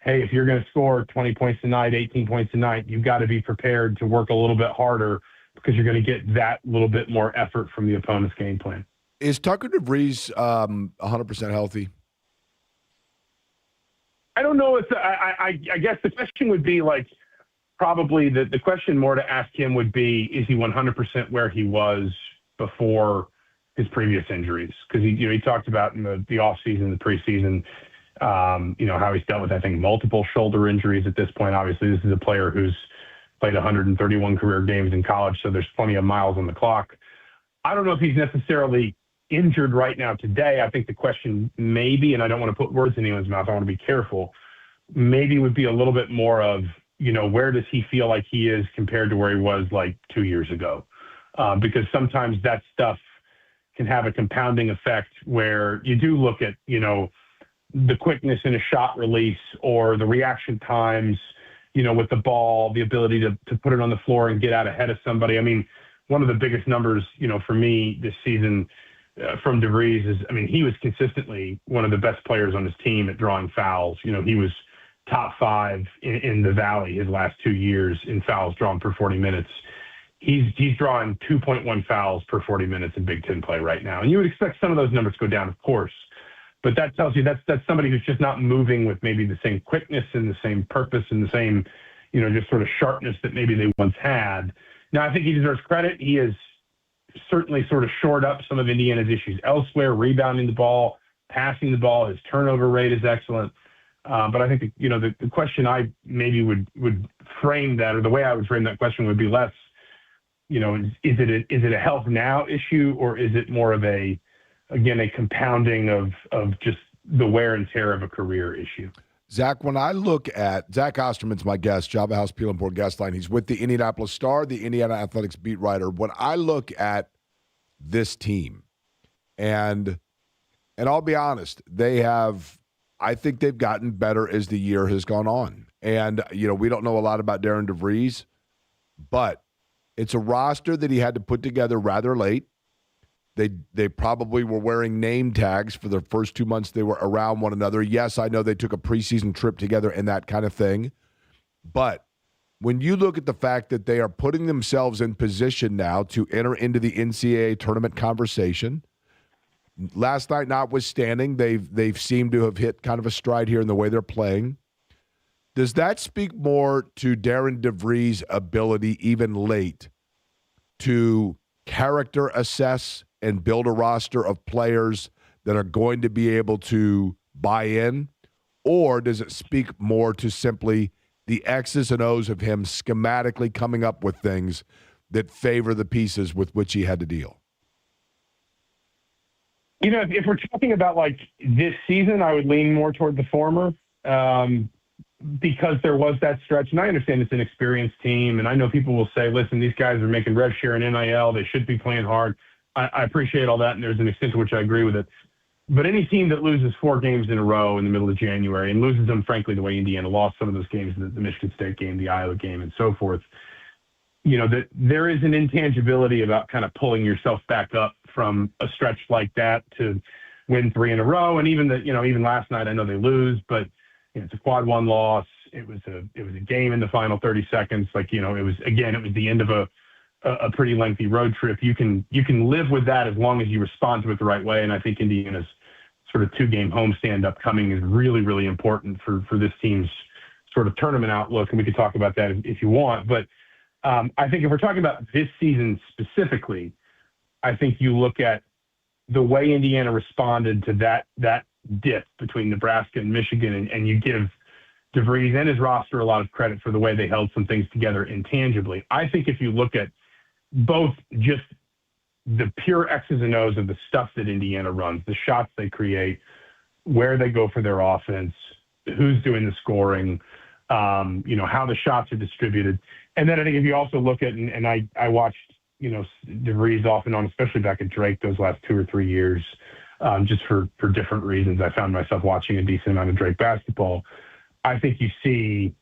hey, if you're going to score 20 points tonight, 18 points tonight, you've got to be prepared to work a little bit harder because you're going to get that little bit more effort from the opponent's game plan. Is Tucker DeVries 100% healthy? I don't know. I guess the question would be like, probably the question more to ask him would be, is he 100% where he was before his previous injuries? Because he talked about in the offseason, the preseason, how he's dealt with, I think, multiple shoulder injuries at this point. Obviously, this is a player who's played 131 career games in college, so there's plenty of miles on the clock. I don't know if he's necessarily injured right now today. I think the question maybe, and I don't want to put words in anyone's mouth, I want to be careful, maybe would be a little bit more of, where does he feel like he is compared to where he was like 2 years ago? Because sometimes that stuff can have a compounding effect where you do look at, the quickness in a shot release or the reaction times, with the ball, the ability to put it on the floor and get out ahead of somebody. I mean, one of the biggest numbers, for me this season from DeVries is, he was consistently one of the best players on his team at drawing fouls. He was top 5 in the Valley his last 2 years in fouls drawn per 40 minutes. He's drawing 2.1 fouls per 40 minutes in Big Ten play right now. And you would expect some of those numbers to go down, of course. But that tells you that's somebody who's just not moving with maybe the same quickness and the same purpose and the same, just sort of sharpness that maybe they once had. Now, I think he deserves credit. He has certainly sort of shored up some of Indiana's issues elsewhere, rebounding the ball, passing the ball. His turnover rate is excellent. But I think, the question I maybe would frame that, or the way I would frame that question would be less, is it a health now issue, or is it more of a compounding of just the wear and tear of a career issue? Zach, when I look at Zach Osterman's my guest, Java House Peel and Board guest line. He's with the Indianapolis Star, the Indiana Athletics beat writer. When I look at this team, and I'll be honest, I think they've gotten better as the year has gone on. And, we don't know a lot about Darren DeVries, but it's a roster that he had to put together rather late. They probably were wearing name tags for the first 2 months they were around one another. Yes, I know they took a preseason trip together and that kind of thing. But when you look at the fact that they are putting themselves in position now to enter into the NCAA tournament conversation, last night notwithstanding, they've seemed to have hit kind of a stride here in the way they're playing. Does that speak more to Darren DeVries' ability, even late, to character assess and build a roster of players that are going to be able to buy in? Or does it speak more to simply the X's and O's of him schematically coming up with things that favor the pieces with which he had to deal? If we're talking about like this season, I would lean more toward the former because there was that stretch. And I understand it's an experienced team. And I know people will say, listen, these guys are making rev share and NIL. They should be playing hard. I appreciate all that. And there's an extent to which I agree with it. But any team that loses 4 games in a row in the middle of January and loses them, frankly, the way Indiana lost some of those games, the Michigan State game, the Iowa game, and so forth, that there is an intangibility about kind of pulling yourself back up from a stretch like that to win 3 in a row. And even even last night, I know they lose, but it's a quad 1 loss. It was a game in the final 30 seconds. It was the end of a pretty lengthy road trip. You can live with that as long as you respond to it the right way. And I think Indiana's sort of 2-game homestand upcoming is really, really important for this team's sort of tournament outlook. And we could talk about that if you want. But I think if we're talking about this season specifically, I think you look at the way Indiana responded to that dip between Nebraska and Michigan, and you give DeVries and his roster a lot of credit for the way they held some things together intangibly. I think if you look at both just the pure X's and O's of the stuff that Indiana runs, the shots they create, where they go for their offense, who's doing the scoring, how the shots are distributed. And then I think if you also look at, and I watched, DeVries off and on, especially back at Drake those last 2 or 3 years, just for different reasons. I found myself watching a decent amount of Drake basketball. I think you see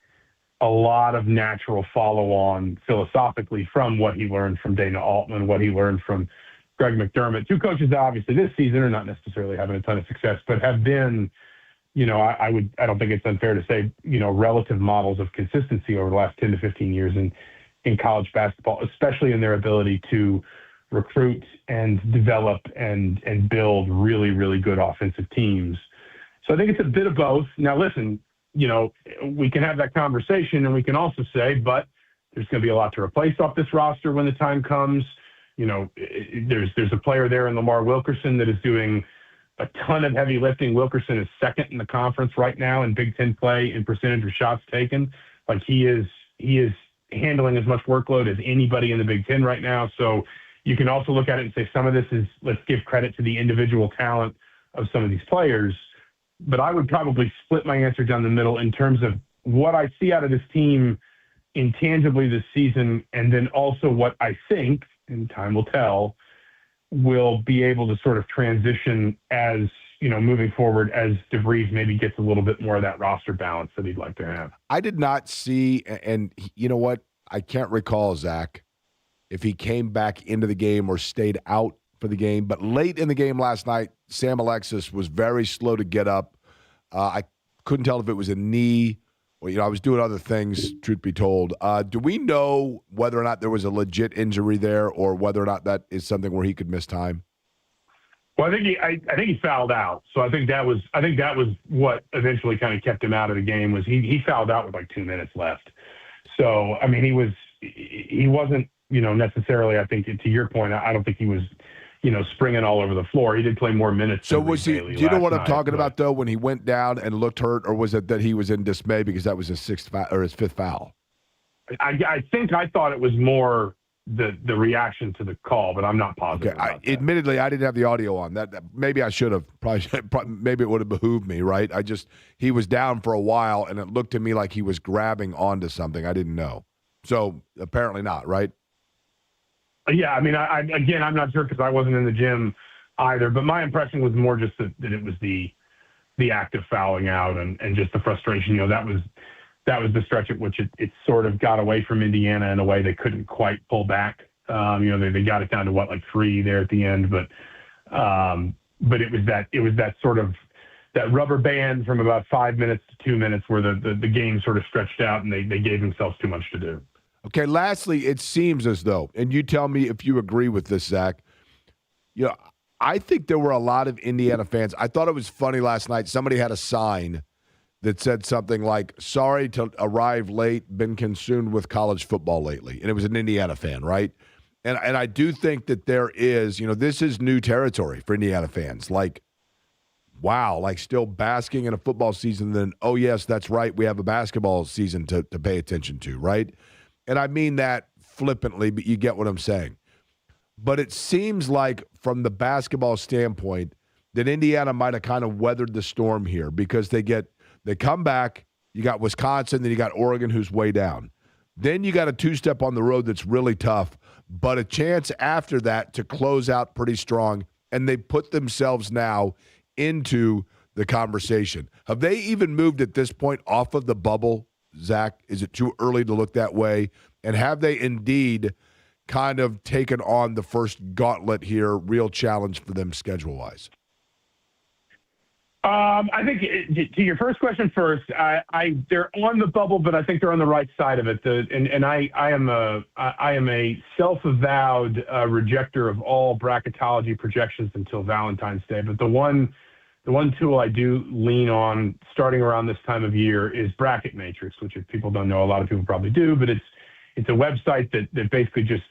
a lot of natural follow-on philosophically from what he learned from Dana Altman, what he learned from Greg McDermott, 2 coaches that obviously this season are not necessarily having a ton of success, but have been, I don't think it's unfair to say, relative models of consistency over the last 10 to 15 years in college basketball, especially in their ability to recruit and develop and build really, really good offensive teams. So I think it's a bit of both. Now, listen, we can have that conversation, and we can also say, but there's going to be a lot to replace off this roster when the time comes. There's a player there in Lamar Wilkerson that is doing a ton of heavy lifting. Wilkerson is second in the conference right now in Big Ten play in percentage of shots taken. He is handling as much workload as anybody in the Big Ten right now. So you can also look at it and say some of this is, let's give credit to the individual talent of some of these players. But I would probably split my answer down the middle in terms of what I see out of this team intangibly this season, and then also what I think, and time will tell, will be able to sort of transition as, moving forward as DeVries maybe gets a little bit more of that roster balance that he'd like to have. I did not see, and you know what? I can't recall, Zach, if he came back into the game or stayed out for the game, but late in the game last night, Sam Alexis was very slow to get up. I couldn't tell if it was a knee or, I was doing other things, truth be told. Do we know whether or not there was a legit injury there or whether or not that is something where he could miss time? Well, I think he fouled out. So I think that was what eventually kind of kept him out of the game. Was he fouled out with 2 minutes left. So I mean, he wasn't necessarily. I think to your point, I don't think he was springing all over the floor. He did play more minutes. So was he? Do you know what I'm talking about though? When he went down and looked hurt, or was it that he was in dismay because that was his fifth foul? I think I thought it was more the reaction to the call, but I'm not positive. Okay, admittedly, I didn't have the audio on that. Maybe I should have. Probably maybe it would have behooved me, right? He was down for a while, and it looked to me like he was grabbing onto something. I didn't know. So apparently not, right? Yeah, I mean, I'm not sure because I wasn't in the gym either, but my impression was more just that it was the act of fouling out and just the frustration. That was the stretch at which it sort of got away from Indiana in a way they couldn't quite pull back. They got it down to 3 there at the end, but it was that sort of that rubber band from about 5 minutes to 2 minutes where the game sort of stretched out and they gave themselves too much to do. Okay, lastly, it seems as though, and you tell me if you agree with this, Zach, I think there were a lot of Indiana fans. I thought it was funny last night. Somebody had a sign that said something like, sorry to arrive late, been consumed with college football lately. And it was an Indiana fan, right? And I do think that there is, this is new territory for Indiana fans. Wow, still basking in a football season, then, oh, yes, that's right, we have a basketball season to pay attention to, right? And I mean that flippantly, but you get what I'm saying. But it seems like from the basketball standpoint that Indiana might have kind of weathered the storm here because they come back, you got Wisconsin, then you got Oregon who's way down. Then you got a two-step on the road that's really tough, but a chance after that to close out pretty strong, and they put themselves now into the conversation. Have they even moved at this point off of the bubble, Zach? Is it too early to look that way? And have they indeed kind of taken on the first gauntlet here, real challenge for them schedule-wise? I think to your first question first, they're on the bubble, but I think they're on the right side of it. I am a self-avowed rejecter of all bracketology projections until Valentine's Day. But the one tool I do lean on starting around this time of year is Bracket Matrix, which if people don't know, a lot of people probably do, but it's a website that basically just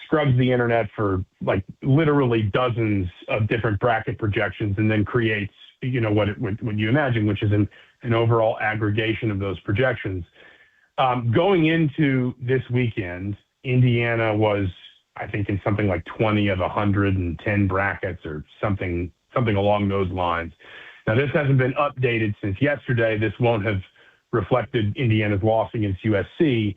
scrubs the internet for like literally dozens of different bracket projections and then creates what you imagine, which is an overall aggregation of those projections. Going into this weekend, Indiana was, I think, in something like 20 of 110 brackets or something along those lines. Now, this hasn't been updated since yesterday. This won't have reflected Indiana's loss against USC,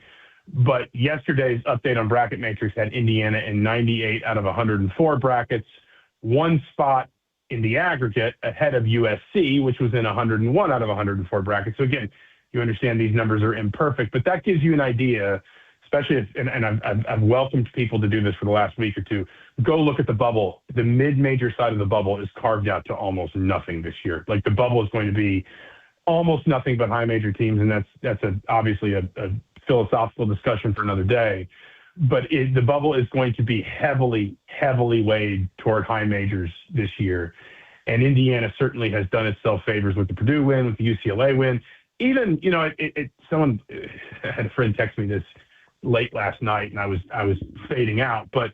but yesterday's update on Bracket Matrix had Indiana in 98 out of 104 brackets, one spot in the aggregate ahead of USC, which was in 101 out of 104 brackets. So again, you understand these numbers are imperfect, but that gives you an idea, especially if, and I've welcomed people to do this for the last week or two. Go look at the bubble. The mid-major side of the bubble is carved out to almost nothing this year. Like the bubble is going to be almost nothing but high major teams, and that's obviously a philosophical discussion for another day. But the bubble is going to be heavily weighed toward high majors this year. And Indiana certainly has done itself favors with the Purdue win, with the UCLA win. Even, someone I had a friend text me this late last night, and I was fading out. But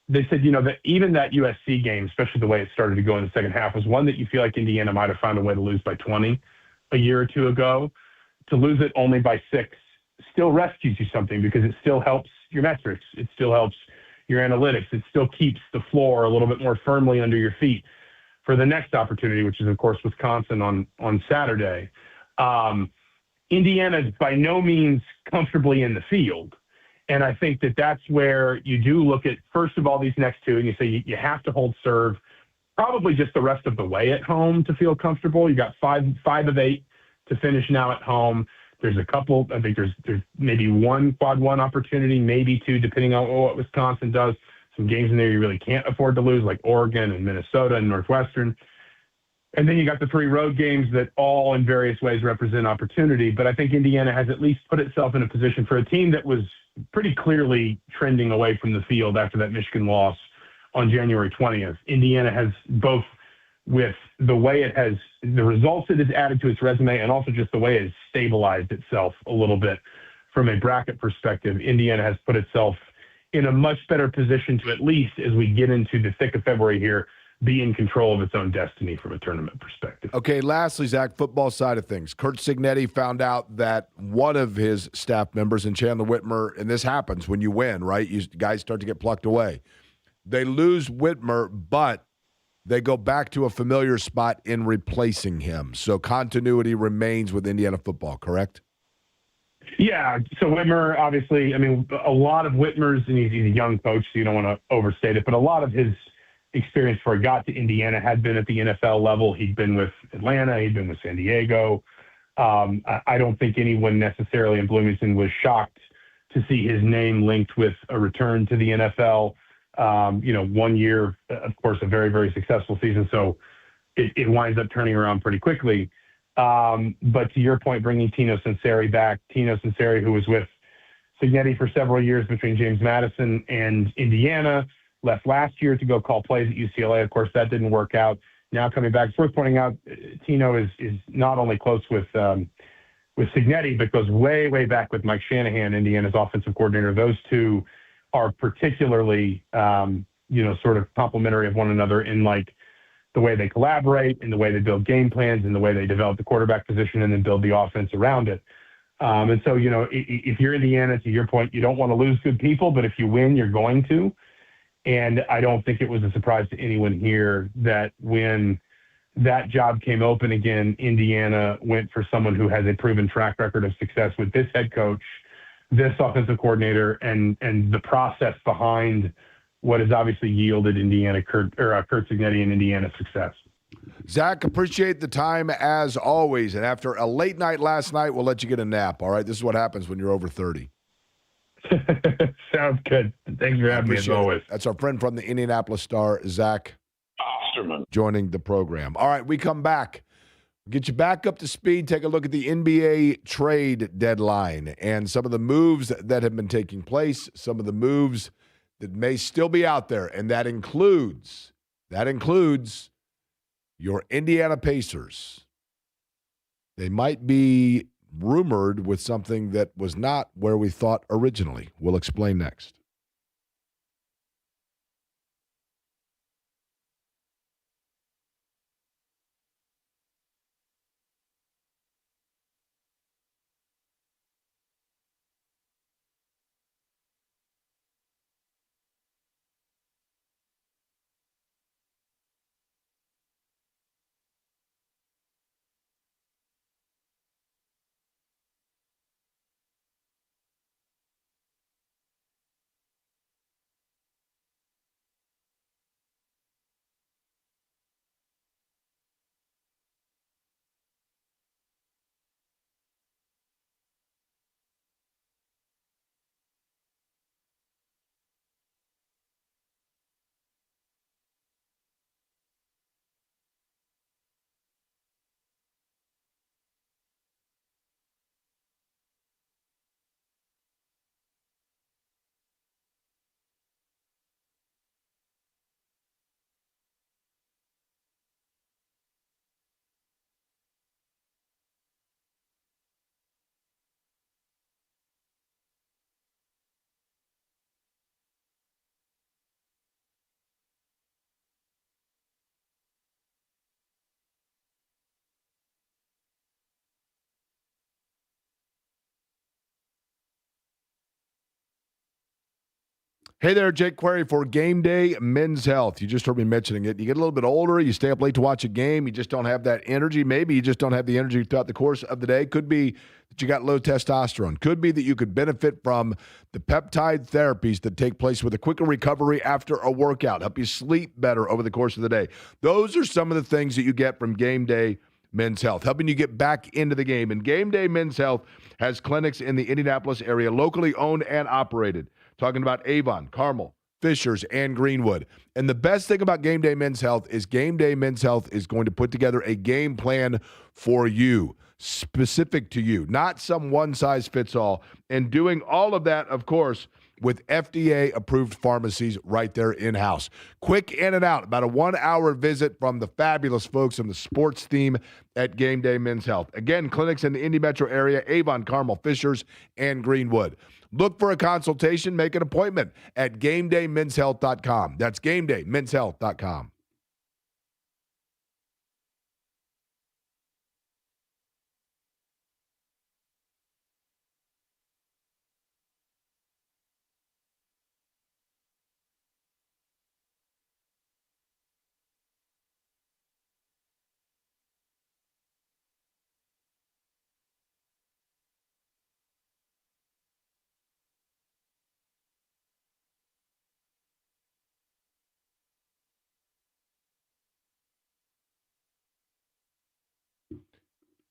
they said, that even that USC game, especially the way it started to go in the second half, was one that you feel like Indiana might have found a way to lose by 20 a year or two ago. To lose it only by 6 still rescues you something because it still helps your metrics. It still helps your analytics. It still keeps the floor a little bit more firmly under your feet for the next opportunity, which is, of course, Wisconsin on Saturday. Indiana is by no means comfortably in the field. And I think that's where you do look at, first of all, these next two, and you say you have to hold serve probably just the rest of the way at home to feel comfortable. You got 5 of 8 to finish now at home. There's a couple, I think there's maybe one quad one opportunity, maybe 2, depending on what Wisconsin does. Some games in there you really can't afford to lose, like Oregon and Minnesota and Northwestern. And then you got the 3 road games that all in various ways represent opportunity. But I think Indiana has at least put itself in a position for a team that was pretty clearly trending away from the field after that Michigan loss on January 20th. Indiana has both with the way it has, the results it has added to its resume and also just the way it has stabilized itself a little bit from a bracket perspective. Indiana has put itself in a much better position to, at least as we get into the thick of February here, be in control of its own destiny from a tournament perspective. Okay, lastly, Zach, football side of things. Curt Cignetti found out that one of his staff members, and Chandler Whitmer, and this happens when you win, right? You guys start to get plucked away. They lose Whitmer, but they go back to a familiar spot in replacing him. So continuity remains with Indiana football, correct? Yeah, so Whitmer, obviously, I mean, a lot of Whitmer's, and he's a young coach, so you don't want to overstate it, but a lot of his experience before he got to Indiana had been at the NFL level. He'd been with Atlanta. He'd been with San Diego. I don't think anyone necessarily in Bloomington was shocked to see his name linked with a return to the NFL. 1 year, of course, a very, very successful season. So it winds up turning around pretty quickly. But to your point, bringing Tino Sunseri back, Tino Sunseri, who was with Cignetti for several years between James Madison and Indiana, left last year to go call plays at UCLA. Of course, that didn't work out. Now coming back, it's worth pointing out, Tino is not only close with Cignetti, but goes way, way back with Mike Shanahan, Indiana's offensive coordinator. Those two are particularly, sort of complementary of one another in like the way they collaborate, in the way they build game plans, in the way they develop the quarterback position and then build the offense around it. And so, if you're Indiana, to your point, you don't want to lose good people, but if you win, you're going to. And I don't think it was a surprise to anyone here that when that job came open again, Indiana went for someone who has a proven track record of success with this head coach, this offensive coordinator, and the process behind what has obviously yielded Curt Cignetti and Indiana's success. Zach, appreciate the time as always. And after a late night last night, we'll let you get a nap. All right, this is what happens when you're over 30. Sounds good. Thanks for having me as always. That's our friend from the Indianapolis Star, Zach Osterman. joining the program. All right, we come back. Get you back up to speed. Take a look at the NBA trade deadline and some of the moves that have been taking place, some of the moves that may still be out there, and that includes your Indiana Pacers. They might be rumored with something that was not where we thought originally. We'll explain next. Hey there, Jake Query for Game Day Men's Health. You just heard me mentioning it. You get a little bit older, you stay up late to watch a game, you just don't have that energy. Maybe you just don't have the energy throughout the course of the day. Could be that you got low testosterone. Could be that you could benefit from the peptide therapies that take place with a quicker recovery after a workout, help you sleep better over the course of the day. Those are some of the things that you get from Game Day Men's Health, helping you get back into the game. And Game Day Men's Health has clinics in the Indianapolis area, locally owned and operated. Talking about Avon, Carmel, Fishers, and Greenwood. And the best thing about Game Day Men's Health is Game Day Men's Health is going to put together a game plan for you, specific to you, not some one-size-fits-all. And doing all of that, of course, with FDA-approved pharmacies right there in-house. Quick in and out, about a 1-hour visit from the fabulous folks in the sports team at Game Day Men's Health. Again, clinics in the Indy metro area, Avon, Carmel, Fishers, and Greenwood. Look for a consultation, make an appointment at GameDayMen'sHealth.com. That's GameDayMen'sHealth.com.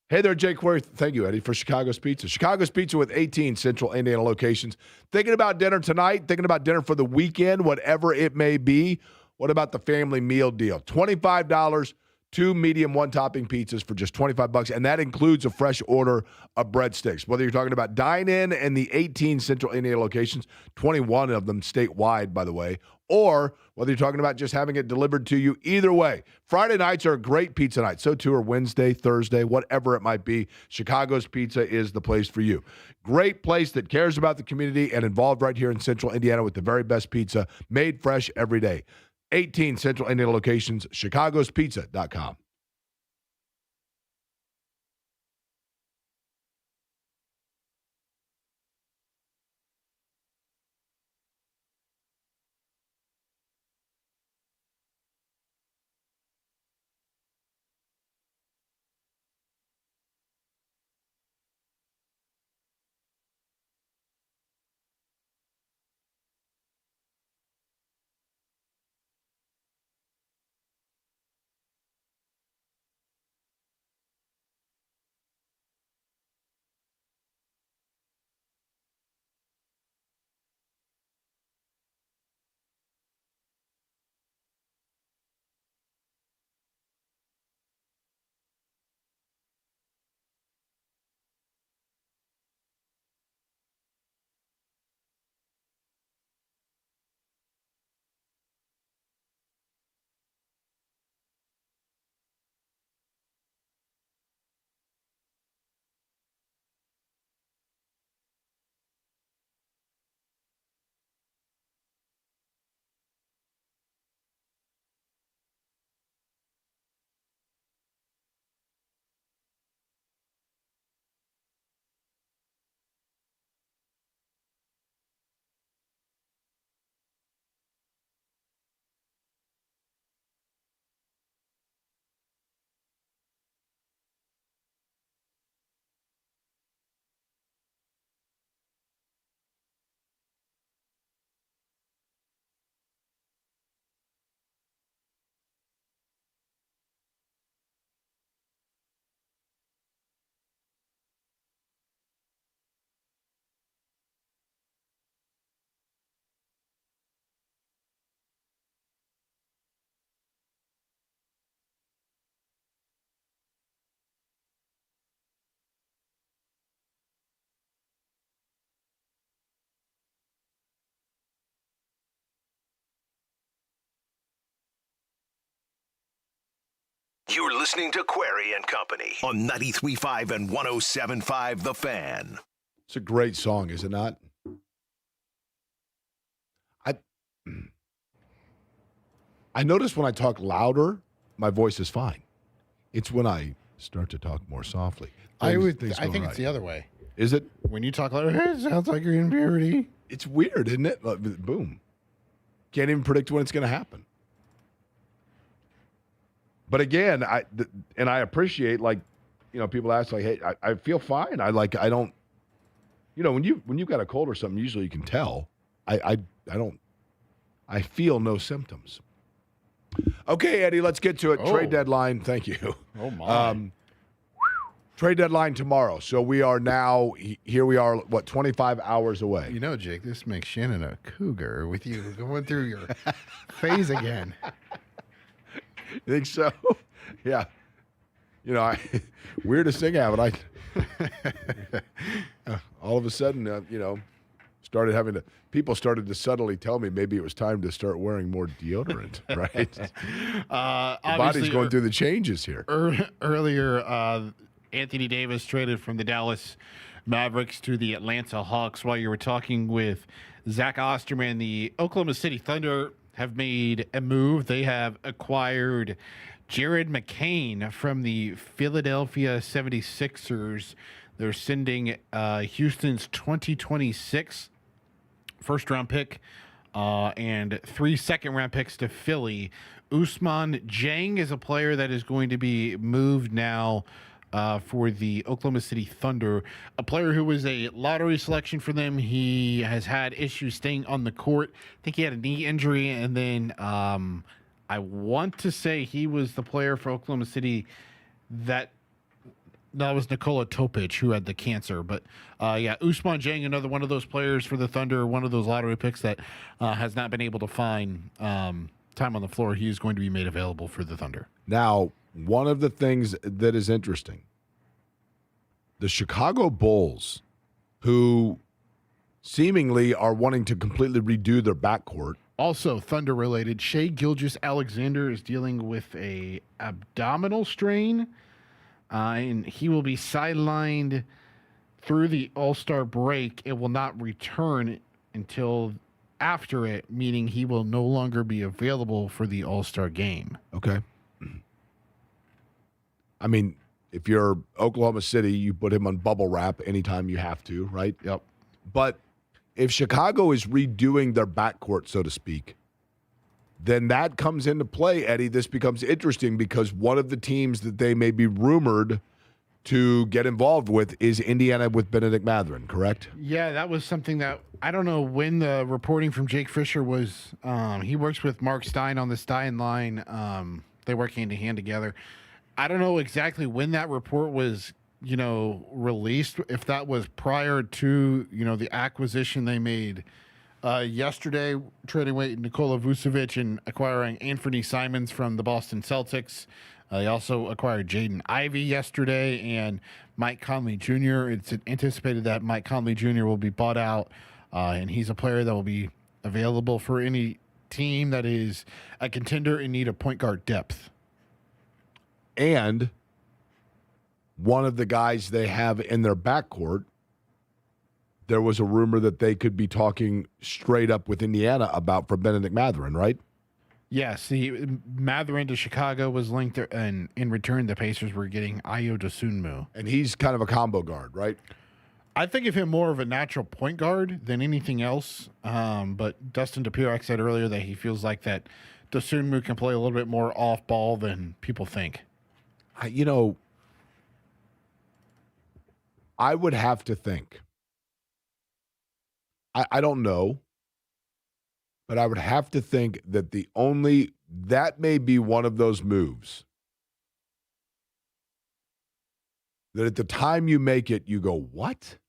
Hey there, Jake Query. Thank you, Eddie, for Chicago's Pizza. Chicago's Pizza with 18 Central Indiana locations. Thinking about dinner tonight, thinking about dinner for the weekend, whatever it may be. What about the family meal deal? $25, 2 medium, 1-topping pizzas for just $25, and that includes a fresh order of breadsticks. Whether you're talking about dine-in and the 18 Central Indiana locations, 21 of them statewide, by the way, or whether you're talking about just having it delivered to you, either way. Friday nights are a great pizza night. So too are Wednesday, Thursday, whatever it might be. Chicago's Pizza is the place for you. Great place that cares about the community and involved right here in Central Indiana with the very best pizza made fresh every day. 18 Central Indiana locations, chicagospizza.com. You're listening to Query and Company on 93.5 and 107.5 The Fan. It's a great song, is it not? I notice when I talk louder, my voice is fine. It's when I start to talk more softly. I think right. it's the other way. Is it? When you talk louder, it sounds like you're in puberty. It's weird, isn't it? Boom. Can't even predict when it's going to happen. But again, I appreciate, like, people ask, like, hey, I feel fine. I don't, when you've got a cold or something, usually you can tell. I feel no symptoms. Okay, Eddie, let's get to it. Trade deadline. Thank you. Oh, my. Trade deadline tomorrow. So we are now, here we are, 25 hours away. Jake, this makes Shannon a cougar with you going through your phase again. You think so? Yeah. Weirdest thing happened. All of a sudden, people started to subtly tell me maybe it was time to start wearing more deodorant, right? The body's going through the changes here. Earlier, Anthony Davis traded from the Dallas Mavericks to the Atlanta Hawks. While you were talking with Zach Osterman, the Oklahoma City Thunder have made a move. They have acquired Jared McCain from the Philadelphia 76ers. They're sending Houston's 2026 first-round pick and 3 second-round picks to Philly. Ousmane Dieng is a player that is going to be moved now for the Oklahoma City Thunder, a player who was a lottery selection for them. He has had issues staying on the court. I think he had a knee injury, and then I want to say he was the player for Oklahoma City that was Nikola Topic who had the cancer. But Ousmane Dieng, another one of those players for the Thunder, one of those lottery picks that has not been able to find time on the floor. He is going to be made available for the Thunder. Now, one of the things that is interesting, the Chicago Bulls, who seemingly are wanting to completely redo their backcourt. Also, Thunder related, Shai Gilgeous-Alexander is dealing with a abdominal strain, and he will be sidelined through the All-Star break. It will not return until after it, meaning he will no longer be available for the All-Star game. Okay. I mean, if you're Oklahoma City, you put him on bubble wrap anytime you have to, right? Yep. But if Chicago is redoing their backcourt, so to speak, then that comes into play, Eddie. This becomes interesting because one of the teams that they may be rumored to get involved with is Indiana with Benedict Mathurin, correct? Yeah, that was something that I don't know when the reporting from Jake Fisher was. He works with Mark Stein on the Stein line. They work hand in hand together. I don't know exactly when that report was, released, if that was prior to, the acquisition they made yesterday, trading away Nikola Vucevic and acquiring Anthony Simons from the Boston Celtics. They also acquired Jaden Ivey yesterday and Mike Conley Jr. It's anticipated that Mike Conley Jr. will be bought out, and he's a player that will be available for any team that is a contender in need of point guard depth. And one of the guys they have in their backcourt, there was a rumor that they could be talking straight up with Indiana about for Benedict Mathurin, right? Yes, Mathurin to Chicago was linked, and in return, the Pacers were getting Ayo Dosunmu. And he's kind of a combo guard, right? I think of him more of a natural point guard than anything else. But Dustin Dopirak said earlier that he feels like that Dosunmu can play a little bit more off ball than people think. I would have to think. I don't know, but I would have to think that that may be one of those moves that at the time you make it, you go, what?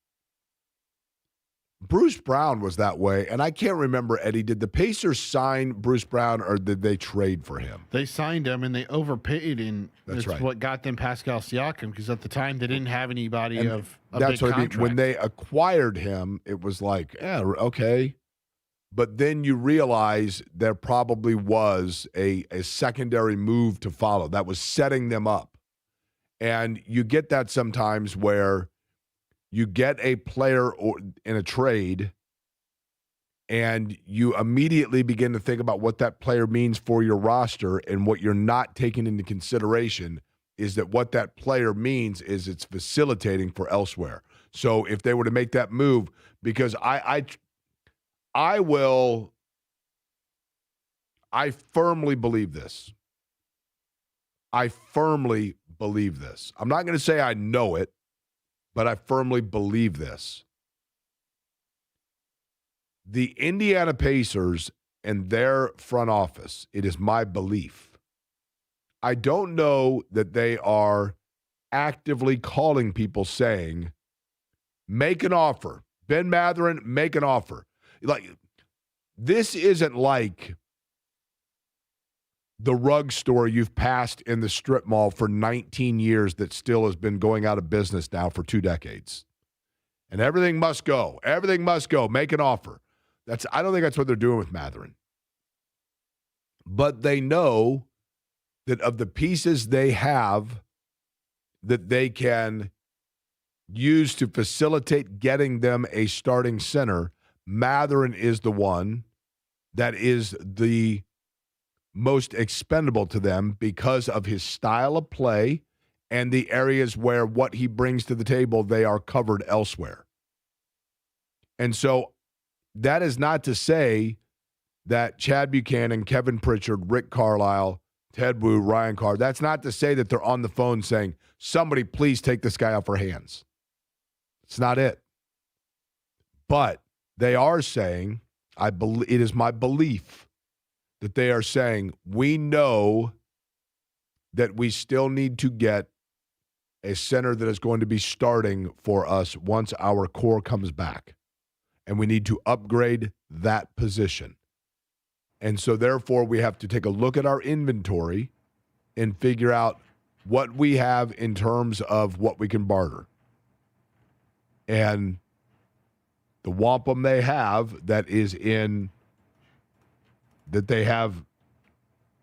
Bruce Brown was that way, and I can't remember, Eddie, did the Pacers sign Bruce Brown or did they trade for him? They signed him, and they overpaid, and that's right. What got them Pascal Siakam, because at the time they didn't have anybody of a that's big what contract. I mean. When they acquired him, it was like, yeah, okay. but then you realize there probably was a secondary move to follow that was setting them up. And you get that sometimes where you get a player in a trade and you immediately begin to think about what that player means for your roster, and what you're not taking into consideration is that what that player means is it's facilitating for elsewhere. So if they were to make that move, because I firmly believe this. I firmly believe this. I'm not going to say I know it, but I firmly believe this. The Indiana Pacers and their front office, it is my belief. I don't know that they are actively calling people saying, make an offer. Ben Mathurin, make an offer. Like, this isn't like the rug store you've passed in the strip mall for 19 years that still has been going out of business now for 2 decades. And everything must go. Everything must go. Make an offer. I don't think that's what they're doing with Mathurin. But they know that of the pieces they have that they can use to facilitate getting them a starting center, Mathurin is the one that is the most expendable to them because of his style of play and the areas where what he brings to the table, they are covered elsewhere. And so that is not to say that Chad Buchanan, Kevin Pritchard, Rick Carlisle, Ted Wu, Ryan Carr, that's not to say that they're on the phone saying, somebody please take this guy off our hands. It's not it. But they are saying, it is my belief that they are saying, we know that we still need to get a center that is going to be starting for us once our core comes back. And we need to upgrade that position. And so therefore we have to take a look at our inventory and figure out what we have in terms of what we can barter. And the wampum they have that they have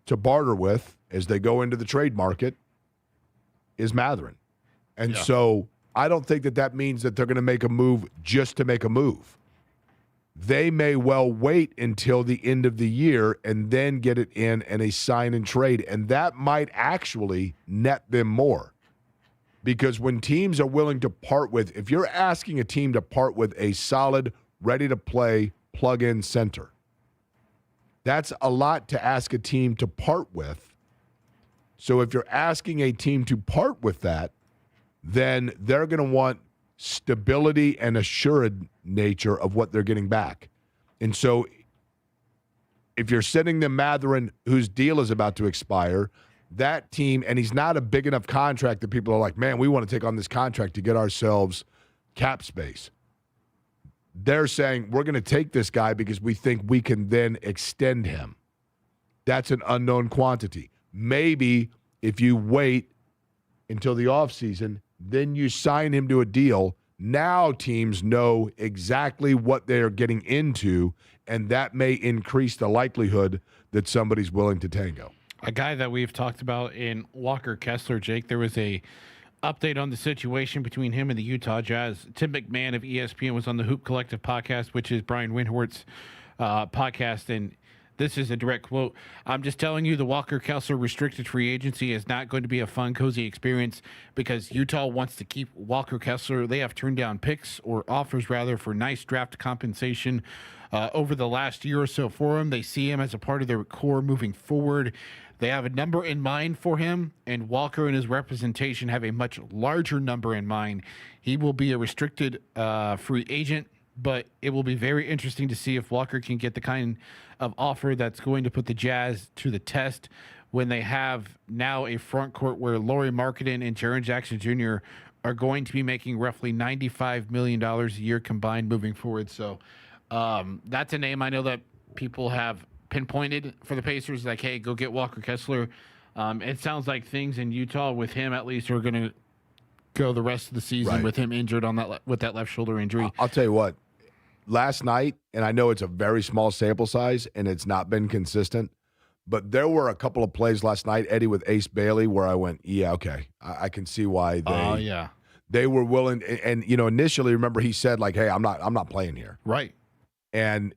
to barter with as they go into the trade market is Mathurin. And so I don't think that means that they're going to make a move just to make a move. They may well wait until the end of the year and then get it in and a sign and trade. And that might actually net them more. Because when teams are willing to part with, if you're asking a team to part with a solid, ready-to-play, plug-in center, that's a lot to ask a team to part with. So if you're asking a team to part with that, then they're going to want stability and assured nature of what they're getting back. And so if you're sending them Mathurin, whose deal is about to expire, that team, and he's not a big enough contract that people are like, man, we want to take on this contract to get ourselves cap space. They're saying, we're going to take this guy because we think we can then extend him. That's an unknown quantity. Maybe if you wait until the offseason, then you sign him to a deal. Now teams know exactly what they're getting into, and that may increase the likelihood that somebody's willing to tango. A guy that we've talked about in Walker Kessler, Jake, there was a update on the situation between him and the Utah Jazz. Tim McMahon of ESPN was on the Hoop Collective podcast, which is Brian Windhorst's podcast, and this is a direct quote. I'm just telling you, the Walker Kessler restricted free agency is not going to be a fun, cozy experience because Utah wants to keep Walker Kessler. They have turned down picks or offers, rather, for nice draft compensation over the last year or so for him. They see him as a part of their core moving forward. They have a number in mind for him, and Walker and his representation have a much larger number in mind. He will be a restricted free agent, but it will be very interesting to see if Walker can get the kind of offer that's going to put the Jazz to the test when they have now a front court where Lauri Markkanen and Jaren Jackson Jr. are going to be making roughly $95 million a year combined moving forward. So that's a name I know that people have pinpointed for the Pacers, like, hey, go get Walker Kessler. It sounds like things in Utah with him at least are going to go the rest of the season with him injured on that with that left shoulder injury. I'll tell you what, last night, and I know it's a very small sample size and it's not been consistent, but there were a couple of plays last night, Eddie, with Ace Bailey, where I went, yeah, okay, I can see why they were willing. And initially, remember he said like, hey, I'm not playing here, Right. and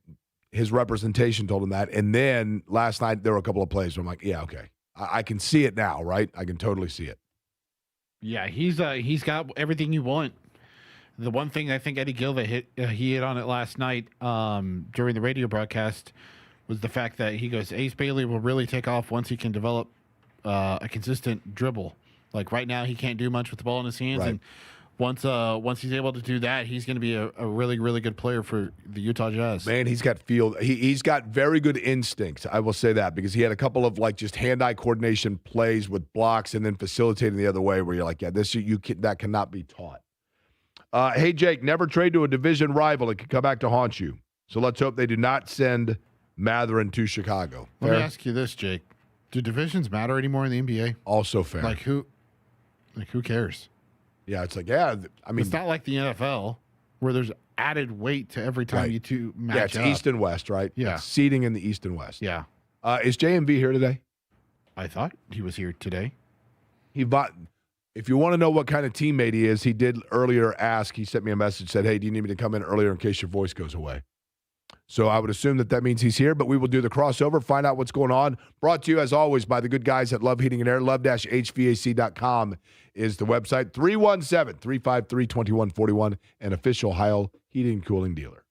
his representation told him that. And then last night there were a couple of plays where I'm like, yeah, okay, I can see it now, right? I can totally see it. Yeah, he's got everything you want. The one thing I think Eddie Gilva he hit on it last night during the radio broadcast was the fact that he goes, Ace Bailey will really take off once he can develop a consistent dribble. Like right now, he can't do much with the ball in his hands, Right. and once he's able to do that, he's going to be a really, really good player for the Utah Jazz. Man, he's got field. He's got very good instincts. I will say that because he had a couple of like just hand-eye coordination plays with blocks and then facilitating the other way, where you're like, yeah, that cannot be taught. Hey, Jake, never trade to a division rival. It could come back to haunt you. So let's hope they do not send Matherin to Chicago. Let Fair? me ask you this, Jake: do divisions matter anymore in the NBA? Also fair. Like who cares? Yeah, it's like, yeah, I mean, It's not like the NFL where there's added weight to every time Right. you two match yeah, it's up. East and West, right? Yeah. It's seeding in the East and West. Yeah, Is JMV here today? I thought he was here today. He bought. If you want to know what kind of teammate he is, he did earlier ask. He sent me a message, said, hey, do you need me to come in earlier in case your voice goes away? So I would assume that means he's here, but we will do the crossover, find out what's going on. Brought to you, as always, by the good guys at Love Heating and Air. Love-HVAC.com is the website. 317-353-2141, an official Heil heating and cooling dealer.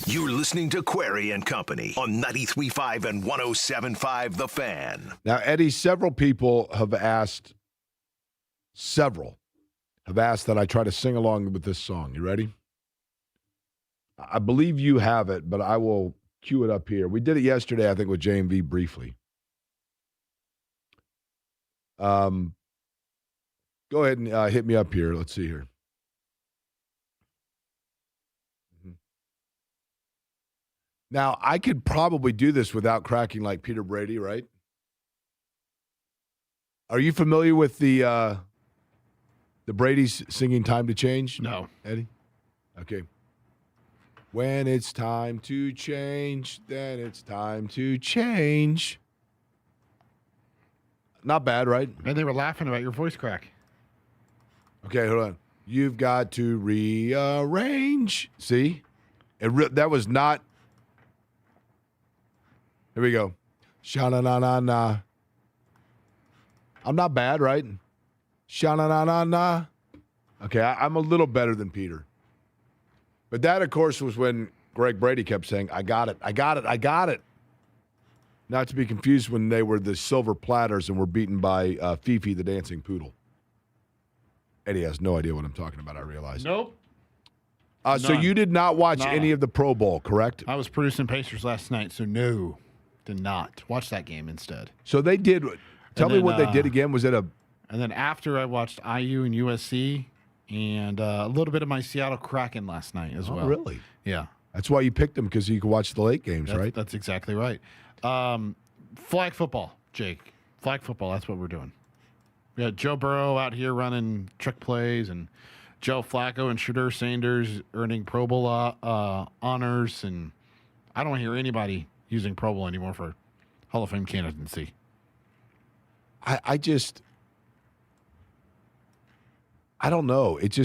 You're listening to Query and Company on 93.5 and 107.5 The Fan. Now, Eddie, several people have asked that I try to sing along with this song. You ready? I believe you have it, but I will cue it up here. We did it yesterday, I think, with JMV briefly. Go ahead and hit me up here. Let's see here. Now, I could probably do this without cracking like Peter Brady, right? Are you familiar with the Brady's singing Time to Change? No. Eddie? Okay. When it's time to change, then it's time to change. Not bad, right? And they were laughing about your voice crack. Okay, hold on. You've got to rearrange. See? That was not. Here we go. Sha-na-na-na-na. I'm not bad, right? Sha-na-na-na-na. Okay, I'm a little better than Peter. But that, of course, was when Greg Brady kept saying, I got it, I got it, I got it. Not to be confused when they were the Silver Platters and were beaten by Fifi the Dancing Poodle. Eddie has no idea what I'm talking about, I realize. Nope. So you did not watch Nada. any of the Pro Bowl, correct? I was producing Pacers last night, so no, did not. Watch that game instead. So they did. Tell me what they did again. Was it a... And then after I watched IU and USC and a little bit of my Seattle Kraken last night as well. Really? Yeah. That's why you picked them, because you could watch the late games, right? That's exactly right. Flag football, Jake. Flag football, that's what we're doing. We got Joe Burrow out here running trick plays, and Joe Flacco and Shedeur Sanders earning Pro Bowl honors, and I don't hear anybody using Pro Bowl anymore for Hall of Fame candidacy. I don't know. It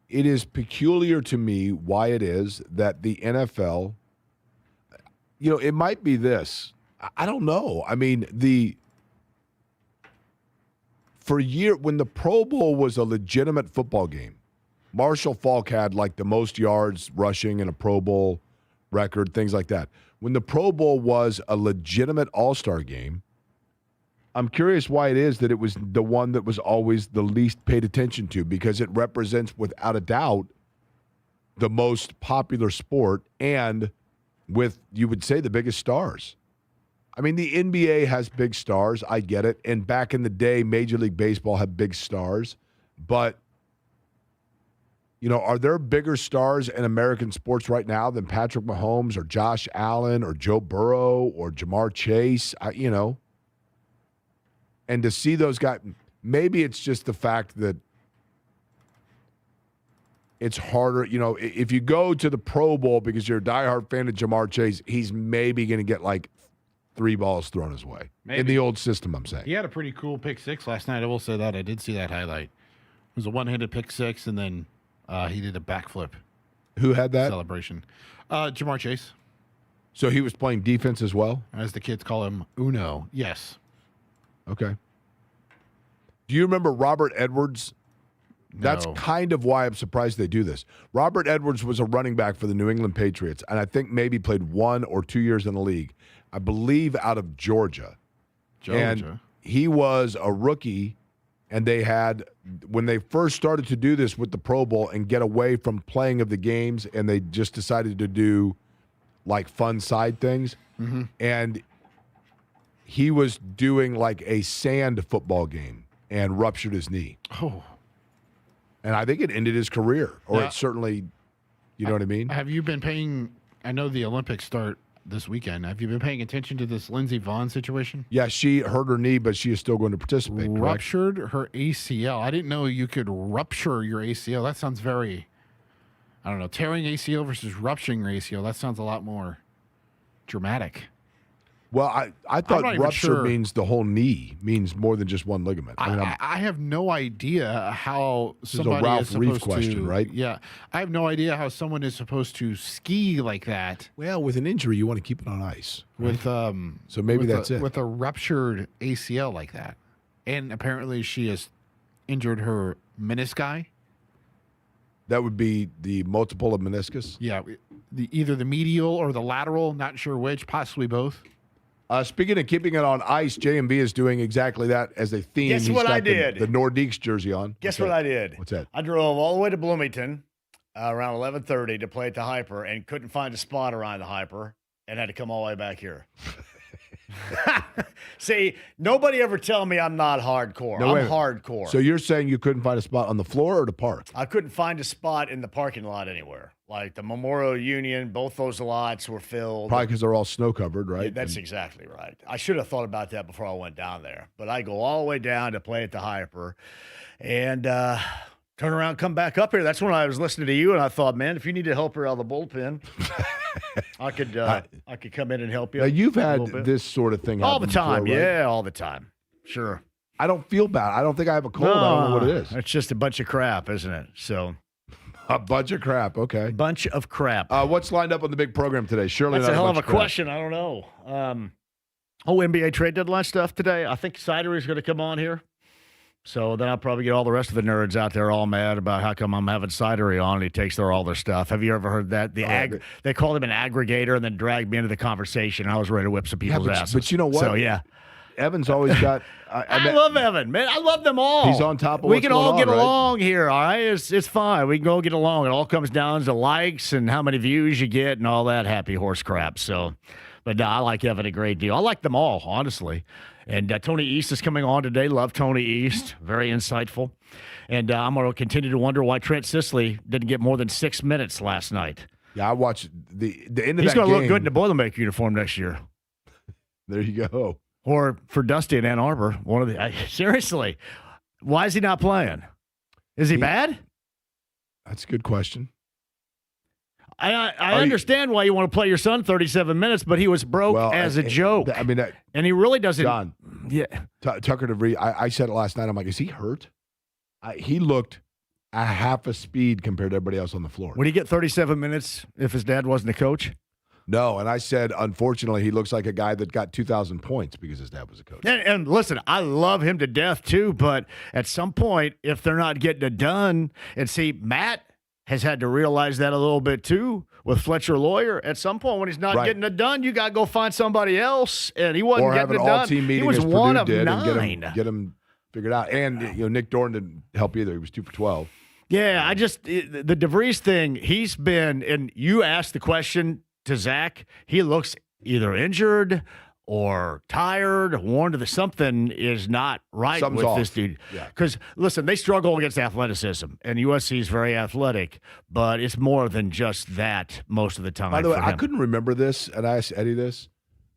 is peculiar to me why it is that the NFL, it might be this. I don't know. I mean, for a year, when the Pro Bowl was a legitimate football game, Marshall Faulk had like the most yards rushing in a Pro Bowl record, things like that. When the Pro Bowl was a legitimate all-star game, I'm curious why it is that it was the one that was always the least paid attention to, because it represents, without a doubt, the most popular sport and with, you would say, the biggest stars. I mean, the NBA has big stars. I get it. And back in the day, Major League Baseball had big stars. But, are there bigger stars in American sports right now than Patrick Mahomes or Josh Allen or Joe Burrow or Jamar Chase? And to see those guys, maybe it's just the fact that it's harder. If you go to the Pro Bowl because you're a diehard fan of Jamar Chase, he's maybe going to get like 3 balls thrown his way. Maybe. In the old system, I'm saying. He had a pretty cool pick six last night. I will say that. I did see that highlight. It was a one-handed pick six, and then he did a backflip. Who had that? Celebration. Jamar Chase. So he was playing defense as well? As the kids call him, Uno. Yes. Okay. Do you remember Robert Edwards? That's No. kind of why I'm surprised they do this. Robert Edwards was a running back for the New England Patriots, and I think maybe played 1 or 2 years in the league. I believe out of Georgia. And he was a rookie, and they had, when they first started to do this with the Pro Bowl and get away from playing of the games, and they just decided to do like fun side things. Mm-hmm. And he was doing like a sand football game and ruptured his knee. Oh. And I think it ended his career, or Yeah. it certainly, you know what I mean? Have you been paying, I know the Olympics start this weekend. Have you been paying attention to this Lindsey Vonn situation? Yeah, she hurt her knee, but she is still going to participate, correct? Ruptured her ACL. I didn't know you could rupture your ACL. That sounds very, I don't know, tearing ACL versus rupturing your ACL. That sounds a lot more dramatic. Well, I I'm thought not even rupture sure. means the whole knee, means more than just one ligament. I have no idea how is a somebody Ralph is supposed Reef question, to, right? Yeah, I have no idea how someone is supposed to ski like that well, with an injury, you want to keep it on ice. with So maybe with that's it. with a ruptured ACL like that, and apparently she has injured her menisci. That would be the multiple of meniscus. Yeah, either the medial or the lateral. Not sure which. Possibly both. Speaking of keeping it on ice, JMV is doing exactly that as a theme. Guess He's what got I did? The Nordiques jersey on. Guess what I did? What's that? I drove all the way to Bloomington around 11:30 to play at the Hyper and couldn't find a spot around the Hyper and had to come all the way back here. See, nobody ever tell me I'm not hardcore. No, I'm hardcore. So you're saying you couldn't find a spot on the floor or the park? I couldn't find a spot in the parking lot anywhere. Like the Memorial Union, both those lots were filled. Probably because they're all snow covered, right? Yeah, that's exactly right. I should have thought about that before I went down there. But I go all the way down to play at the Hyper and turn around, come back up here. That's when I was listening to you, and I thought, man, if you need to help her out of the bullpen, I could come in and help you. Now, you've had this sort of thing all the happen time. before, right? Yeah, all the time. Sure. I don't feel bad. I don't think I have a cold. I don't know what it is. It's just a bunch of crap, isn't it? So A bunch of crap. Okay. bunch of crap. What's lined up on the big program today? Surely That's not a hell of bunch a crap. question. I don't know. NBA trade deadline stuff today. I think Sider is going to come on here. So then I'll probably get all the rest of the nerds out there all mad about how come I'm having Sidery on and he takes all their stuff. Have you ever heard that? They called him an aggregator and then dragged me into the conversation. I was ready to whip some people's asses. But you know what? So, yeah. Evan's always got. I love Evan, man. I love them all. He's on top of We what's can going all on, get right? along here, all right? It's fine. We can all get along. It all comes down to likes and how many views you get and all that happy horse crap. So, but no, I like Evan a great deal. I like them all, honestly. And Tony East is coming on today. Love Tony East. Very insightful. And I'm going to continue to wonder why Trent Sisley didn't get more than 6 minutes last night. Yeah, I watched the end of that game. He's going to look good in the Boilermaker uniform next year. There you go. Or for Dusty in Ann Arbor. Seriously, why is he not playing? Is he bad? That's a good question. I understand why you want to play your son 37 minutes, but he was broke as a joke. I mean, and he really doesn't. John, yeah. Tucker DeVries, I said it last night. I'm like, is he hurt? He looked a half a speed compared to everybody else on the floor. Would he get 37 minutes if his dad wasn't a coach? No, and I said, unfortunately, he looks like a guy that got 2,000 points because his dad was a coach. And listen, I love him to death too, but at some point, if they're not getting it done, and see, Matt has had to realize that a little bit too with Fletcher Lawyer. At some point, when he's not getting it done, you got to go find somebody else, and he wasn't getting it done. Or have an all-team meeting he was as one Purdue of did 9. and get him figured out. And Nick Dorn didn't help either. He was 2 for 12. Yeah, the DeVries thing, he's been, and you asked the question to Zach, he looks either injured or tired, warned that something is not right Something's with off. this dude. Yeah. Because, listen, they struggle against athleticism, and USC is very athletic, but it's more than just that most of the time. By the way, for I him. couldn't remember this, and I asked Eddie this.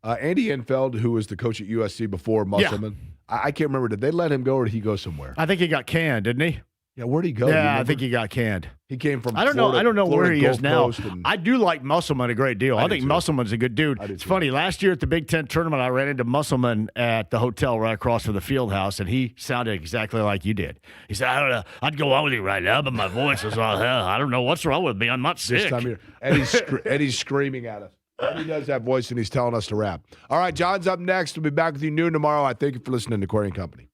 Andy Enfeld, who was the coach at USC before Musselman, I can't remember. Did they let him go or did he go somewhere? I think he got canned, didn't he? Yeah, where'd he go? Yeah, I think he got canned. He came from I don't know Florida where he is Gulf now. Coast and- I do like Musselman a great deal. I do think too. Musselman's a good dude. I do It's too. funny. Last year at the Big Ten tournament, I ran into Musselman at the hotel right across from the field house, and he sounded exactly like you did. He said, I don't know. I'd go on with you right now, but my voice is all hell. I don't know what's wrong with me. I'm not sick. This time of year. Eddie's screaming at us. Eddie does that voice, and he's telling us to rap. All right, John's up next. We'll be back with you noon tomorrow. I thank you for listening to Query & Company.